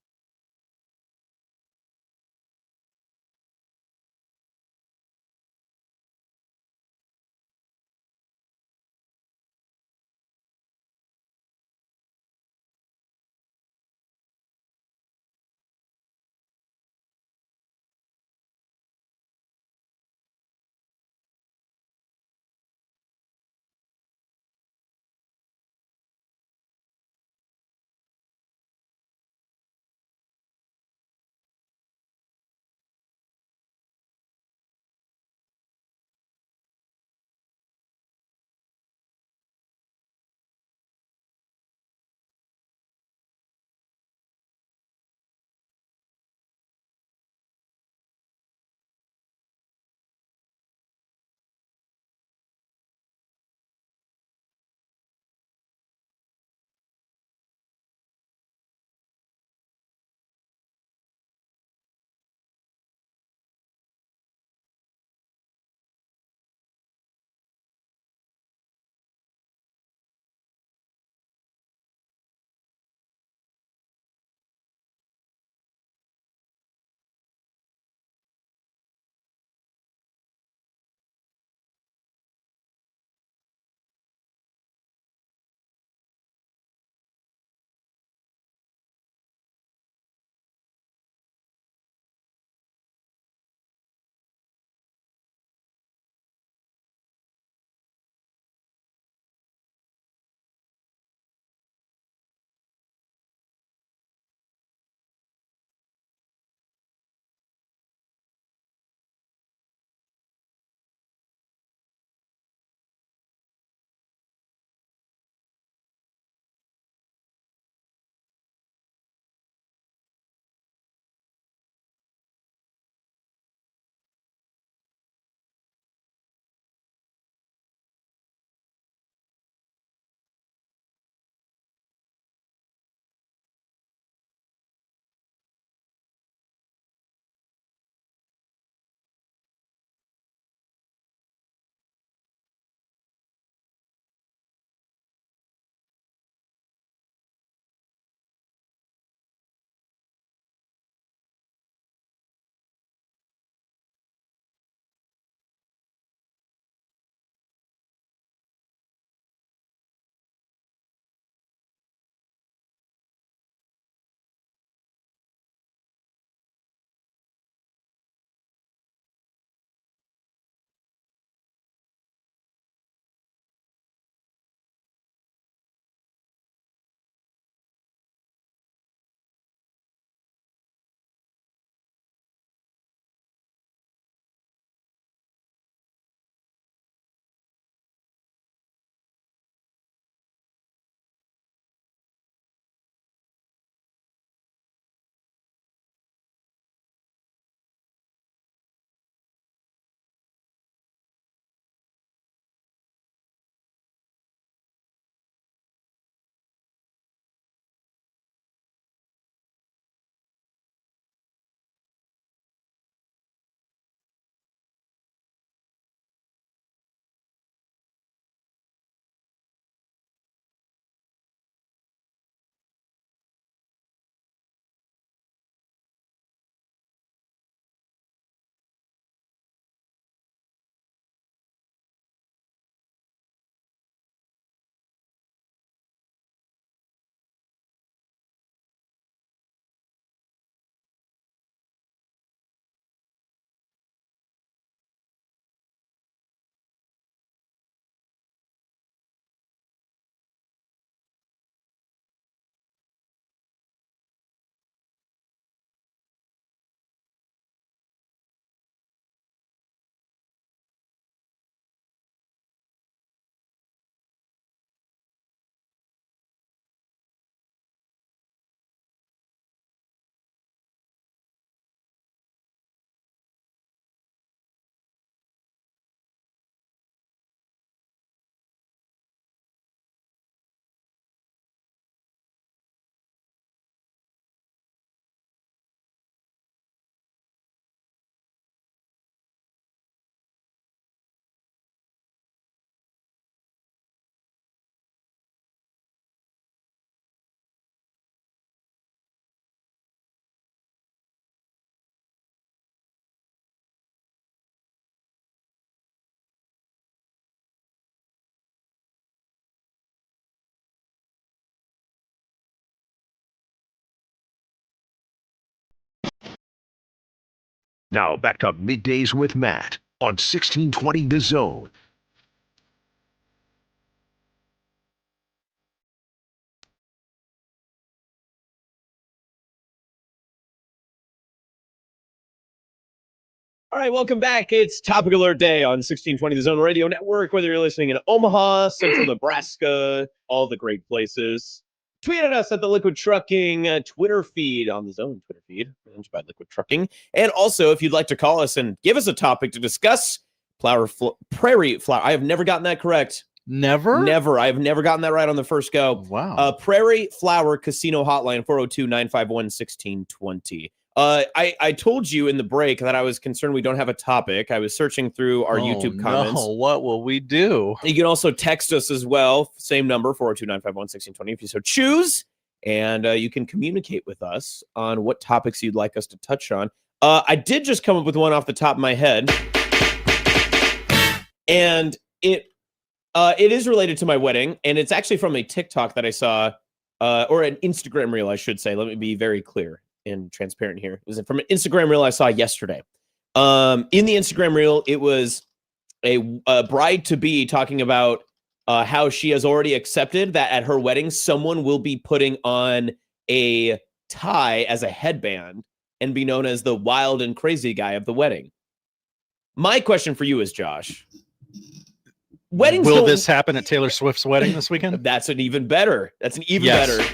Now back to Middays with Matt on 1620 The Zone. All right, welcome back. It's Topic Alert Day on 1620 The Zone Radio Network. Whether you're listening in Omaha, Central Nebraska, all the great places, tweet at us at the Liquid Trucking Twitter feed on the Zone Twitter feed, managed by Liquid Trucking. And also, if you'd like to call us and give us a topic to discuss, prairie flower. I have never gotten that correct. Never? Never. I have never gotten that right on the first go. Wow. Prairie Flower Casino Hotline, 402-951-1620. I told you in the break that I was concerned we don't have a topic. I was searching through our YouTube comments. No, what will we do? You can also text us as well. Same number, 402-951-1620 if you so choose. And you can communicate with us on what topics you'd like us to touch on. I did just come up with one off the top of my head. And it is related to my wedding. And it's actually from a TikTok that I saw, or an Instagram reel, I should say. Let me be very clear and transparent here. It was from an Instagram reel I saw yesterday. In the Instagram reel, it was a bride-to-be talking about how she has already accepted that at her wedding, someone will be putting on a tie as a headband and be known as the wild and crazy guy of the wedding. My question for you is, Josh, will this happen at Taylor Swift's wedding this weekend? That's an even better. Better.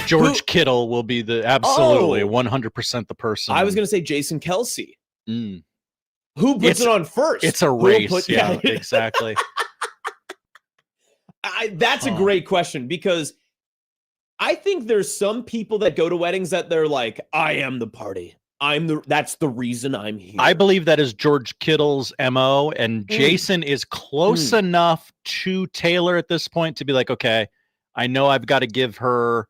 George Kittle will be absolutely 100% the person. I was going to say Jason Kelce. Mm. Who puts it on first? It's a race. Yeah, exactly. That's a great question, because I think there's some people that go to weddings that they're like, I am the party. That's the reason I'm here. I believe that is George Kittle's MO, and Jason is close enough to Taylor at this point to be like, okay, I know I've got to give her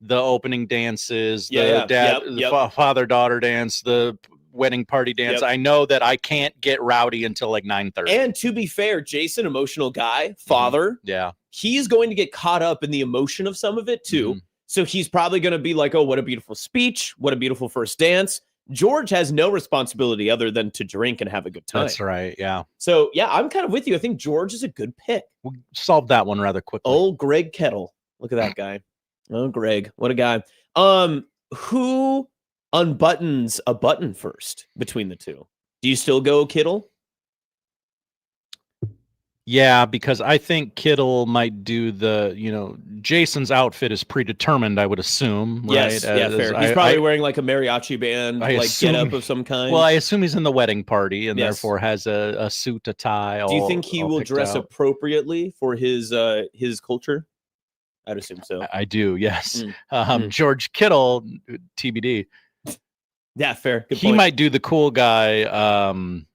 the opening dances, the father-daughter dance, the wedding party dance. I know that I can't get rowdy until like 9:30. And to be fair, Jason, emotional guy, father. Yeah. He's going to get caught up in the emotion of some of it too. So he's probably going to be like, oh, what a beautiful speech. What a beautiful first dance. George has no responsibility other than to drink and have a good time. That's right. Yeah. So yeah, I'm kind of with you. I think George is a good pick. We'll solve that one rather quickly. Old Greg Kettle. Look at that guy. Oh, Greg, what a guy. Who unbuttons a button first between the two? Do you still go Kittle? Yeah, because I think Kittle might do Jason's outfit is predetermined, I would assume. Yes, right? Fair. He's probably wearing like a mariachi band, get up of some kind. Well, I assume he's in the wedding party and therefore has a suit, a tie. Do you think he will dress appropriately for his culture? I'd assume so. I do, yes. George Kittle, TBD. Yeah, fair. Good he point. might do the cool guy. I'm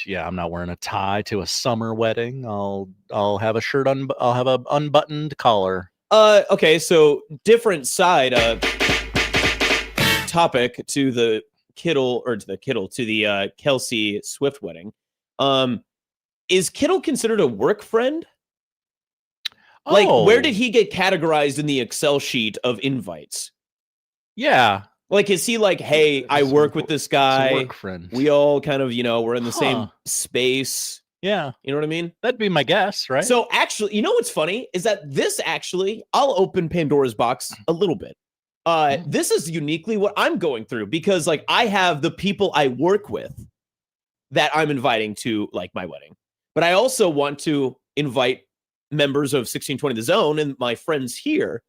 not wearing a tie to a summer wedding. I'll have a shirt on. I'll have an unbuttoned collar. Okay, so different side topic to the Kelce Swift wedding. Is Kittle considered a work friend? Like, where did he get categorized in the Excel sheet of invites? Yeah. Like, is he like, hey, I work with this guy. Work friend. We all kind of, we're in the same space. Yeah. You know what I mean? That'd be my guess, right? So actually, you know what's funny is that I'll open Pandora's box a little bit. This is uniquely what I'm going through, because like I have the people I work with that I'm inviting to like my wedding, but I also want to invite members of 1620 The Zone and my friends here.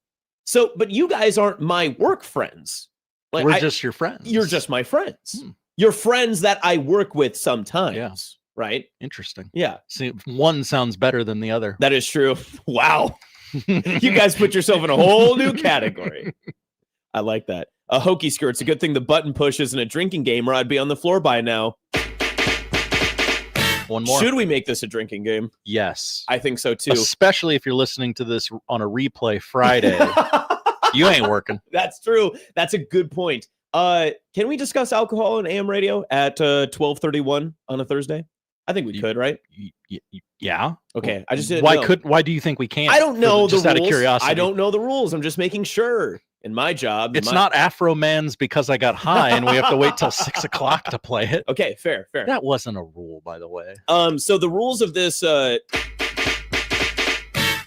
So, but you guys aren't my work friends. Like, we're just your friends. You're just my friends. You're friends that I work with sometimes. Yeah. Right? Interesting. Yeah. See, one sounds better than the other. That is true. Wow. You guys put yourself in a whole new category. I like that. A hokey skirt's a good thing the button push isn't a drinking game, or I'd be on the floor by now. One more. Should we make this a drinking game? Yes. I think so too. Especially if you're listening to this on a replay Friday. You ain't working. That's true. That's a good point. Can we discuss alcohol on AM radio at 12:31 on a Thursday? I think we could, right? Yeah. Okay. I just didn't why know. Why do you think we can't? I don't know just the out rules. of curiosity. I don't know the rules. I'm just making sure. in my job. It's not Afro Man's because I got high and we have to wait till 6 o'clock to play it. Okay, fair. That wasn't a rule, by the way. So the rules of this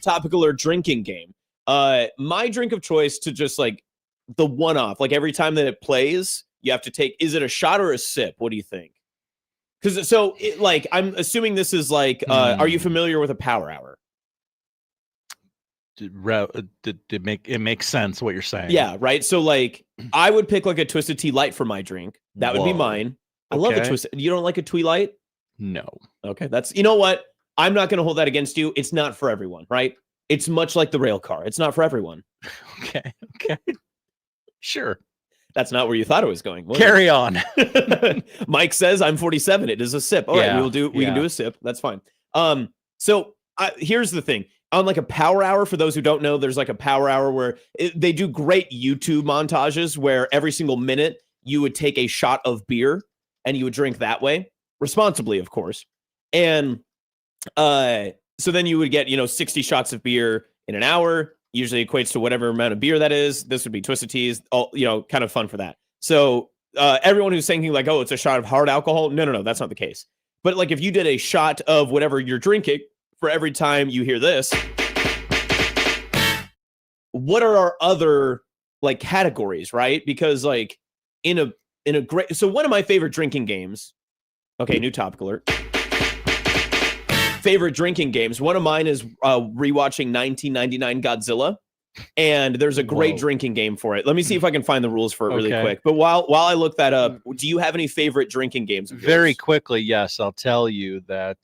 topical or drinking game. My drink of choice to just like the one-off, like every time that it plays, you have to take, is it a shot or a sip? What do you think? Because I'm assuming this is like, are you familiar with a power hour? It makes sense what you're saying. Yeah, right. So like, I would pick like a Twisted Tea Light for my drink. That would be mine. I love a Twisted. You don't like a Twee Light? No. Okay, you know what? I'm not going to hold that against you. It's not for everyone, right? It's much like the rail car. It's not for everyone. Okay. Sure. That's not where you thought it was going. Carry on. Mike says I'm 47. It is a sip. All right, we can do a sip. That's fine. So here's the thing. On like a power hour, for those who don't know, there's like a power hour where they do great YouTube montages where every single minute you would take a shot of beer and you would drink that way, responsibly, of course. And so then you would get, 60 shots of beer in an hour. Usually equates to whatever amount of beer that is. This would be Twisted Teas, all, kind of fun for that. So everyone who's thinking like, oh, it's a shot of hard alcohol. No, that's not the case. But like if you did a shot of whatever you're drinking for every time you hear this, what are our other like categories, right? Because like in a great, so one of my favorite drinking games, okay, new topic alert. Favorite drinking games. One of mine is rewatching 1999 Godzilla, and there's a great drinking game for it. Let me see if I can find the rules for it really quick. But while I look that up, do you have any favorite drinking games? Very quickly, yes. I'll tell you that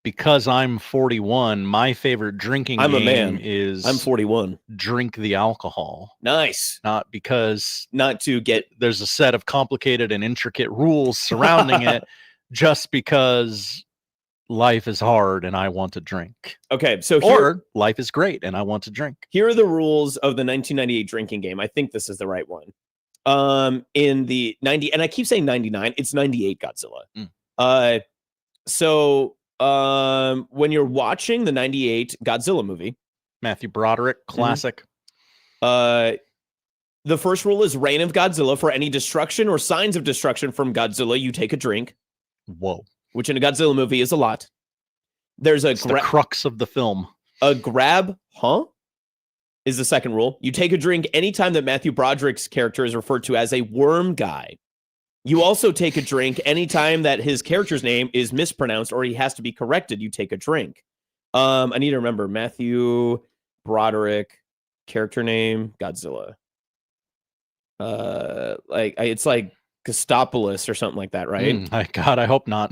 because I'm 41, my favorite drinking game is I'm 41. Drink the alcohol. Nice. Not because there's a set of complicated and intricate rules surrounding it. Just because life is hard and I want to drink. Okay, so or life is great and I want to drink. Here are the rules of the 1998 drinking game. I think this is the right one. In the 90, and I keep saying 99, it's 98 Godzilla. So when you're watching the 98 Godzilla movie, Matthew Broderick, classic. The first rule is Reign of Godzilla. For any destruction or signs of destruction from Godzilla, you take a drink. Whoa. Which in a Godzilla movie is a lot. There's the crux of the film. A grab, is the second rule. You take a drink anytime that Matthew Broderick's character is referred to as a worm guy. You also take a drink anytime that his character's name is mispronounced or he has to be corrected. You take a drink. I need to remember Matthew Broderick, character name, Godzilla. It's like Gustopoulos or something like that, right? My God, I hope not.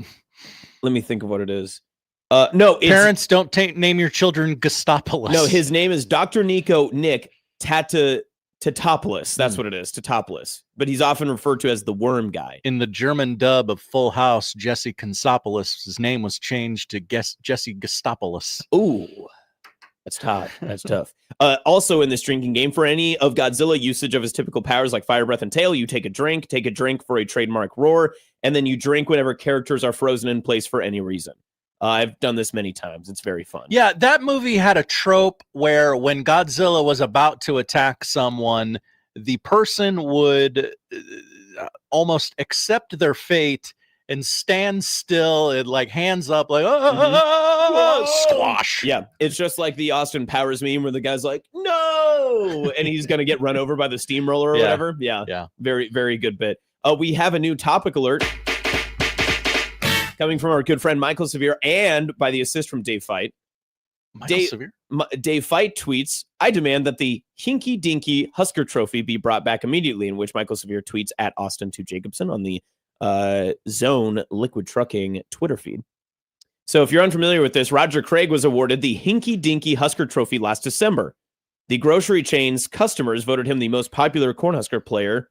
Let me think of what it is. No, parents don't name your children Gustopoulos. No, his name is Dr. Nick Tatopoulos. That's what it is, Tatopoulos. But he's often referred to as the worm guy. In the German dub of Full House, Jesse Consopoulos, his name was changed to Jesse Gustopoulos. Ooh. That's tough. That's tough. Also in this drinking game, for any of Godzilla usage of his typical powers like fire, breath, and tail, you take a drink for a trademark roar, and then you drink whenever characters are frozen in place for any reason. I've done this many times. It's very fun. Yeah, that movie had a trope where when Godzilla was about to attack someone, the person would almost accept their fate and stand still and like hands up, like squash. Yeah, it's just like the Austin Powers meme where the guy's like, no, and he's gonna get run over by the steamroller or whatever. Yeah. Very, very good bit. We have a new topic alert coming from our good friend Michael Severe, and by the assist from Dave Fight. Dave Fight tweets, I demand that the Hinky Dinky Husker Trophy be brought back immediately, in which Michael Severe tweets at Austin2Jacobson on the Zone Liquid Trucking Twitter feed. So if you're unfamiliar with this, Roger Craig was awarded the Hinky Dinky Husker Trophy last December. The grocery chain's customers voted him the most popular Cornhusker player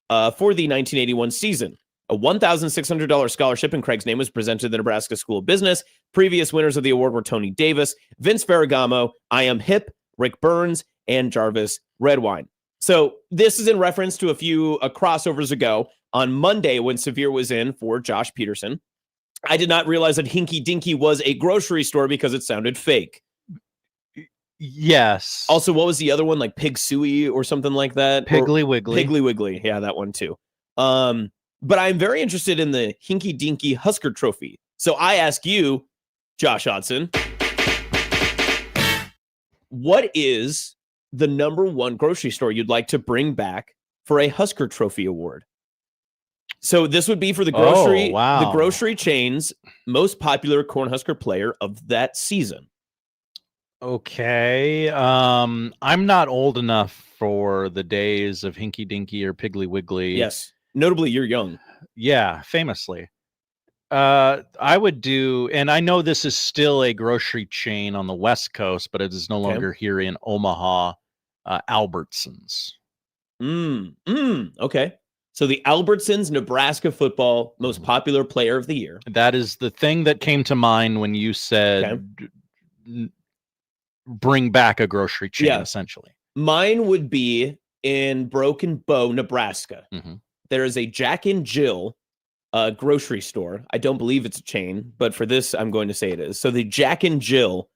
for the 1981 season. A $1,600 scholarship in Craig's name was presented to the Nebraska School of Business. Previous winners of the award were Tony Davis, Vince Ferragamo, I Am Hip, Rick Burns, and Jarvis Redwine. So this is in reference to a few crossovers ago on Monday when Severe was in for Josh Peterson. I did not realize that Hinky Dinky was a grocery store because it sounded fake. Yes. Also, what was the other one? Like Pig Suey or something like that? Piggly Wiggly. Piggly Wiggly. Yeah, that one too. But I'm very interested in the Hinky Dinky Husker Trophy. So I ask you, Josh Hodson, what is the number one grocery store you'd like to bring back for a Husker Trophy award? So this would be for the grocery chain's most popular Cornhusker player of that season. Okay. I'm not old enough for the days of Hinky Dinky or Piggly Wiggly. Yes. Notably, you're young. Yeah, famously. I would do, and I know this is still a grocery chain on the West Coast, but it is no longer here in Omaha, Albertsons. Okay. So the Albertsons, Nebraska football most popular player of the year. That is the thing that came to mind when you said bring back a grocery chain, essentially. Mine would be in Broken Bow, Nebraska. There is a Jack and Jill grocery store. I don't believe it's a chain, but for this, I'm going to say it is. So the Jack and Jill,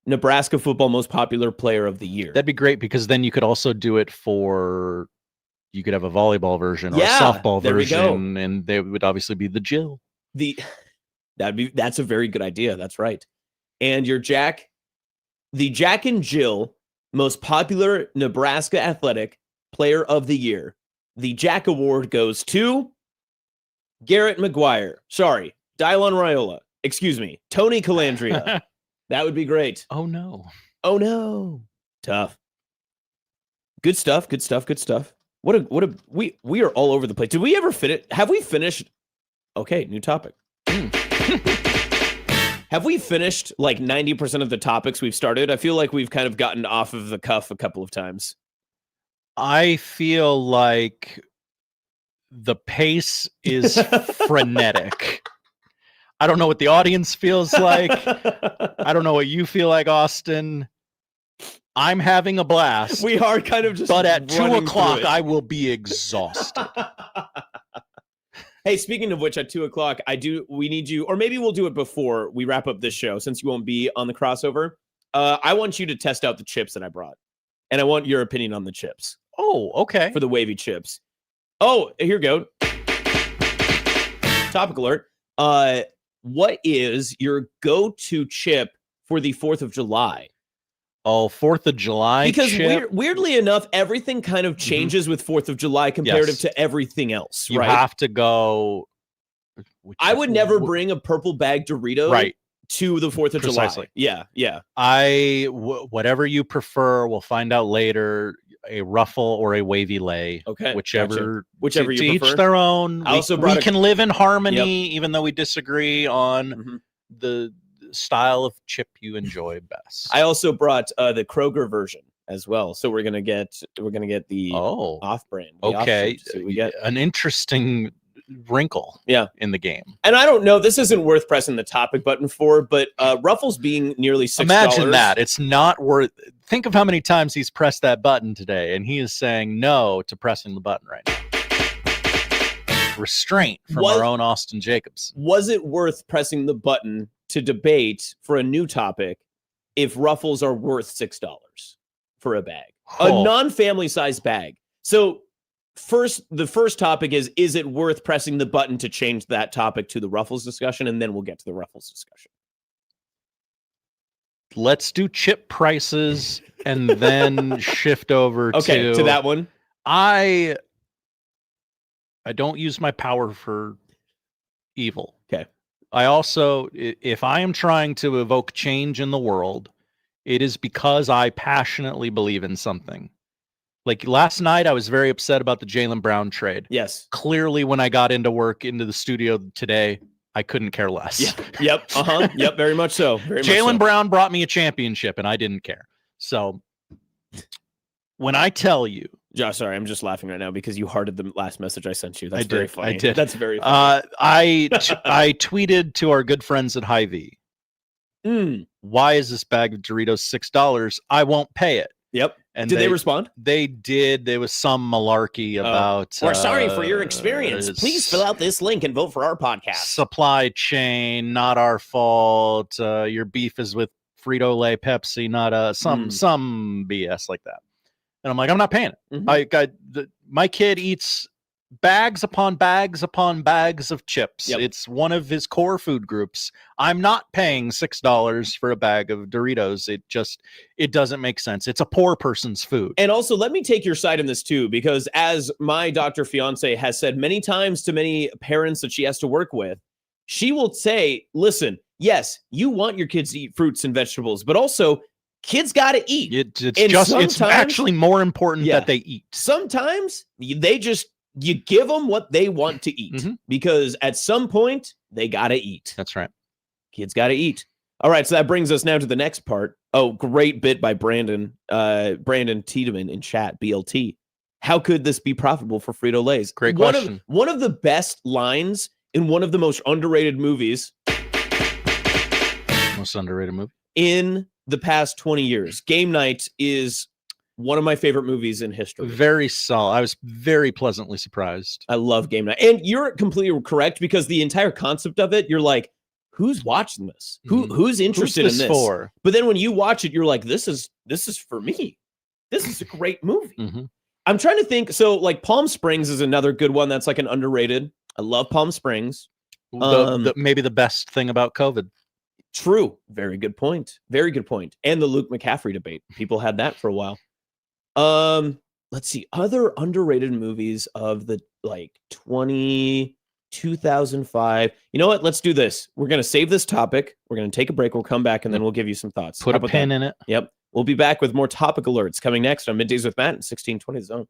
Nebraska football most popular player of the year. That'd be great because then you could also do it for, you could have a volleyball version or a softball version, and they would obviously be the Jill. That's a very good idea. That's right. And your the Jack and Jill most popular Nebraska athletic player of the year. The Jack Award goes to Garrett McGuire. Sorry, Dylon Raiola. Excuse me, Tony Calandria. That would be great. Oh no. Oh no. Tough. Good stuff. Good stuff. Good stuff. We are all over the place. Did we ever finish? Have we finished? Okay, new topic. Have we finished like 90% of the topics we've started? I feel like we've kind of gotten off of the cuff a couple of times. I feel like the pace is frenetic. I don't know what the audience feels like. I don't know what you feel like, Austin. I'm having a blast. We are kind of just. But at 2 o'clock, I will be exhausted. Hey, speaking of which, at 2 o'clock, we need you, or maybe we'll do it before we wrap up this show, since you won't be on the crossover. I want you to test out the chips that I brought, and I want your opinion on the chips. Oh, okay. For the wavy chips. Oh, here we go. Topic alert. What is your go-to chip for the 4th of July? Oh, 4th of July Because chip? weirdly enough, everything kind of changes with 4th of July comparative to everything else, You right? have to go. I would never bring a purple bag Dorito to the 4th of Precisely. July. Yeah. Whatever you prefer, we'll find out later. A ruffle or a wavy lay. Okay. Whichever you each prefer. their own. We can live in harmony, even though we disagree on the style of chip you enjoy best. I also brought the Kroger version as well. So we're gonna get the off-brand. Okay. So we get an interesting wrinkle in the game. And I don't know, this isn't worth pressing the topic button for, but Ruffles being nearly $6. Imagine that. It's not worth. Think of how many times he's pressed that button today, and he is saying no to pressing the button right now. Restraint from our own Austin Jacobs. Was it worth pressing the button to debate for a new topic if Ruffles are worth $6 for a bag? A non-family size bag. So the first topic is it worth pressing the button to change that topic to the Ruffles discussion? And then we'll get to the Ruffles discussion. Let's do chip prices and then shift over to that one. I don't use my power for evil. Okay. I also, if I am trying to evoke change in the world, it is because I passionately believe in something. Like last night, I was very upset about the Jaylen Brown trade. Yes. Clearly, when I got into the studio today, I couldn't care less. Yeah. Yep. Yep. Very much so. Jaylen Brown brought me a championship, and I didn't care. So when I tell you, Josh, sorry, I'm just laughing right now because you hearted the last message I sent you. That's very funny. I did. That's very funny. I tweeted to our good friends at Hy-Vee. Why is this bag of Doritos $6? I won't pay it. Yep. And did they respond? They did. There was some malarkey about. We're sorry for your experience. Please fill out this link and vote for our podcast. Supply chain, not our fault. Your beef is with Frito-Lay, Pepsi, not some BS like that. And I'm like, I'm not paying it. My kid eats bags upon bags upon bags of chips. It's one of his core food groups. I'm not paying $6 for a bag of Doritos. It doesn't make sense. It's a poor person's food. And also, let me take your side in this too, because as my doctor fiance has said many times to many parents that she has to work with, she will say, listen, yes, you want your kids to eat fruits and vegetables, but also kids got to eat. It's actually more important that they eat. Sometimes you give them what they want to eat because at some point they got to eat. That's right. Kids got to eat. All right. So that brings us now to the next part. Oh, great bit by Brandon Tiedemann in chat, BLT. How could this be profitable for Frito-Lay's? Great question. One of the best lines in one of the most underrated movies. Most underrated movie? In the past 20 years. Game Night is one of my favorite movies in history. Very solid. I was very pleasantly surprised. I love Game Night. And you're completely correct because the entire concept of it, you're like, who's watching this? Who's interested in this? For? But then when you watch it, you're like, this is for me. This is a great movie. I'm trying to think. So like Palm Springs is another good one that's like an underrated. I love Palm Springs. Maybe the best thing about COVID. True. Very good point. Very good point. And the Luke McCaffrey debate. People had that for a while. Let's see. Other underrated movies of the 2005. You know what? Let's do this. We're going to save this topic. We're going to take a break. We'll come back and then we'll give you some thoughts. Put a pin in it. Yep. We'll be back with more topic alerts coming next on Middays with Matt and 1620 Zone.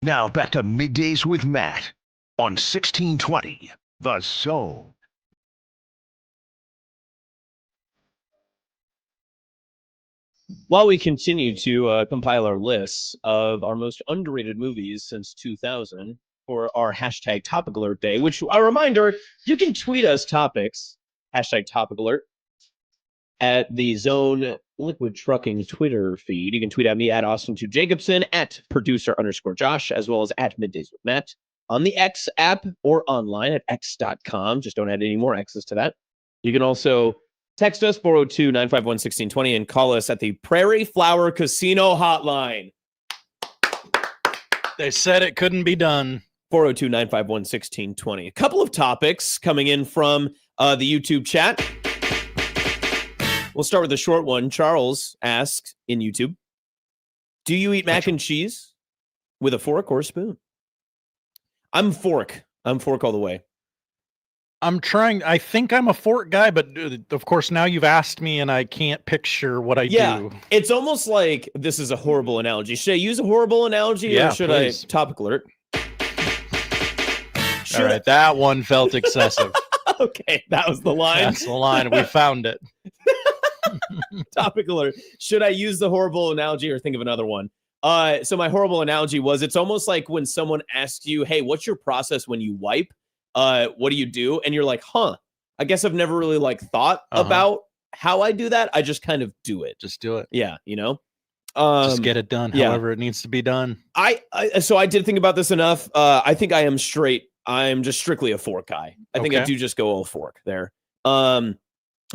Now back to Middays with Matt on 1620 The Zone. While we continue to compile our lists of our most underrated movies since 2000 for our hashtag Topic Alert Day, which, a reminder, you can tweet us topics, hashtag Topic Alert, at the Zone Liquid Trucking Twitter feed. You can tweet at me at Austin2Jacobson, at producer_Josh, as well as at Middays with Matt on the X app or online at x.com. Just don't add any more X's to that. You can also text us 402-951-1620 and call us at the Prairie Flower Casino hotline. They said it couldn't be done. 402-951-1620. A couple of topics coming in from the YouTube chat. We'll start with a short one. Charles asks in YouTube, do you eat mac and cheese with a fork or a spoon? I'm fork. I'm fork all the way. I think I'm a fork guy, but of course now you've asked me and I can't picture what I do. It's almost like this is a horrible analogy. Should I use a horrible analogy or should please. I topic alert? All right, that one felt excessive. Okay, that was the line. That's the line. We found it. Topic alert. Should I use the horrible analogy or think of another one? So my horrible analogy was it's almost like when someone asks you, hey, what's your process when you wipe? What do you do? And you're like, I guess I've never really thought about how I do that. I just kind of do it. Just do it. Yeah, you know? Just get it done however it needs to be done. So I did think about this enough. I think I am straight. I'm just strictly a fork guy. I think I do just go all fork there.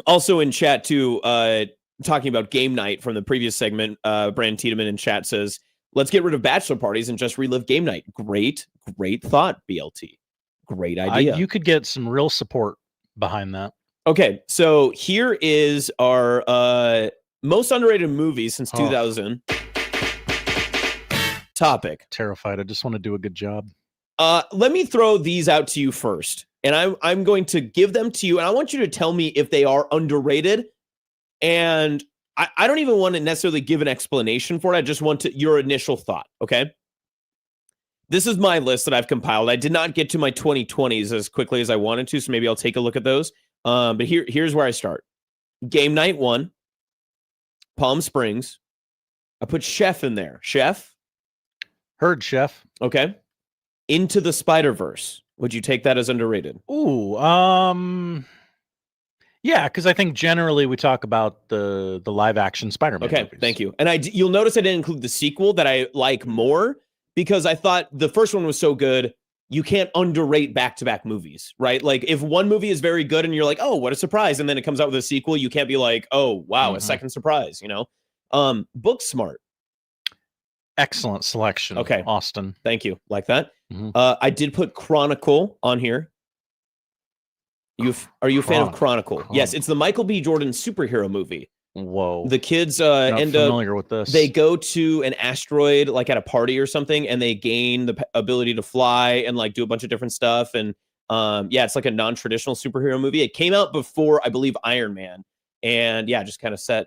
Also in chat too, talking about game night from the previous segment, Brandon Tiedemann in chat says, let's get rid of bachelor parties and just relive game night. Great thought, BLT. Great idea. You could get some real support behind that. Okay, so here is our most underrated movie since 2000 topic. Terrified. I just want to do a good job. Let me throw these out to you first, and I'm going to give them to you, and I want you to tell me if they are underrated. And I don't even want to necessarily give an explanation for it. I just want your initial thought, okay? This is my list that I've compiled. I did not get to my 2020s as quickly as I wanted to, so maybe I'll take a look at those. But here's where I start. Game Night 1, Palm Springs. I put Chef in there. Chef? Heard Chef. Okay. Into the Spider-Verse. Would you take that as underrated? Ooh, yeah, because I think generally we talk about the live action Spider-Man movies. Thank you. And you'll notice I didn't include the sequel that I like more because I thought the first one was so good. You can't underrate back-to-back movies, right? Like if one movie is very good and you're like, oh, what a surprise. And then it comes out with a sequel. You can't be like, oh, wow, a second surprise, you know? Booksmart. Excellent selection. Okay. Austin. Thank you. Like that. I did put Chronicle on here. Are you a fan of Chronicle? Yes, it's the Michael B. Jordan superhero movie. Whoa. The kids Not familiar with this. They go to an asteroid like at a party or something, and they gain the ability to fly and like do a bunch of different stuff. And it's like a non-traditional superhero movie. It came out before, I believe, Iron Man, and just kind of set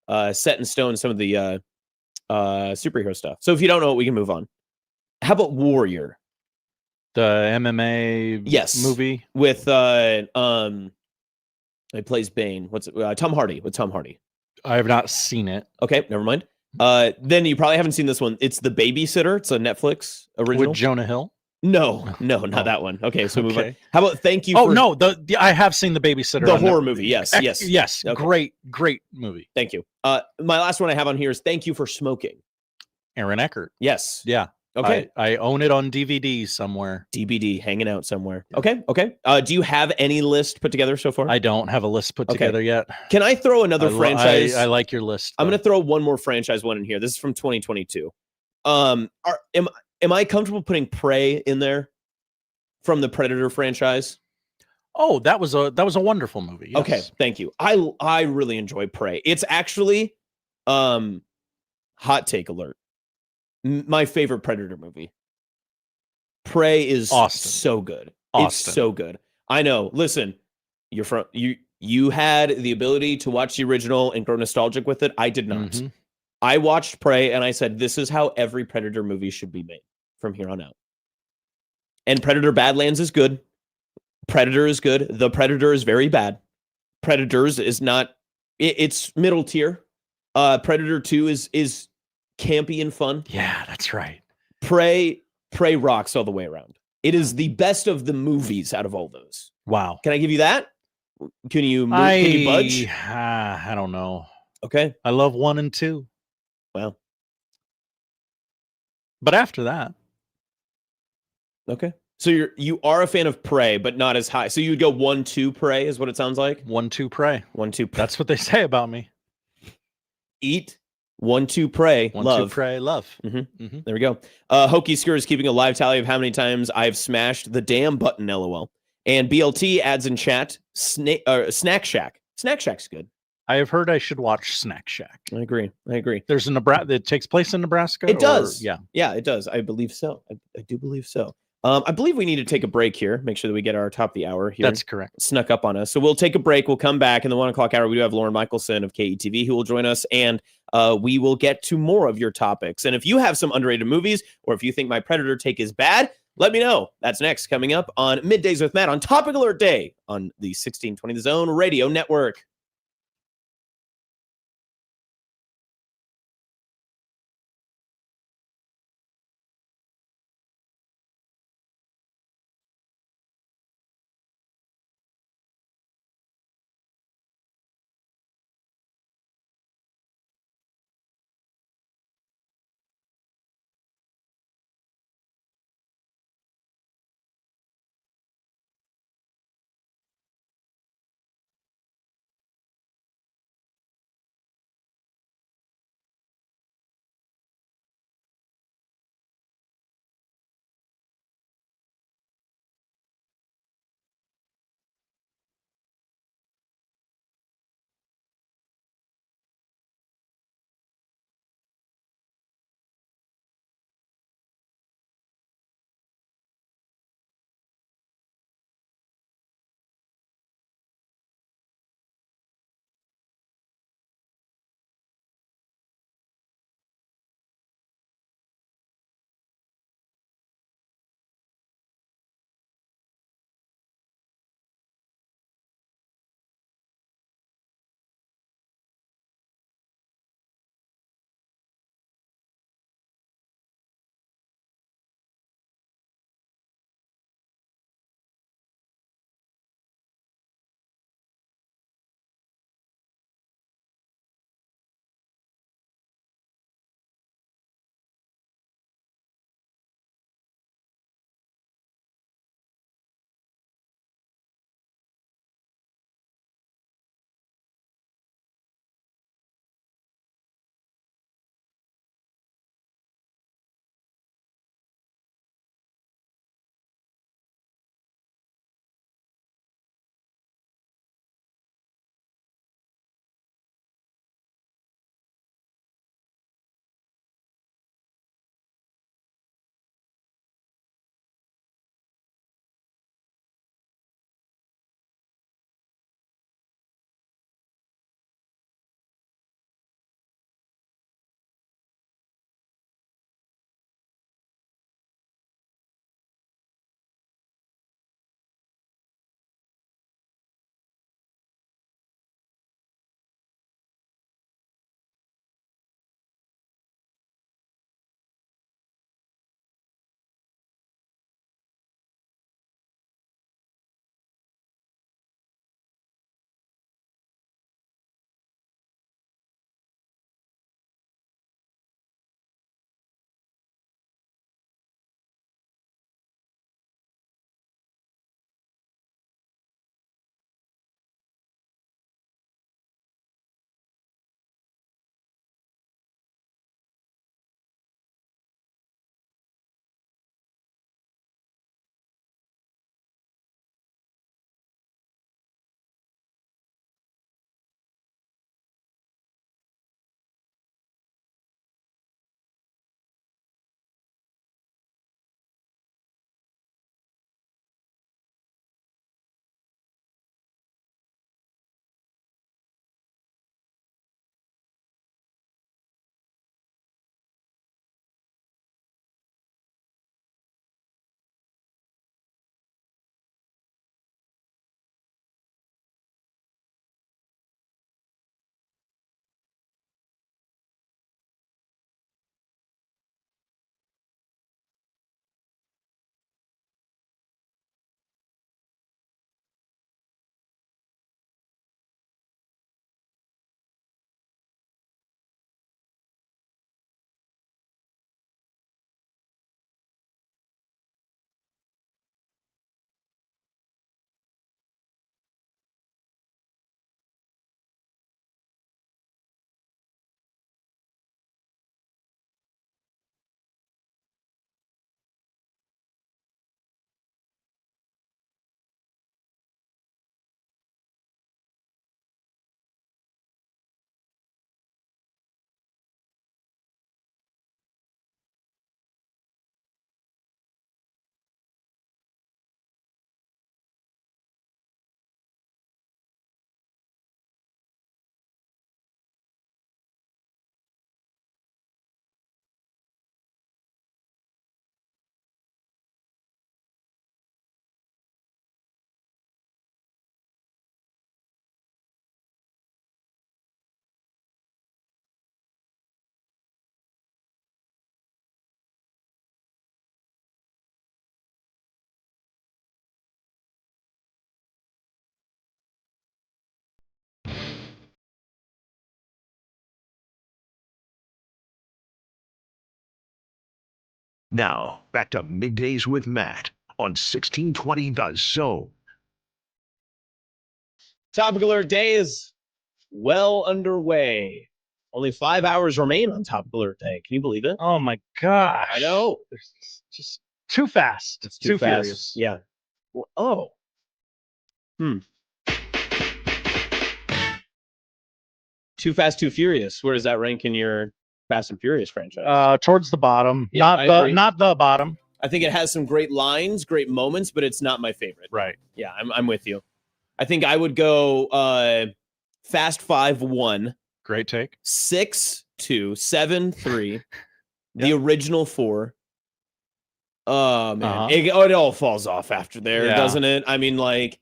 in stone some of the superhero stuff. So if you don't know it, we can move on. How about Warrior? The MMA movie with he plays Bane. What's it? Tom Hardy. With Tom Hardy. I have not seen it. Okay, never mind. Then you probably haven't seen this one. It's The Babysitter. It's a Netflix original with Jonah Hill. No, not that one. Okay, so move on. How about Thank You? I have seen The Babysitter. The horror movie. Yes. Okay. Great movie. Thank you. My last one I have on here is Thank You for Smoking. Aaron Eckhart. Yes. Yeah. Okay. I own it on DVD somewhere. DVD hanging out somewhere. Okay. Do you have any list put together so far? I don't have a list put together yet. Can I throw another franchise? I like your list. I'm going to throw one more franchise one in here. This is from 2022. Am I comfortable putting Prey in there from the Predator franchise? Oh, that was a wonderful movie. Yes. Okay, thank you. I really enjoy Prey. It's actually hot take alert. My favorite Predator movie. Prey is so good. It's so good. I know. Listen, you had the ability to watch the original and grow nostalgic with it. I did not. I watched Prey and I said, this is how every Predator movie should be made. from here on out. And Predator Badlands is good. Predator is good. The Predator is very bad. Predators is not, it's middle tier. Predator 2 is campy and fun. Yeah, that's right. Prey rocks all the way around. It is the best of the movies out of all those. Wow. Can I give you that? Can you budge? I don't know. Okay. I love 1 and 2. Well. But after that. Okay. So you are a fan of Prey, but not as high. So you would go 1-2 Prey is what it sounds like? 1-2 Prey. 1-2 Prey. That's what they say about me. Eat 1-2 Prey. 1-2 Prey. Love. Mm-hmm. Mm-hmm. There we go. Hokey Skur is keeping a live tally of how many times I've smashed the damn button, LOL. And BLT adds in chat, Snack Shack. Snack Shack's good. I have heard I should watch Snack Shack. I agree. There's a Nebraska that takes place in Nebraska. It does. Yeah. Yeah, it does. I believe so. I do believe so. I believe we need to take a break here. Make sure that we get our top of the hour here. That's correct. Snuck up on us. So we'll take a break. We'll come back in the 1 o'clock hour. We do have Lauren Michelson of KETV who will join us, and we will get to more of your topics. And if you have some underrated movies, or if you think my Predator take is bad, let me know. That's next, coming up on Middays with Matt on Topic Alert Day on the 1620 The Zone Radio Network. Now, back to Middays with Matt on 1620 The Zone. Topic Alert Day is well underway. Only 5 hours remain on Topic Alert Day. Can you believe it? Oh my gosh. I know. It's just too fast. It's too fast. Furious. Yeah. Oh. Too Fast, Too Furious. Where does that rank in your Fast and Furious franchise? Towards the bottom. Yeah, I agree. Not the bottom. I think it has some great lines, great moments, but it's not my favorite. Right. Yeah, I'm with you. I think I would go Fast 5 1. Great take. 6 2, 7 3. The original 4. Oh man, it all falls off after there, doesn't it? I mean, like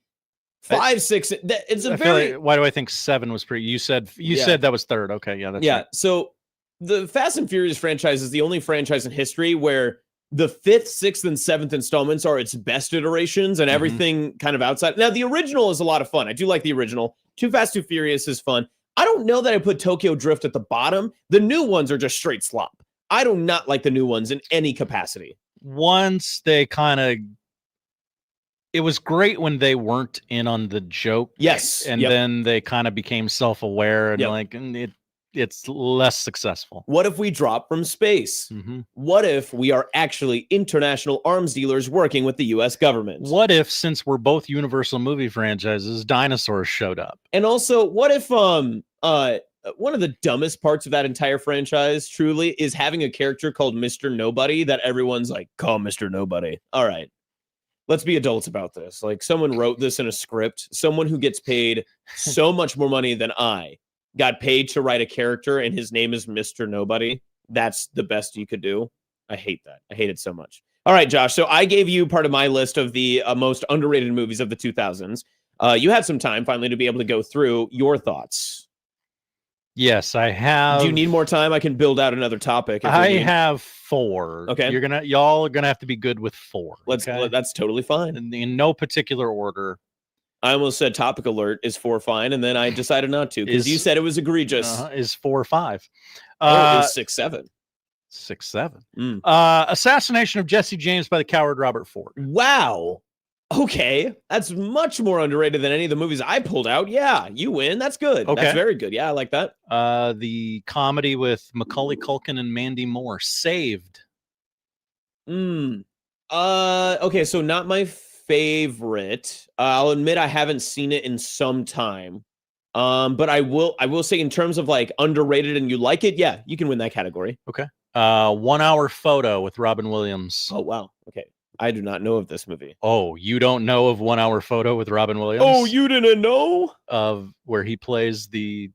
5, 6. It's a very. Why do I think 7 was pretty? You said that was third. Okay, yeah, that's right. So the Fast and Furious franchise is the only franchise in history where the 5th, 6th, and 7th installments are its best iterations, and everything kind of outside. Now, the original is a lot of fun. I do like the original. Too Fast, Too Furious is fun. I don't know that I put Tokyo Drift at the bottom. The new ones are just straight slop. I do not like the new ones in any capacity. Once they kind of, it was great when they weren't in on the joke. Yes. And then they kind of became self-aware and it's less successful. What if we drop from space? What if we are actually international arms dealers working with the U.S. government? What if, since we're both Universal movie franchises, dinosaurs showed up? And also, what if one of the dumbest parts of that entire franchise truly is having a character called Mr. Nobody that everyone's like, call Mr. Nobody. All right. Let's be adults about this. Like, someone wrote this in a script. Someone who gets paid so much more money than I got paid to write a character, and his name is Mr. Nobody. That's the best you could do. I hate that. I hate it so much. All right, Josh. So I gave you part of my list of the most underrated movies of the 2000s. You had some time finally to be able to go through your thoughts. Yes, I have. Do you need more time? I can build out another topic. I have 4. Okay. Y'all are gonna have to be good with 4. That's totally fine. In no particular order. I almost said Topic Alert is 4 fine, and then I decided not to because you said it was egregious. Is 4 5? It is 6 7. 6 7. Assassination of Jesse James by the coward Robert Ford. Wow. Okay, that's much more underrated than any of the movies I pulled out. Yeah, you win. That's good. Okay. That's very good. Yeah, I like that. The comedy with Macaulay Culkin and Mandy Moore, Saved. Okay, so not my favorite. I'll admit I haven't seen it in some time. But I will say in terms of like underrated and you like it, yeah, you can win that category. Okay. 1 Hour Photo with Robin Williams. Oh wow. Okay. I do not know of this movie. Oh, you don't know of 1 Hour Photo with Robin Williams? Oh, you didn't know? Of where he plays the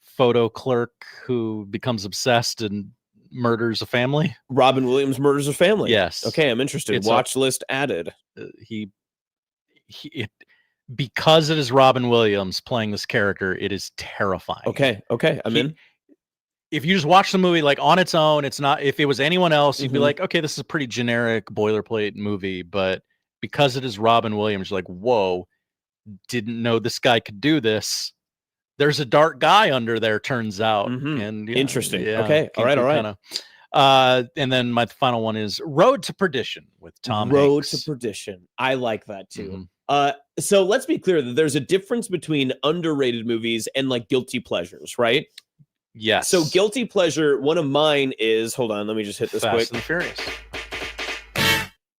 photo clerk who becomes obsessed and murders a family? Robin Williams murders a family. Yes. Okay, I'm interested. Watch list added. Because it is Robin Williams playing this character, it is terrifying. Okay, I'm in. If you just watch the movie like on its own, it's not. If it was anyone else, you'd be like, okay, this is a pretty generic boilerplate movie. But because it is Robin Williams, you're like, whoa, didn't know this guy could do this. There's a dark guy under there, turns out. And interesting. Okay, all right. And then my final one is Road to Perdition with Tom Hanks. Road to Perdition. I like that too. So let's be clear that there's a difference between underrated movies and like guilty pleasures, right? Yes. So guilty pleasure, one of mine is, hold on, let me just hit this Fast quick. and Furious.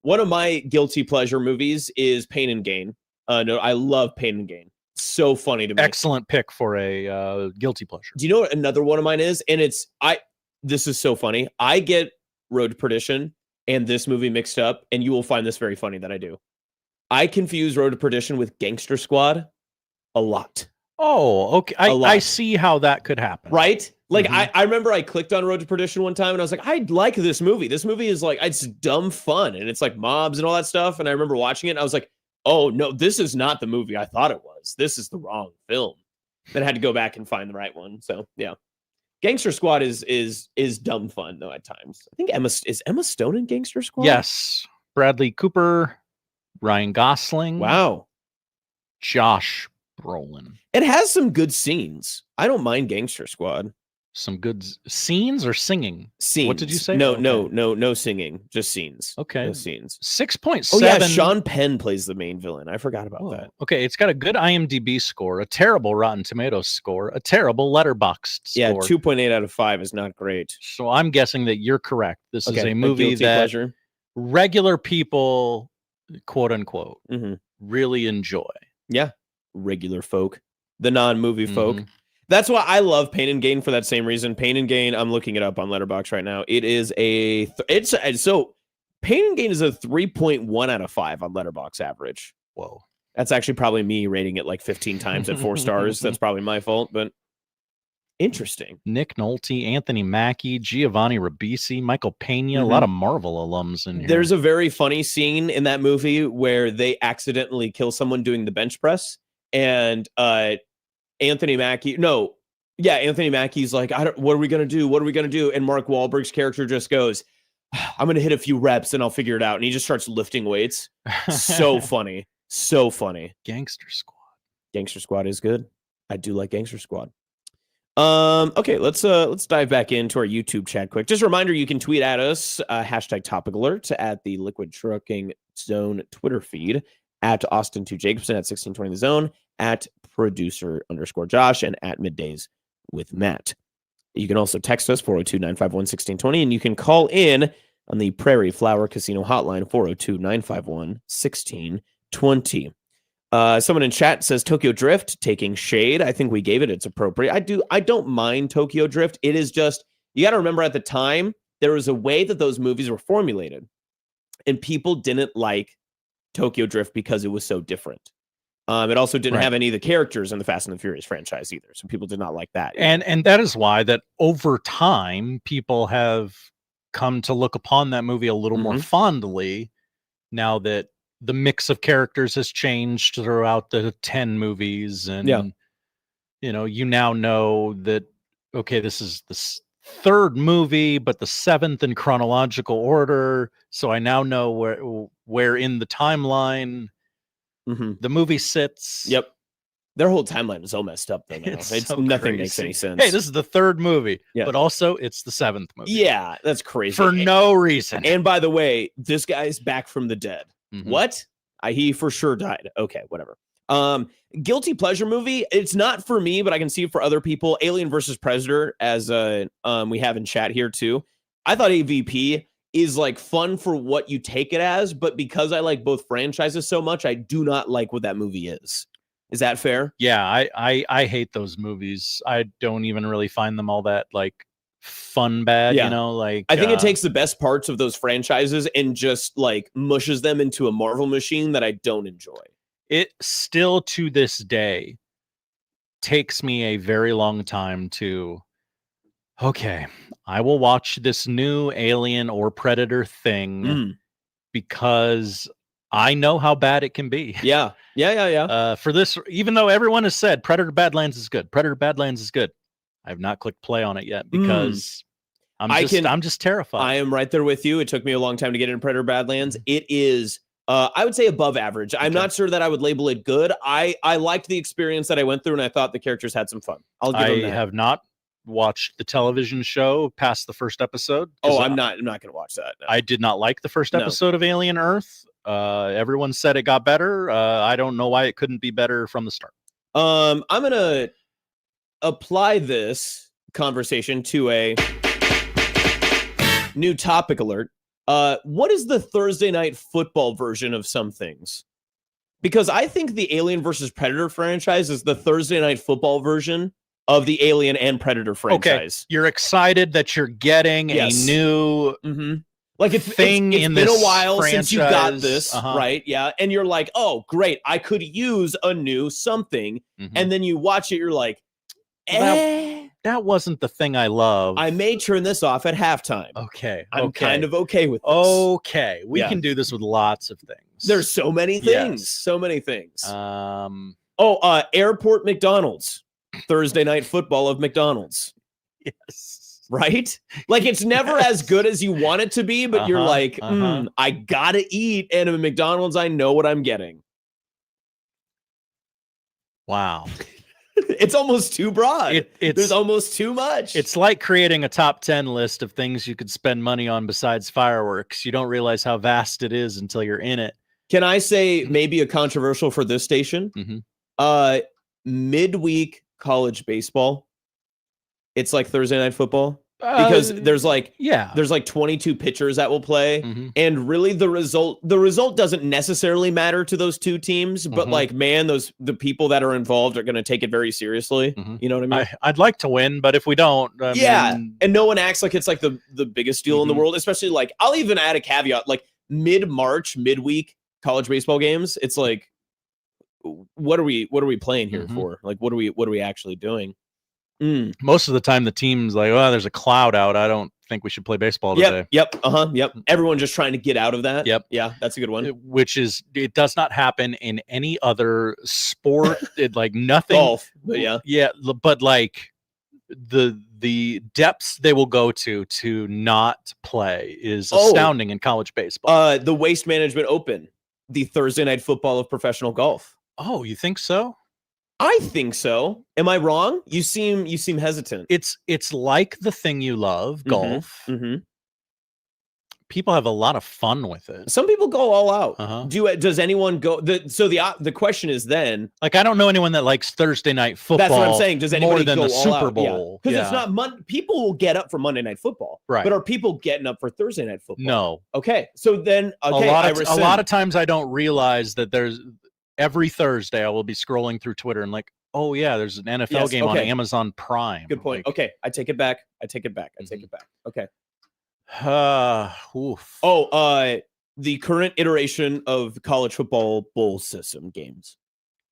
One of my guilty pleasure movies is Pain and Gain. No, I love Pain and Gain. So funny to me. Excellent pick for a guilty pleasure. Do you know what another one of mine is? And this is so funny. I get Road to Perdition and this movie mixed up, and you will find this very funny that I do. I confuse Road to Perdition with Gangster Squad a lot. Oh, okay. I see how that could happen. Right? Like, I remember I clicked on Road to Perdition one time and I was like, I like this movie. This movie is like, it's dumb fun and it's like mobs and all that stuff. And I remember watching it and I was like, oh, no, this is not the movie I thought it was. This is the wrong film. Then I had to go back and find the right one. So, yeah. Gangster Squad is dumb fun, though, at times. I think Emma Stone in Gangster Squad? Yes. Bradley Cooper, Ryan Gosling. Wow. Josh Brolin. It has some good scenes. I don't mind Gangster Squad. Some good scenes or singing? Scenes. What did you say? No singing. Just scenes. Okay. No scenes. 6.7. Oh yeah, Sean Penn plays the main villain. I forgot about that. Okay, it's got a good IMDb score, a terrible Rotten Tomatoes score, a terrible Letterboxd score. Yeah, 2.8 out of 5 is not great. So I'm guessing that you're correct. This is a movie guilty that pleasure. regular people, quote unquote, Mm-hmm. really enjoy. Yeah, regular folk, the non-movie folk. That's why I love Pain and Gain for that same reason. Pain and Gain, I'm looking it up on Letterboxd right now. It is so Pain and Gain is a 3.1 out of 5 on Letterboxd average. Whoa. That's actually probably me rating it like 15 times at 4 stars. That's probably my fault, but interesting. Nick Nolte, Anthony Mackie, Giovanni Ribisi, Michael Pena, a lot of Marvel alums in here. There's a very funny scene in that movie where they accidentally kill someone doing the bench press, and Anthony Mackie's like, what are we going to do? What are we going to do? And Mark Wahlberg's character just goes, I'm going to hit a few reps and I'll figure it out. And he just starts lifting weights. So funny. So funny. Gangster Squad. Gangster Squad is good. I do like Gangster Squad. Okay, let's dive back into our YouTube chat quick. Just a reminder, you can tweet at us, hashtag topic alert at the Liquid Trucking Zone Twitter feed, at Austin2Jacobson, at 1620 The Zone, at producer_Josh, and at Middays with Matt. You can also text us 402-951-1620, and you can call in on the Prairie Flower Casino hotline 402-951-1620. Someone in chat says Tokyo Drift, taking shade. I think we gave it its appropriate. I don't mind Tokyo Drift. It is just, you got to remember at the time, there was a way that those movies were formulated, and people didn't like Tokyo Drift because it was so different. It also didn't have any of the characters in the Fast and the Furious franchise either, so people did not like that. And that is why that over time people have come to look upon that movie a little more fondly now that the mix of characters has changed throughout the 10 movies, and you now know that this is the third movie, but the 7th in chronological order. So I now know where in the timeline the movie sits. Yep. Their whole timeline is all messed up though now. Nothing makes any sense. Hey, this is the third movie, but also it's the 7th movie. Yeah, that's crazy. For no reason. And by the way, this guy's back from the dead. What? He for sure died. Okay, whatever. Guilty pleasure movie. It's not for me, but I can see it for other people. Alien versus Predator, as we have in chat here too. I thought AVP is like fun for what you take it as, but because I like both franchises so much, I do not like what that movie is. Is that fair? Yeah, I hate those movies. I don't even really find them all that like fun bad, I think it takes the best parts of those franchises and just like mushes them into a Marvel machine that I don't enjoy. It still to this day takes me a very long time to I will watch this new Alien or Predator thing because I know how bad it can be. Yeah. For this, even though everyone has said Predator Badlands is good, I have not clicked play on it yet because I'm just terrified. I am right there with you. It took me a long time to get into Predator Badlands. It is, I would say, above average. I'm not sure that I would label it good. I liked the experience that I went through, and I thought the characters had some fun. I'll give them that. I have not watched the television show past the first episode. I'm not going to watch that. No. I did not like the first episode of Alien Earth. Everyone said it got better. I don't know why it couldn't be better from the start. I'm going to apply this conversation to a new topic alert. What is the Thursday night football version of some things? Because I think the Alien versus Predator franchise is the Thursday night football version of the Alien and Predator franchise. Okay. You're excited that you're getting a new like it's been a while since you got this, right? Yeah. And you're like, oh, great. I could use a new something. And then you watch it, you're like, that wasn't the thing I love. I may turn this off at halftime. Okay. I'm kind of okay with this. Okay. We can do this with lots of things. There's so many things. So many things. Airport McDonald's. Thursday night football of McDonald's. Yes. Right? Like it's never as good as you want it to be, but you're like, I gotta eat. And at McDonald's, I know what I'm getting. Wow. It's almost too broad. There's almost too much. It's like creating a top 10 list of things you could spend money on besides fireworks. You don't realize how vast it is until you're in it. Can I say maybe a controversial for this station? Midweek college baseball. It's like Thursday night football. Because there's like 22 pitchers that will play, and really the result doesn't necessarily matter to those two teams, but like, man, the people that are involved are going to take it very seriously. You know what I mean? I'd like to win, but if we don't, and no one acts like it's like the biggest deal in the world. Especially like, I'll even add a caveat, like mid-March, midweek college baseball games. It's like, what are we playing here for? Like, what are we actually doing? Most of the time the team's like, oh, there's a cloud out, I don't think we should play baseball today. Yep. Everyone just trying to get out of that. Yeah, that's a good one. Which is, it does not happen in any other sport. Like nothing. Golf, but yeah, but like the depths they will go to not play is astounding in college baseball. The Waste Management Open, the Thursday night football of professional golf. Oh, you think so? I think so. Am I wrong? You seem hesitant. It's like the thing you love, golf. People have a lot of fun with it. Some people go all out. Does anyone go? The question is then, like, I don't know anyone that likes Thursday night football. That's what I'm saying. Does anybody more than go the all Super out? Bowl? Because it's not people will get up for Monday night football, right? But are people getting up for Thursday night football? No. Okay, so then a lot of times I don't realize that there's. Every Thursday, I will be scrolling through Twitter and like, oh yeah, there's an NFL game on Amazon Prime. Good point. Like, okay, I take it back. Okay. The current iteration of college football bowl system games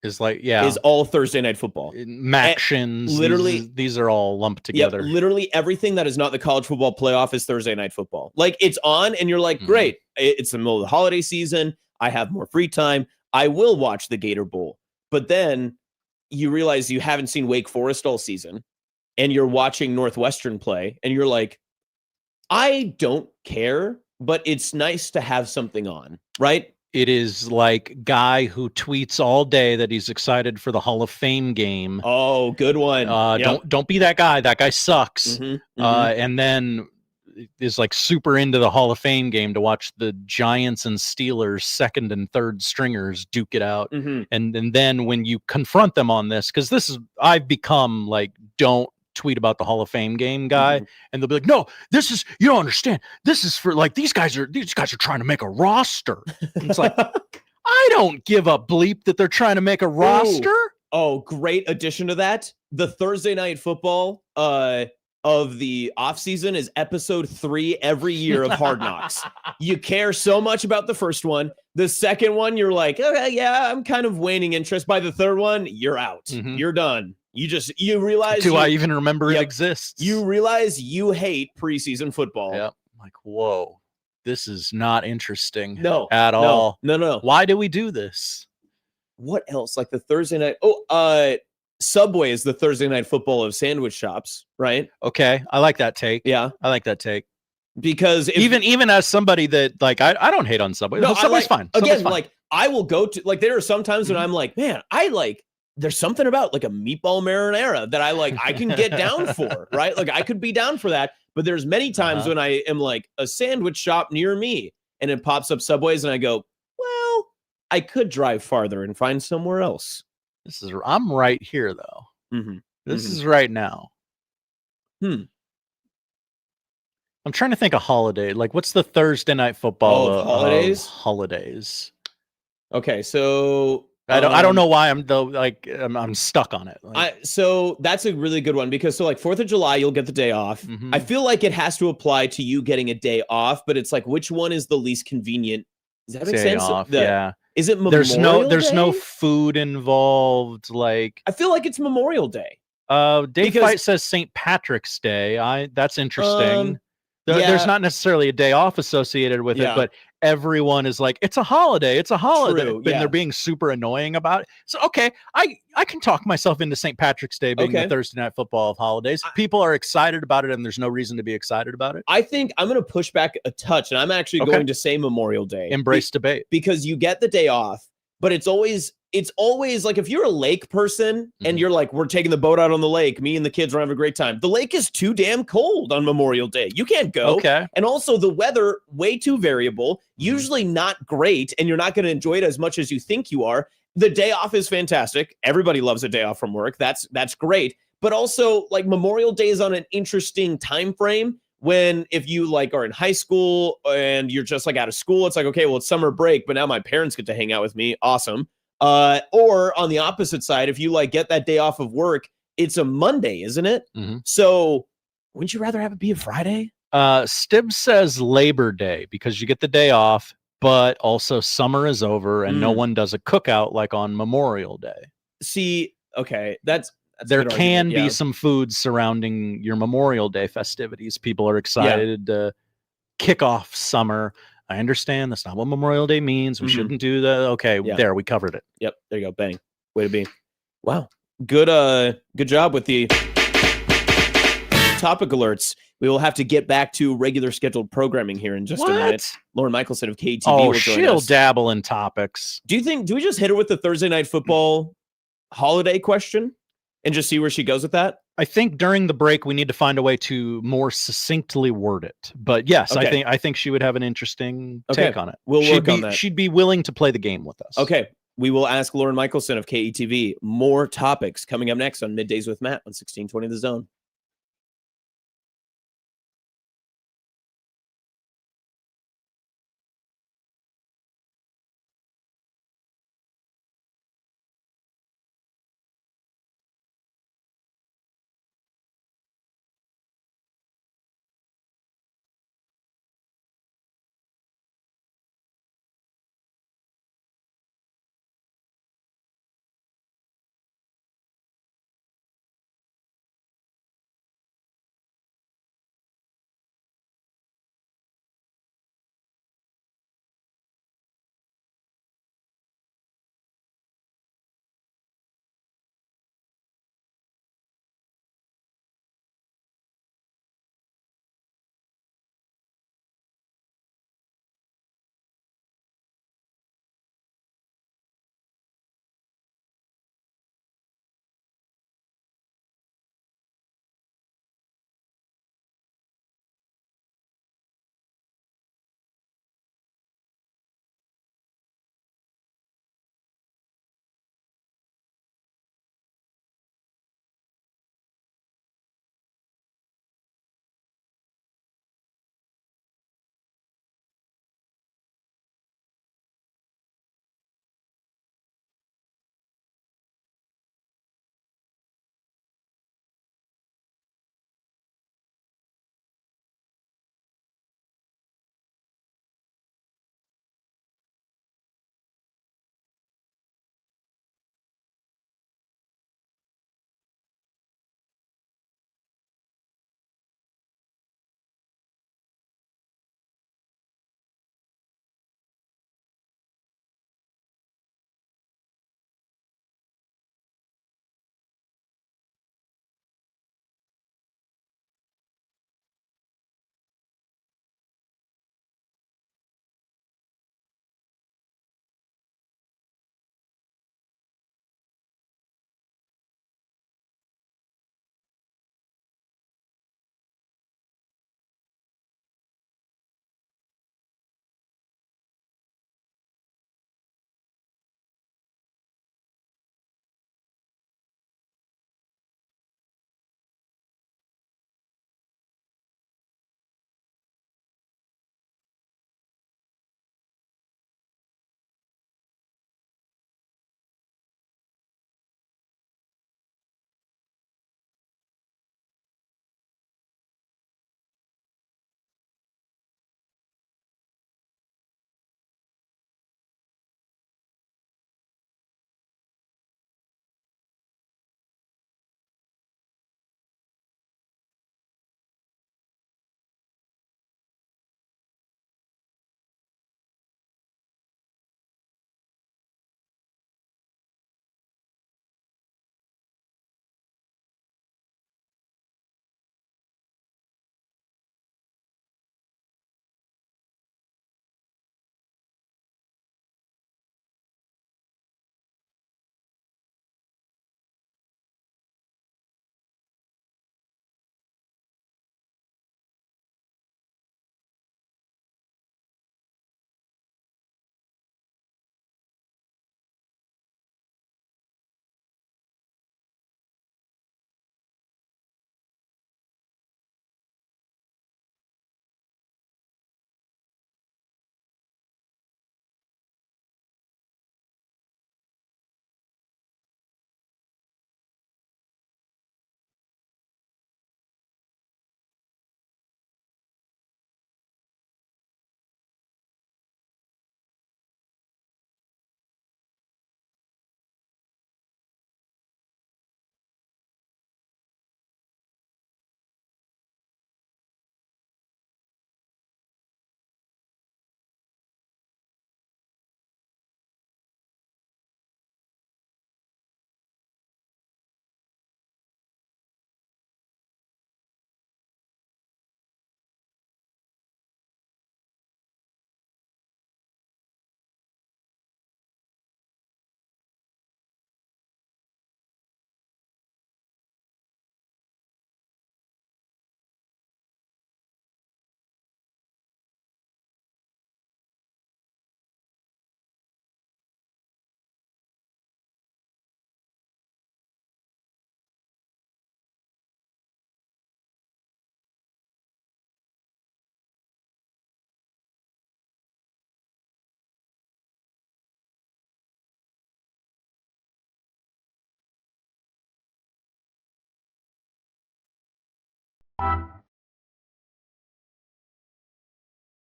is like, is all Thursday night football. Mactions, literally, these are all lumped together. Literally everything that is not the college football playoff is Thursday night football. Like, it's on, and you're like, great. It's the middle of the holiday season. I have more free time. I will watch the Gator Bowl. But then you realize you haven't seen Wake Forest all season, and you're watching Northwestern play, and you're like, I don't care, but it's nice to have something on, right? It is like guy who tweets all day that he's excited for the Hall of Fame game. Oh, good one. Don't be that guy. That guy sucks. And then is like super into the Hall of Fame game to watch the Giants and Steelers second and third stringers duke it out. And then when you confront them on this, because I've become like, don't tweet about the Hall of Fame game guy, and they'll be like, no, this is, you don't understand, this is for like, these guys are trying to make a roster. And it's like, I don't give a bleep that they're trying to make a roster. Oh, great addition to that. The Thursday night football of the offseason is episode 3 every year of Hard Knocks. You care so much about the first one. The second one, you're like, okay, yeah, I'm kind of waning interest. By the third one, you're out. You're done. You realize. Do I even remember it exists? You realize you hate preseason football. Yep. Like, whoa, this is not interesting. No. At all. No. Why do we do this? What else? Like the Thursday night. Subway is the Thursday night football of sandwich shops, right? Okay, I like that take. Yeah, I like that take. Because even as somebody that like, I don't hate on Subway. No, Subway's fine. Again, like, I will go to, like, there are some times when I'm like, man, there's something about like a meatball marinara that I can get down for, right? Like, I could be down for that. But there's many times when I am like a sandwich shop near me and it pops up Subways and I go, well, I could drive farther and find somewhere else. I'm right here though. This is right now. I'm trying to think of holiday. Like, what's the Thursday night football holidays? Okay, so I don't know why I'm stuck on it. So that's a really good one, because like 4th of July, you'll get the day off. I feel like it has to apply to you getting a day off, but it's like, which one is the least convenient? Does that make sense? Yeah. Is it Memorial There's Day? no food involved. Like, I feel like it's Memorial Day. Dave Fight says St. Patrick's Day. That's interesting. There's not necessarily a day off associated with it, but everyone is like, it's a holiday. It's a holiday. True, and they're being super annoying about it. So, okay, I can talk myself into St. Patrick's Day being the Thursday night football of holidays. People are excited about it, and there's no reason to be excited about it. I think I'm going to push back a touch, and I'm actually going to say Memorial Day. Embrace debate. Because you get the day off, but it's always it's always like if you're a lake person and you're like, we're taking the boat out on the lake, me and the kids are having a great time. The lake is too damn cold on Memorial Day. You can't go. Okay. And also the weather, way too variable, usually not great, and you're not going to enjoy it as much as you think you are. The day off is fantastic. Everybody loves a day off from work. That's great. But also, like, Memorial Day is on an interesting time frame when if you like are in high school and you're just like out of school, it's like, okay, well, it's summer break, but now my parents get to hang out with me. Awesome. Or on the opposite side, if you like get that day off of work, it's a Monday, isn't it? So wouldn't you rather have it be a Friday? Stibb says Labor Day because you get the day off, but also summer is over and no one does a cookout like on Memorial Day. See, okay, that's there can be some foods surrounding your Memorial Day festivities. People are excited to kick off summer. I understand that's not what Memorial Day means. We shouldn't do that. Okay, there, we covered it. Yep, there you go. Bang. Way to be. Wow. Good job with the topic alerts. We will have to get back to regular scheduled programming here in just a minute. Lauren Michelson of KTV will join us. Dabble in topics. Do we just hit her with the Thursday Night Football holiday question and just see where she goes with that? I think during the break we need to find a way to more succinctly word it. But yes, I think she would have an interesting take on it. We'll work on that. She'd be willing to play the game with us. Okay. We will ask Lauren Michelson of KETV more topics coming up next on Middays with Matt on 1620 The Zone.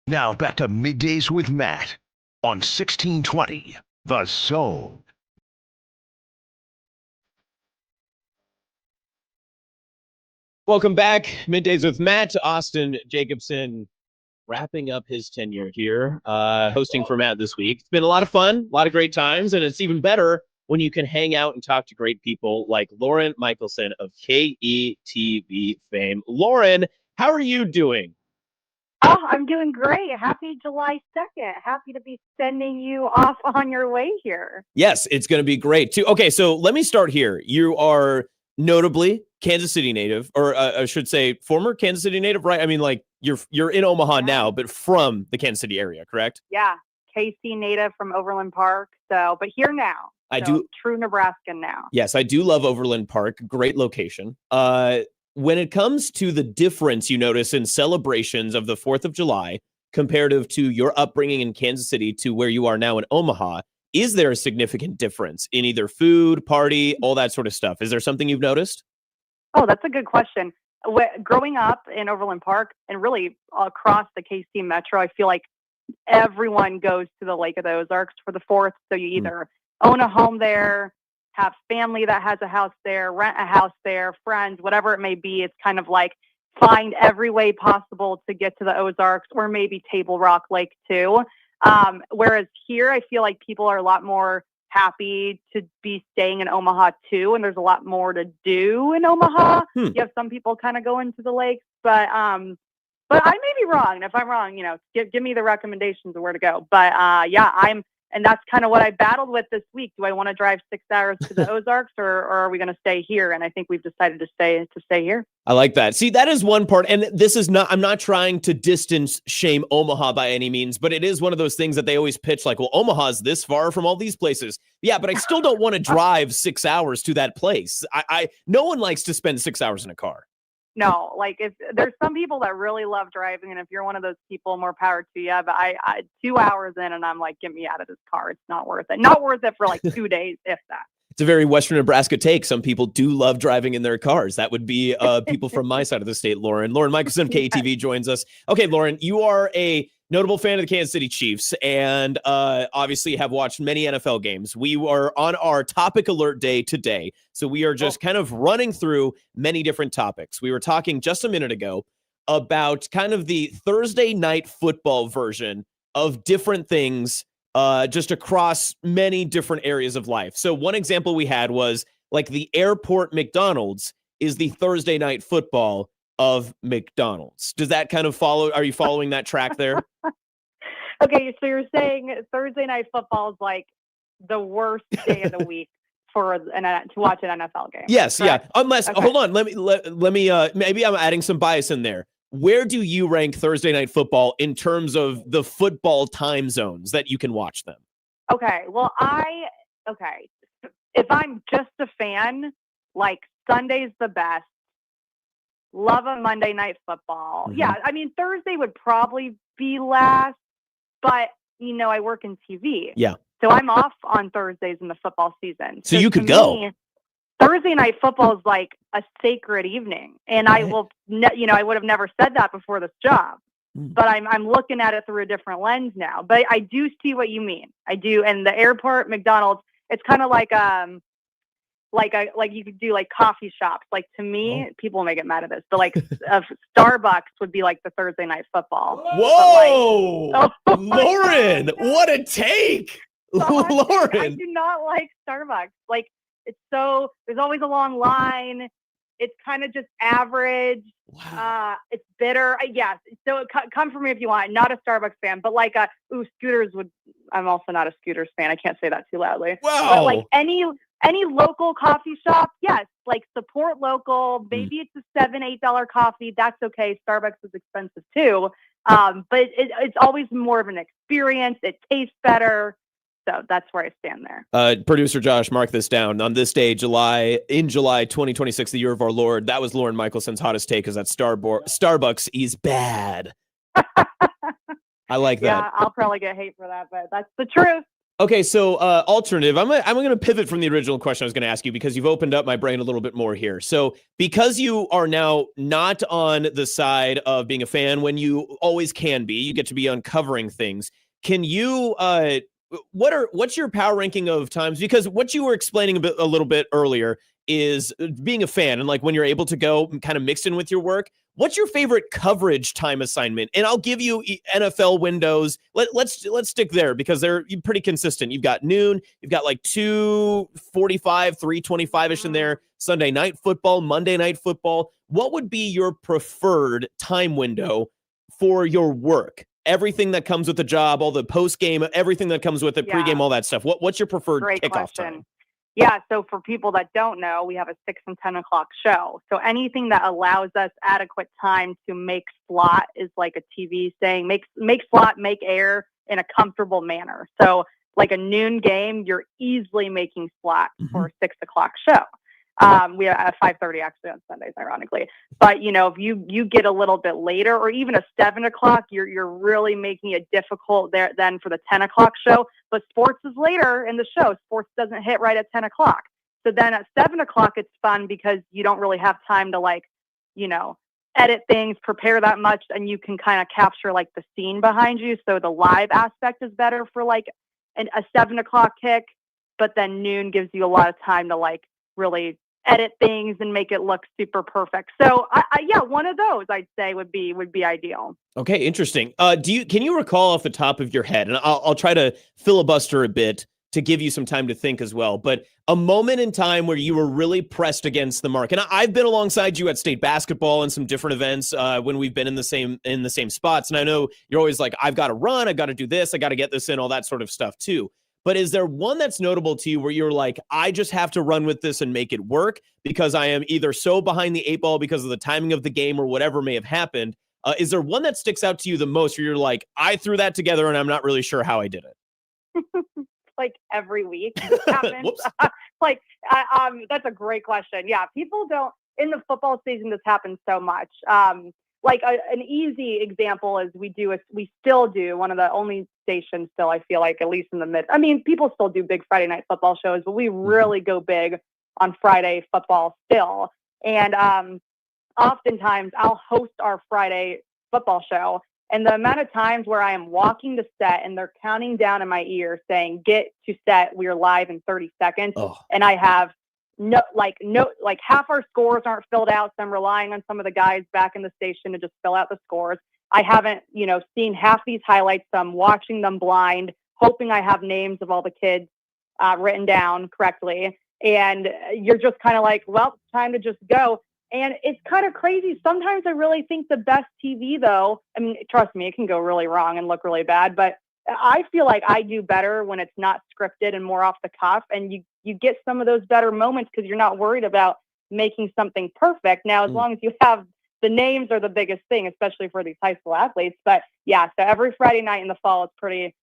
Now back to Middays with Matt on 1620 The Zone. Welcome back. Middays with Matt. Austin Jacobson wrapping up his tenure here, hosting for Matt this week. It's been a lot of fun, a lot of great times, and it's even better when you can hang out and talk to great people like Lauren Michelson of KETV fame. Lauren, how are you doing? Oh, I'm doing great. Happy July 2nd. Happy to be sending you off on your way here. Yes, it's going to be great too. Okay, so let me start here. You are notably Kansas City native, or I should say former Kansas City native, right? I mean, like you're in Omaha now, but from the Kansas City area, correct? Yeah, KC native from Overland Park. So, but here now. I do. True Nebraskan now. Yes, I do love Overland Park. Great location. When it comes to the difference you notice in celebrations of the 4th of July comparative to your upbringing in Kansas City to where you are now in Omaha, is there a significant difference in either food, party, all that sort of stuff? Is there something you've noticed? Oh, that's a good question. Growing up in Overland Park and really across the KC Metro, I feel like everyone goes to the Lake of the Ozarks for the 4th. So you either own a home there, have family that has a house there, rent a house there, friends, whatever it may be. It's kind of like find every way possible to get to the Ozarks or maybe Table Rock Lake too. Whereas here, I feel like people are a lot more happy to be staying in Omaha too. And there's a lot more to do in Omaha. You have some people kind of going to the lakes, but I may be wrong. And if I'm wrong, give me the recommendations of where to go. But and that's kind of what I battled with this week. Do I want to drive 6 hours to the Ozarks or are we going to stay here? And I think we've decided to stay here. I like that. See, that is one part. And this is not, I'm not trying to distance shame Omaha by any means, but it is one of those things that they always pitch like, well, Omaha's this far from all these places. Yeah, but I still don't want to drive 6 hours to that place. No one likes to spend 6 hours in a car. No, like if there's some people that really love driving, and if you're one of those people, more power to you. But I 2 hours in, and I'm like, get me out of this car. It's not worth it. Not worth it for like 2 days, if that. It's a very Western Nebraska take. Some people do love driving in their cars. That would be people from my side of the state, Lauren. Lauren Michelson of KETV joins us. Okay, Lauren, you are a notable fan of the Kansas City Chiefs and obviously have watched many NFL games. We are on our topic alert day today. So we are just kind of running through many different topics. We were talking just a minute ago about kind of the Thursday night football version of different things just across many different areas of life. So one example we had was like the airport McDonald's is the Thursday night football of McDonald's. Does that kind of follow? Are you following that track there? Okay, so you're saying Thursday night football is like the worst day of the week to watch an NFL game. Yes, correct? Yeah. Unless, hold on, let me. Maybe I'm adding some bias in there. Where do you rank Thursday night football in terms of the football time zones that you can watch them? Okay, well, if I'm just a fan, like Sunday's the best. Love a Monday night football. Mm-hmm. Yeah, I mean, Thursday would probably be last, but, I work in TV. Yeah. So I'm off on Thursdays in the football season. So you could go. Thursday night football is like a sacred evening. And I will, I would have never said that before this job. But I'm looking at it through a different lens now. But I do see what you mean. I do. And the airport McDonald's, it's kind of like you could do like coffee shops. Like to me, people may get mad at this, but like Starbucks would be like the Thursday night football. Whoa, Lauren, what a take. Lauren. I do not like Starbucks. Like there's always a long line. It's kind of just average. Wow. It's bitter. Yes. So come for me if you want. Not a Starbucks fan, but like Scooters I'm also not a Scooters fan. I can't say that too loudly. Wow. But like any local coffee shop, yes, like support local. Maybe it's a $7-8 coffee. That's okay. Starbucks is expensive too. But it's always more of an experience. It tastes better. So that's where I stand there. Producer Josh, mark this down. On this day, July 2026, the year of our Lord, that was Lauren Michelson's hottest take, is that Starbucks is bad. I like that. Yeah, I'll probably get hate for that, but that's the truth. Okay, so alternative. I'm going to pivot from the original question I was going to ask you because you've opened up my brain a little bit more here. So because you are now not on the side of being a fan when you always can be, you get to be uncovering things. Can you what's your power ranking of times? Because what you were explaining a little bit earlier is being a fan and like when you're able to go kind of mixed in with your work. What's your favorite coverage time assignment? And I'll give you NFL windows. Let's stick there because they're pretty consistent. You've got noon, you've got like 2:45, 3:25ish in there. Sunday night football, Monday night football. What would be your preferred time window for your work? Everything that comes with the job, all the post game, everything that comes with it, pregame, all that stuff. What's your preferred kickoff time? Yeah, so for people that don't know, we have a 6 and 10 o'clock show. So anything that allows us adequate time to make slot is like a TV saying, make slot, make air in a comfortable manner. So like a noon game, you're easily making slot for a 6 o'clock show. We are at 5:30 actually on Sundays, ironically. But if you get a little bit later, or even a 7 o'clock, you're really making it difficult there then for the 10 o'clock show. But sports is later in the show. Sports doesn't hit right at 10 o'clock. So then at 7 o'clock, it's fun because you don't really have time to edit things, prepare that much, and you can kind of capture like the scene behind you. So the live aspect is better for like a 7 o'clock kick. But then noon gives you a lot of time to like really edit things and make it look super perfect. So yeah, one of those I'd say would be ideal. Okay, interesting. Can you recall off the top of your head, and I'll try to filibuster a bit to give you some time to think as well, but a moment in time where you were really pressed against the mark. And I've been alongside you at state basketball and some different events when we've been in the same spots. And I know you're always like, I've got to run, I've got to do this, I got to get this in, all that sort of stuff too. But is there one that's notable to you where you're like, I just have to run with this and make it work because I am either so behind the 8 ball because of the timing of the game or whatever may have happened? Is there one that sticks out to you the most where you're like, I threw that together and I'm not really sure how I did it? Like every week this happens. That's a great question. Yeah, people don't, in the football season, this happens so much. An easy example is we still do one of the only stations still, I feel like, at least in the people still do big Friday night football shows, but we really go big on Friday football still. And oftentimes I'll host our Friday football show. And the amount of times where I am walking to set and they're counting down in my ear saying, get to set, we're live in 30 seconds. Oh. And I have half our scores aren't filled out. So I'm relying on some of the guys back in the station to just fill out the scores. I haven't, seen half these highlights. So I'm watching them blind, hoping I have names of all the kids written down correctly. And you're just kind of like, well, it's time to just go. And it's kind of crazy. Sometimes I really think the best TV, though, trust me, it can go really wrong and look really bad. But I feel like I do better when it's not scripted and more off the cuff. And you get some of those better moments because you're not worried about making something perfect. Now, as long as you have the names are the biggest thing, especially for these high school athletes. But yeah, so every Friday night in the fall, it's pretty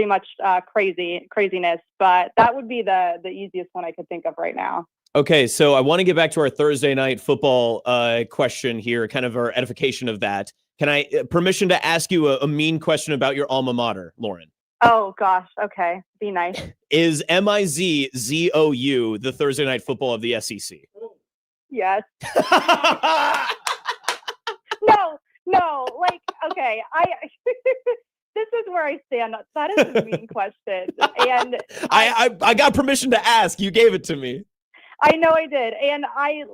much craziness. But that would be the easiest one I could think of right now. Okay, so I want to get back to our Thursday night football question here, kind of our edification of that. Can I permission to ask you a mean question about your alma mater, Lauren? Oh, gosh. Okay. Be nice. Is MIZZOU the Thursday night football of the SEC? Yes. No. Okay. This is where I stand. That is a mean question. And I got permission to ask. You gave it to me. I know I did. And I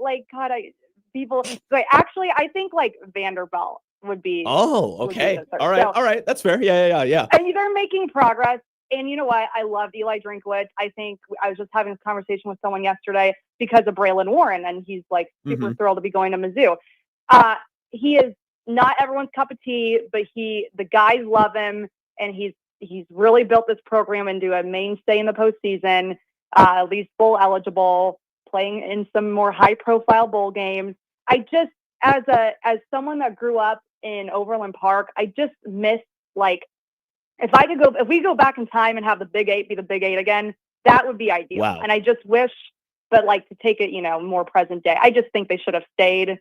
think Vanderbilt would be. Oh, okay. All right. That's fair. Yeah. And they're making progress. And you know what? I loved Eli Drinkwitz. I think I was just having this conversation with someone yesterday because of Braylon Warren, and he's super thrilled to be going to Mizzou. He is not everyone's cup of tea, but the guys love him, and he's really built this program into a mainstay in the postseason, at least bowl eligible, playing in some more high profile bowl games. I just, as someone that grew up in Overland Park, I just miss if we go back in time and have the Big 8 be the Big 8 again, that would be ideal. Wow. And I just wish, but to take it, more present day, I just think they should have stayed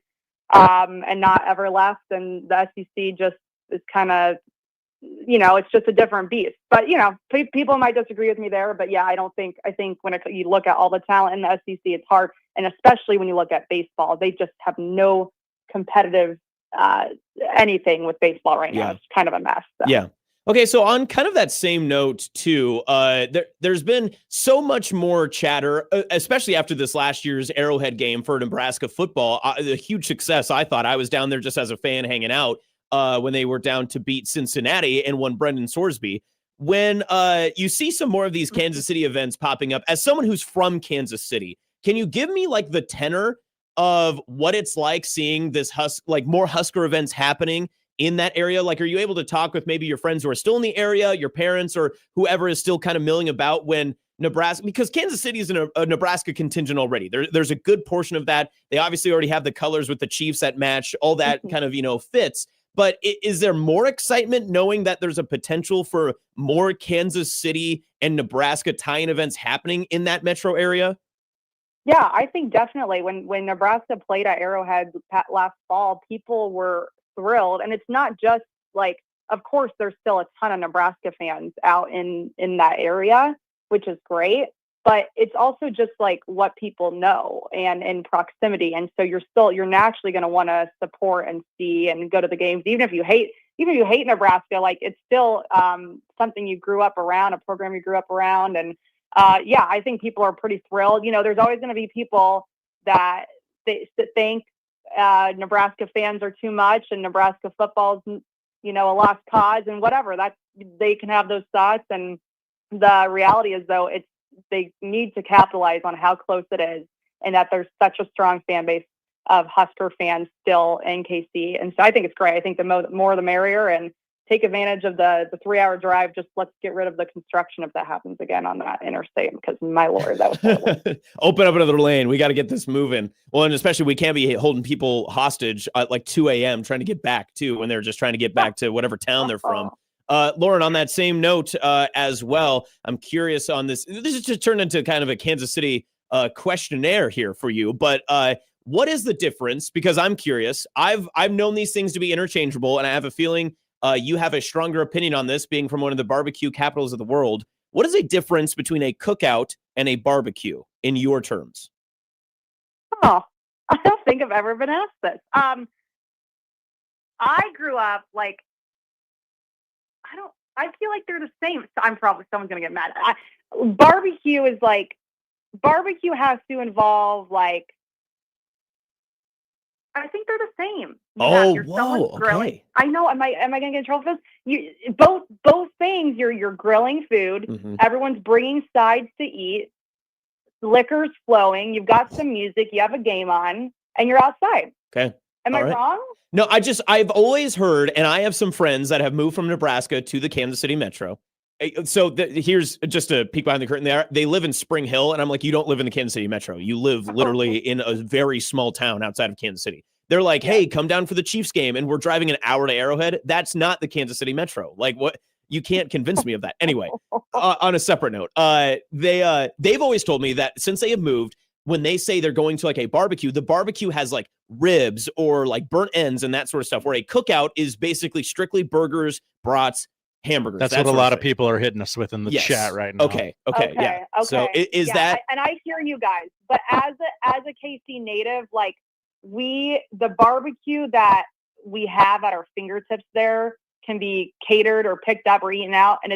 and not ever left. And the SEC just is kind of, it's just a different beast. But, people might disagree with me there. But, yeah, I think when you look at all the talent in the SEC, it's hard. And especially when you look at baseball, they just have no competitive anything with baseball right now. It's kind of a mess. So. Yeah. Okay, so on kind of that same note, too, there's been so much more chatter, especially after this last year's Arrowhead game for Nebraska football. A huge success, I thought. I was down there just as a fan hanging out when they were down to beat Cincinnati and won Brendan Sorsby. When you see some more of these Kansas City events popping up, as someone who's from Kansas City, can you give me like the tenor of what it's like seeing this more Husker events happening in that area? Like, are you able to talk with maybe your friends who are still in the area, your parents, or whoever is still kind of milling about when Nebraska, because Kansas City is a Nebraska contingent already. There's a good portion of that. They obviously already have the colors with the Chiefs that match, all that kind of, fits. But is there more excitement knowing that there's a potential for more Kansas City and Nebraska tie-in events happening in that metro area? Yeah, I think definitely. When Nebraska played at Arrowhead last fall, people were thrilled. And it's not just like, of course, there's still a ton of Nebraska fans out in that area, which is great. But it's also just like what people know and in proximity. And so you're naturally going to want to support and see and go to the games, even if you hate Nebraska. Like, it's still something you grew up around, a program you grew up around. And I think people are pretty thrilled. There's always going to be people that think Nebraska fans are too much and Nebraska football's, a lost cause and whatever. They can have those thoughts. And the reality is, though, they need to capitalize on how close it is and that there's such a strong fan base of Husker fans still in KC. And so I think it's great. I think the more the merrier, and take advantage of the 3-hour drive. Just let's get rid of the construction if that happens again on that interstate, because my Lord, that was terrible. Open up another lane. We got to get this moving. Well, and especially we can't be holding people hostage at like 2 a.m. trying to get back too, when they're just trying to get back to whatever town they're from. Lauren, on that same note as well, I'm curious on this. This is just turned into kind of a Kansas City questionnaire here for you, but what is the difference? Because I'm curious. I've known these things to be interchangeable, and I have a feeling you have a stronger opinion on this, being from one of the barbecue capitals of the world. What is a difference between a cookout and a barbecue in your terms? Oh, I don't think I've ever been asked this. I grew up like, I feel like they're the same. Someone's going to get mad. Barbecue has to involve like, I think they're the same. Okay. I know. Am I going to get in trouble for this? Both things. You're grilling food. Mm-hmm. Everyone's bringing sides to eat. Liquor's flowing. You've got some music. You have a game on, and you're outside. Okay. Am I wrong? No, I've always heard, and I have some friends that have moved from Nebraska to the Kansas City metro. So here's just a peek behind the curtain. They live in Spring Hill, and I'm like, you don't live in the Kansas City metro. You live literally in a very small town outside of Kansas City. They're like, hey, come down for the Chiefs game, and we're driving an hour to Arrowhead. That's not the Kansas City metro. Like, what? You can't convince me of that. Anyway, on a separate note, they've always told me that since they have moved, when they say they're going to like a barbecue, the barbecue has like ribs or like burnt ends and that sort of stuff, where a cookout is basically strictly burgers, brats, hamburgers. That's what a lot of people are hitting us with in the chat right now. Okay. Yeah. So is that? And I hear you guys, but as a KC native, like the barbecue that we have at our fingertips there can be catered or picked up or eaten out. And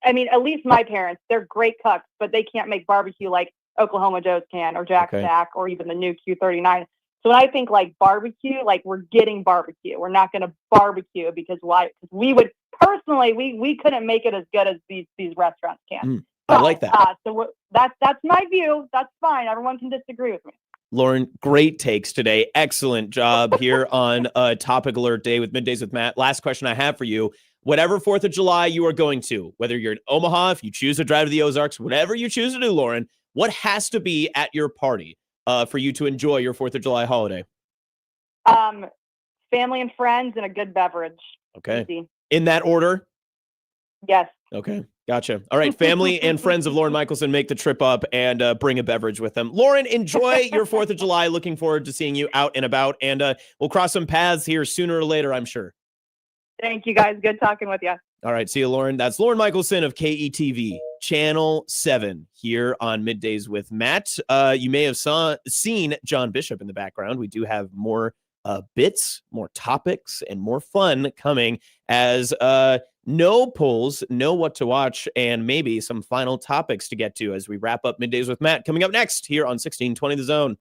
at least my parents, they're great cooks, but they can't make barbecue like Oklahoma Joe's can or Jack Stack or even the new Q39. So when I think like barbecue, like we're getting barbecue. We're not going to barbecue because why? Because we would personally, we couldn't make it as good as these restaurants can. I like that. So that's my view. That's fine. Everyone can disagree with me. Lauren, great takes today. Excellent job here on Topic Alert Day with Middays with Matt. Last question I have for you. Whatever 4th of July you are going to, whether you're in Omaha, if you choose to drive to the Ozarks, whatever you choose to do, Lauren, what has to be at your party for you to enjoy your 4th of July holiday? Family and friends and a good beverage. Okay. Easy. In that order? Yes. Okay. Gotcha. All right. Family and friends of Lauren Michelson make the trip up and bring a beverage with them. Lauren, enjoy your 4th of July. Looking forward to seeing you out and about. And we'll cross some paths here sooner or later, I'm sure. Thank you, guys. Good talking with you. All right. See you, Lauren. That's Lauren Michelson of KETV, Channel 7, here on Middays with Matt. You may have seen John Bishop in the background. We do have more bits, more topics, and more fun coming as no polls, know what to watch, and maybe some final topics to get to as we wrap up Middays with Matt. Coming up next here on 1620 The Zone.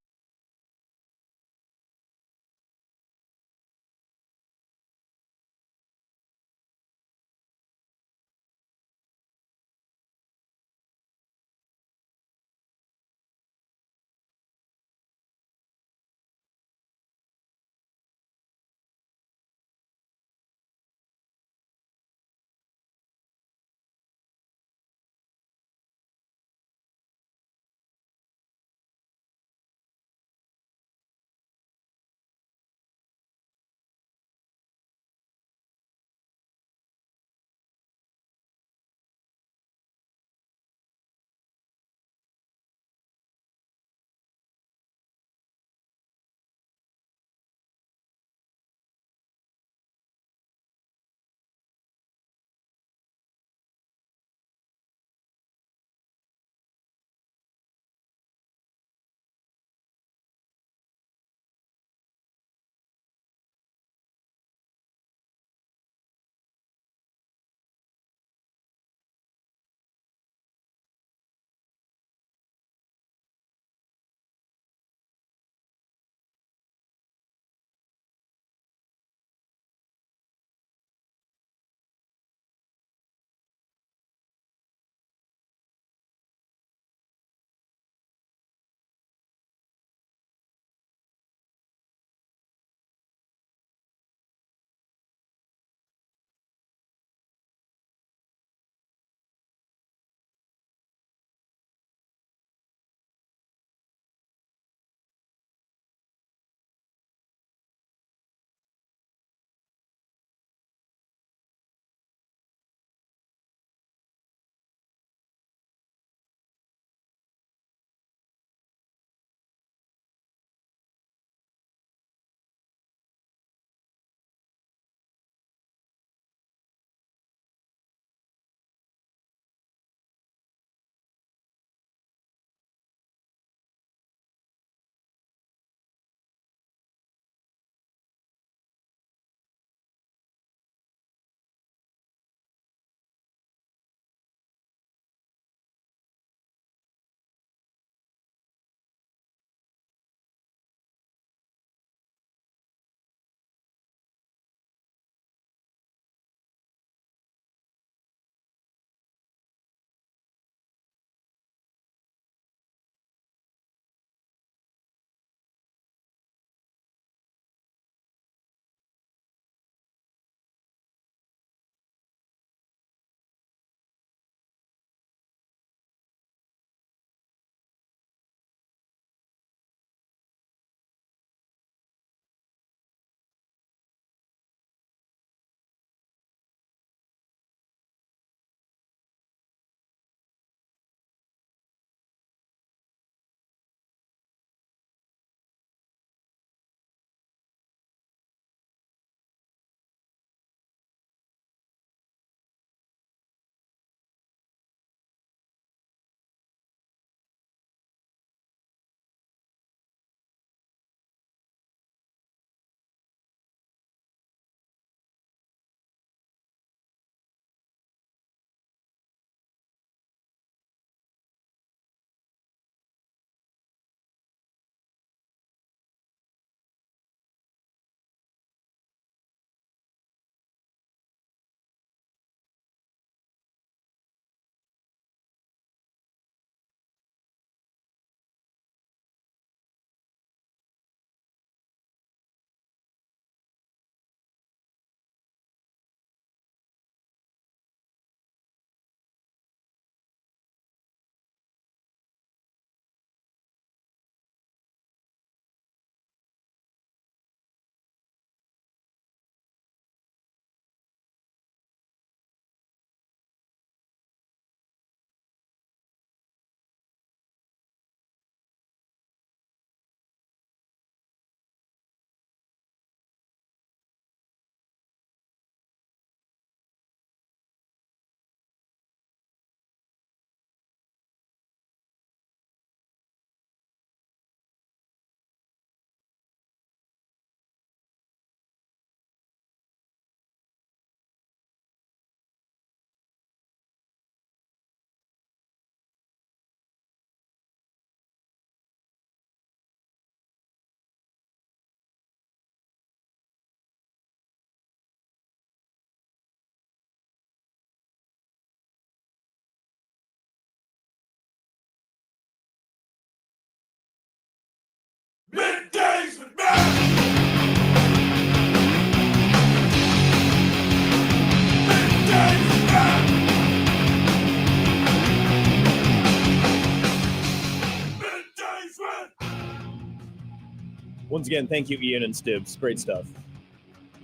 Once again, thank you, Ian and Stibbs. Great stuff.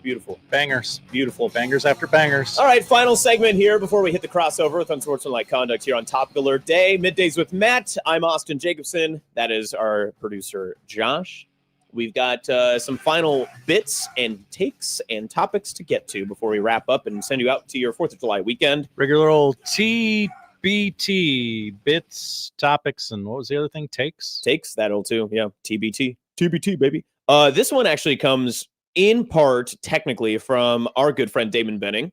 Beautiful. Bangers. Beautiful. Bangers after bangers. All right, final segment here before we hit the crossover with Unsportsmanlike Conduct here on Topical Alert Day. Middays with Matt. I'm Austin Jacobson. That is our producer, Josh. We've got some final bits and takes and topics to get to before we wrap up and send you out to your 4th of July weekend. Regular old TBT, bits, topics, and what was the other thing? Takes? Takes, that'll too. Yeah, TBT. TBT, baby. This one actually comes in part, technically, from our good friend Damon Benning.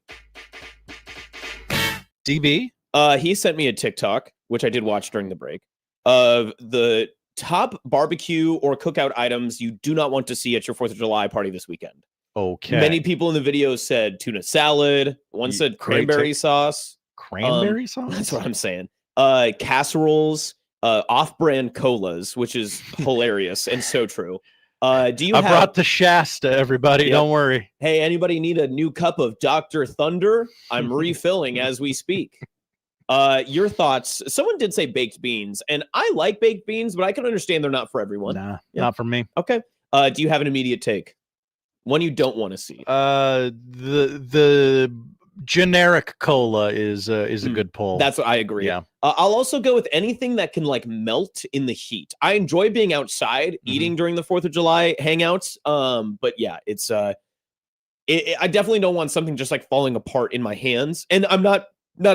DB? He sent me a TikTok, which I did watch during the break, of the top barbecue or cookout items you do not want to see at your 4th of July party this weekend. Okay. Many people in the video said tuna salad. One said cranberry sauce. Cranberry sauce? That's what I'm saying. Casseroles, off-brand colas, which is hilarious and so true. I brought the Shasta, everybody. Yep. Don't worry. Hey, anybody need a new cup of Dr. Thunder? I'm refilling as we speak. Your thoughts? Someone did say baked beans, and I like baked beans, but I can understand they're not for everyone. Nah, not for me. Okay. Do you have an immediate take? One you don't want to see? The generic cola is a good pull. That's what I agree. Yeah. I'll also go with anything that can like melt in the heat. I enjoy being outside eating during the 4th of July hangouts. But yeah, it's I definitely don't want something just like falling apart in my hands. And I'm not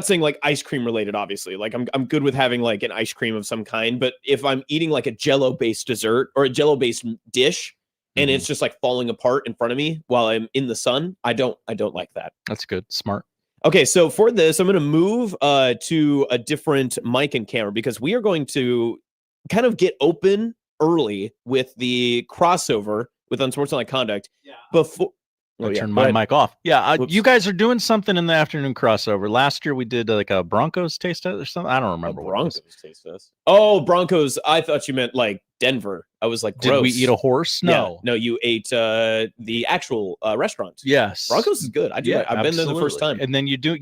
saying like ice cream related, obviously. Like I'm good with having like an ice cream of some kind. But if I'm eating like a Jell-O based dessert or a Jell-O based dish, and it's just like falling apart in front of me while I'm in the sun, I don't like that. That's good. Smart. Okay, so for this, I'm going to move to a different mic and camera because we are going to kind of get open early with the crossover with Unsportsmanlike Conduct. Yeah. Before turn my mic off. Yeah, you guys are doing something in the afternoon crossover. Last year we did like a Broncos taste test or something. I don't remember. Broncos taste test. Oh, Broncos. I thought you meant like Denver. I was like, gross. Did we eat a horse? No. Yeah. No, you ate the actual restaurant. Yes. Broncos is good. I've been there the first time. And then you do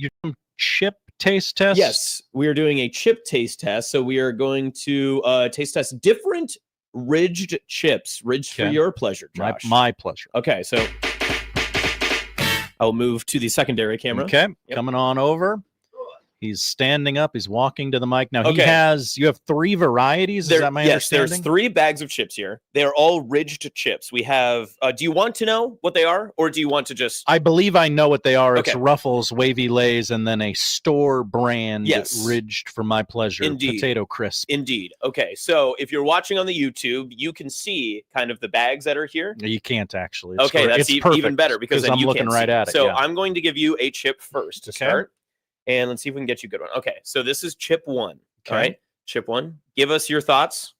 chip taste test? Yes, we are doing a chip taste test. So we are going to taste test different ridged chips. Ridged for your pleasure, Josh. My pleasure. Okay, so I'll move to the secondary camera. Okay, coming on over. He's standing up. He's walking to the mic. Now, you have 3 varieties. Is that my understanding? There's 3 bags of chips here. They're all ridged chips. We have, do you want to know what they are? Or do you want to just? I believe I know what they are. It's Ruffles, Wavy Lays, and then a store brand ridged for my pleasure. Indeed. Potato crisp. Indeed. Okay, so if you're watching on the YouTube, you can see kind of the bags that are here. You can't actually. That's even better because then I'm looking right at it. So I'm going to give you a chip first to start. And let's see if we can get you a good one. Okay, so this is chip 1. Okay. All right, chip 1. Give us your thoughts.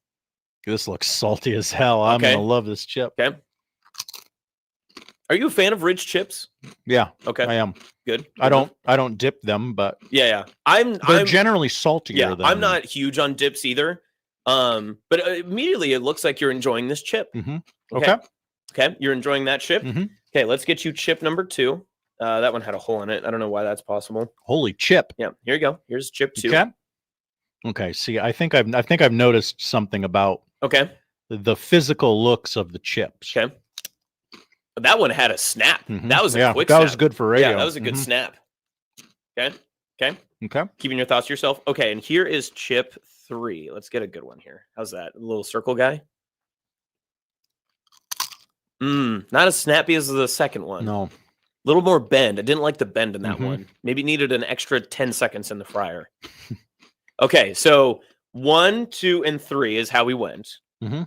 This looks salty as hell. I'm going to love this chip. Okay. Are you a fan of ridged chips? Yeah. Okay. I am. Good. I don't dip them, but yeah. They're generally saltier than I'm not huge on dips either. But immediately it looks like you're enjoying this chip. Mm-hmm. Okay. You're enjoying that chip. Mm-hmm. Okay, let's get you chip number 2. That one had a hole in it. I don't know why that's possible. Holy chip. Yeah, here you go. Here's chip 2. Okay. See, I think I've noticed something about the physical looks of the chips. Okay. That one had a snap. Mm-hmm. That was a quick snap. That was good for radio. Yeah, that was a good snap. Okay. Keeping your thoughts to yourself. Okay, and here is chip 3. Let's get a good one here. How's that? A little circle guy? Not as snappy as the second one. No. A little more bend. I didn't like the bend in that one. Maybe needed an extra 10 seconds in the fryer. Okay, so 1, 2, and 3 is how we went. Mm-hmm.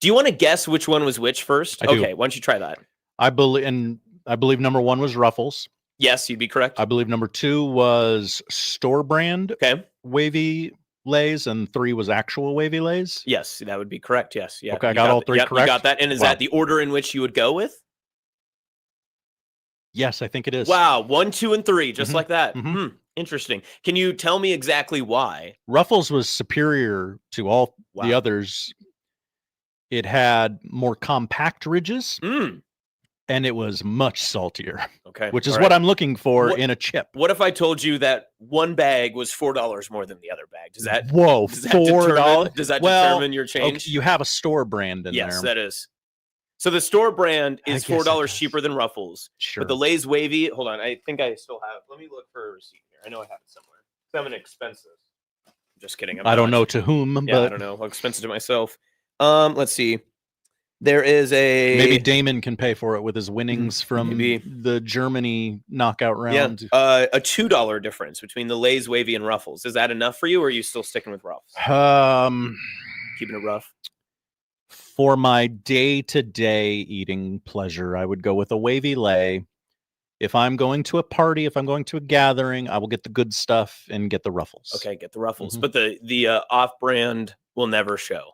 Do you want to guess which one was which first? I do. Okay, why don't you try that? I believe number 1 was Ruffles. Yes, you'd be correct. I believe number 2 was store brand. Wavy Lays, and 3 was actual Wavy Lays. Yes, that would be correct. Yes. Yeah. Okay, I got all 3 correct. You got that. And is that the order in which you would go with? Yes, I think it is. Wow. 1, 2, and 3, just like that. Interesting. Can you tell me exactly why? Ruffles was superior to all the others. It had more compact ridges, and it was much saltier. Okay. Which is what I'm looking for in a chip. What if I told you that one bag was $4 more than the other bag? Does that $4? Does that determine your change? Okay, you have a store brand in there. Yes, that is. So the store brand is I guess it $4 does. cheaper than Ruffles. Sure. But the Lay's Wavy, hold on, I think I still have. Let me look for a receipt here. I know I have it somewhere. I'm an expensive. Just kidding. I don't know to whom, Yeah, but I don't know. I'll expense it to myself. Let's see. There is a maybe Damon can pay for it with his winnings from maybe. the Germany knockout round. Yeah, a $2 difference between the Lay's Wavy and Ruffles. Is that enough for you, or are you still sticking with Ruffles? Keeping it rough. For my day-to-day eating pleasure, I would go with a Wavy Lay. If I'm going to a party, if I'm going to a gathering, I will get the good stuff and get the Ruffles. Okay, get the Ruffles. But the off-brand will never show.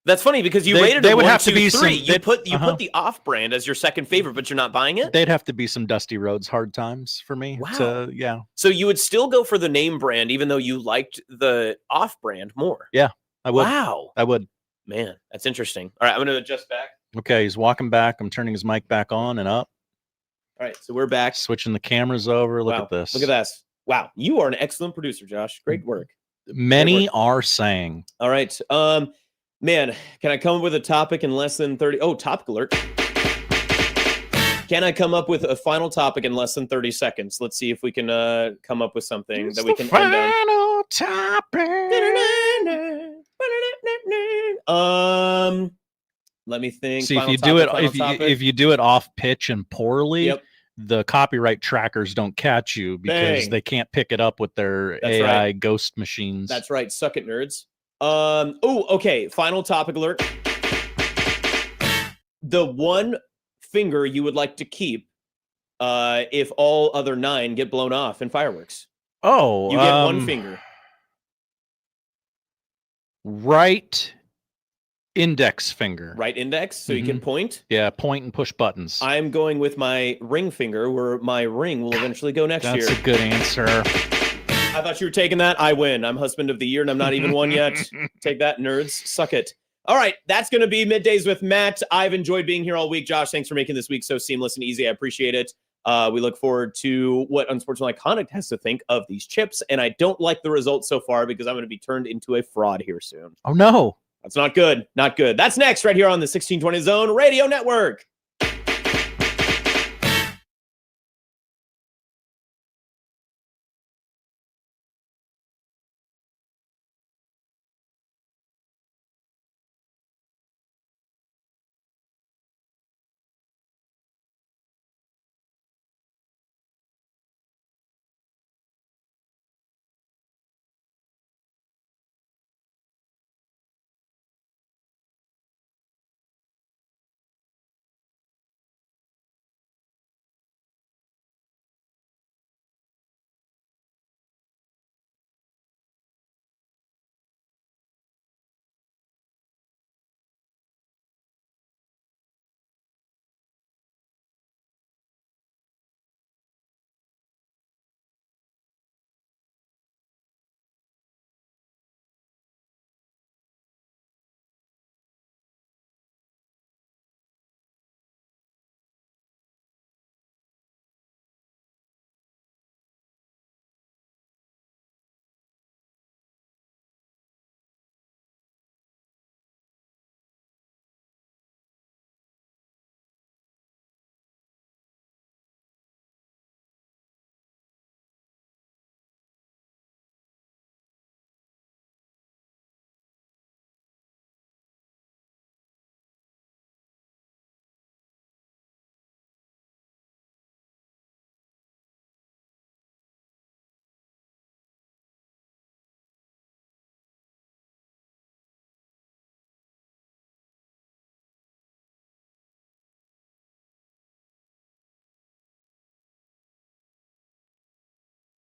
That's funny because you rated it 1, 2, 3. You put the off-brand as your second favorite, but you're not buying it? They'd have to be some Dusty Rhodes hard times for me. Wow. Yeah. So you would still go for the name brand even though you liked the off-brand more? Yeah, I would. Wow. I would. Man, that's interesting. All right, I'm going to adjust back. Okay, he's walking back. I'm turning his mic back on and up. All right, so we're back. Switching the cameras over. Look at this. Look at this. Wow, you are an excellent producer, Josh. Great work. Many are saying. All right. Man, can I come up with a topic in less than 30? Oh, topic alert. Can I come up with a final topic in less than 30 seconds? Let's see if we can come up with something that we can end on. Final topic. Let me think. See, if you do it, if you do it off pitch and poorly, the copyright trackers don't catch you because they can't pick it up with their AI ghost machines. That's right. Suck it, nerds. Okay. Final topic alert. The one finger you would like to keep if all other 9 get blown off in fireworks. Oh, you get one finger. Right index finger. Right index, so you can point? Yeah, point and push buttons. I'm going with my ring finger, where my ring will eventually go next year. That's a good answer. I thought you were taking that. I win. I'm husband of the year, and I'm not even one yet. Take that, nerds. Suck it. All right, that's going to be Middays with Matt. I've enjoyed being here all week. Josh, thanks for making this week so seamless and easy. I appreciate it. We look forward to what Unsportsmanlike Conduct has to think of these chips, and I don't like the results so far because I'm going to be turned into a fraud here soon. Oh, no. That's not good. Not good. That's next right here on the 1620 Zone Radio Network.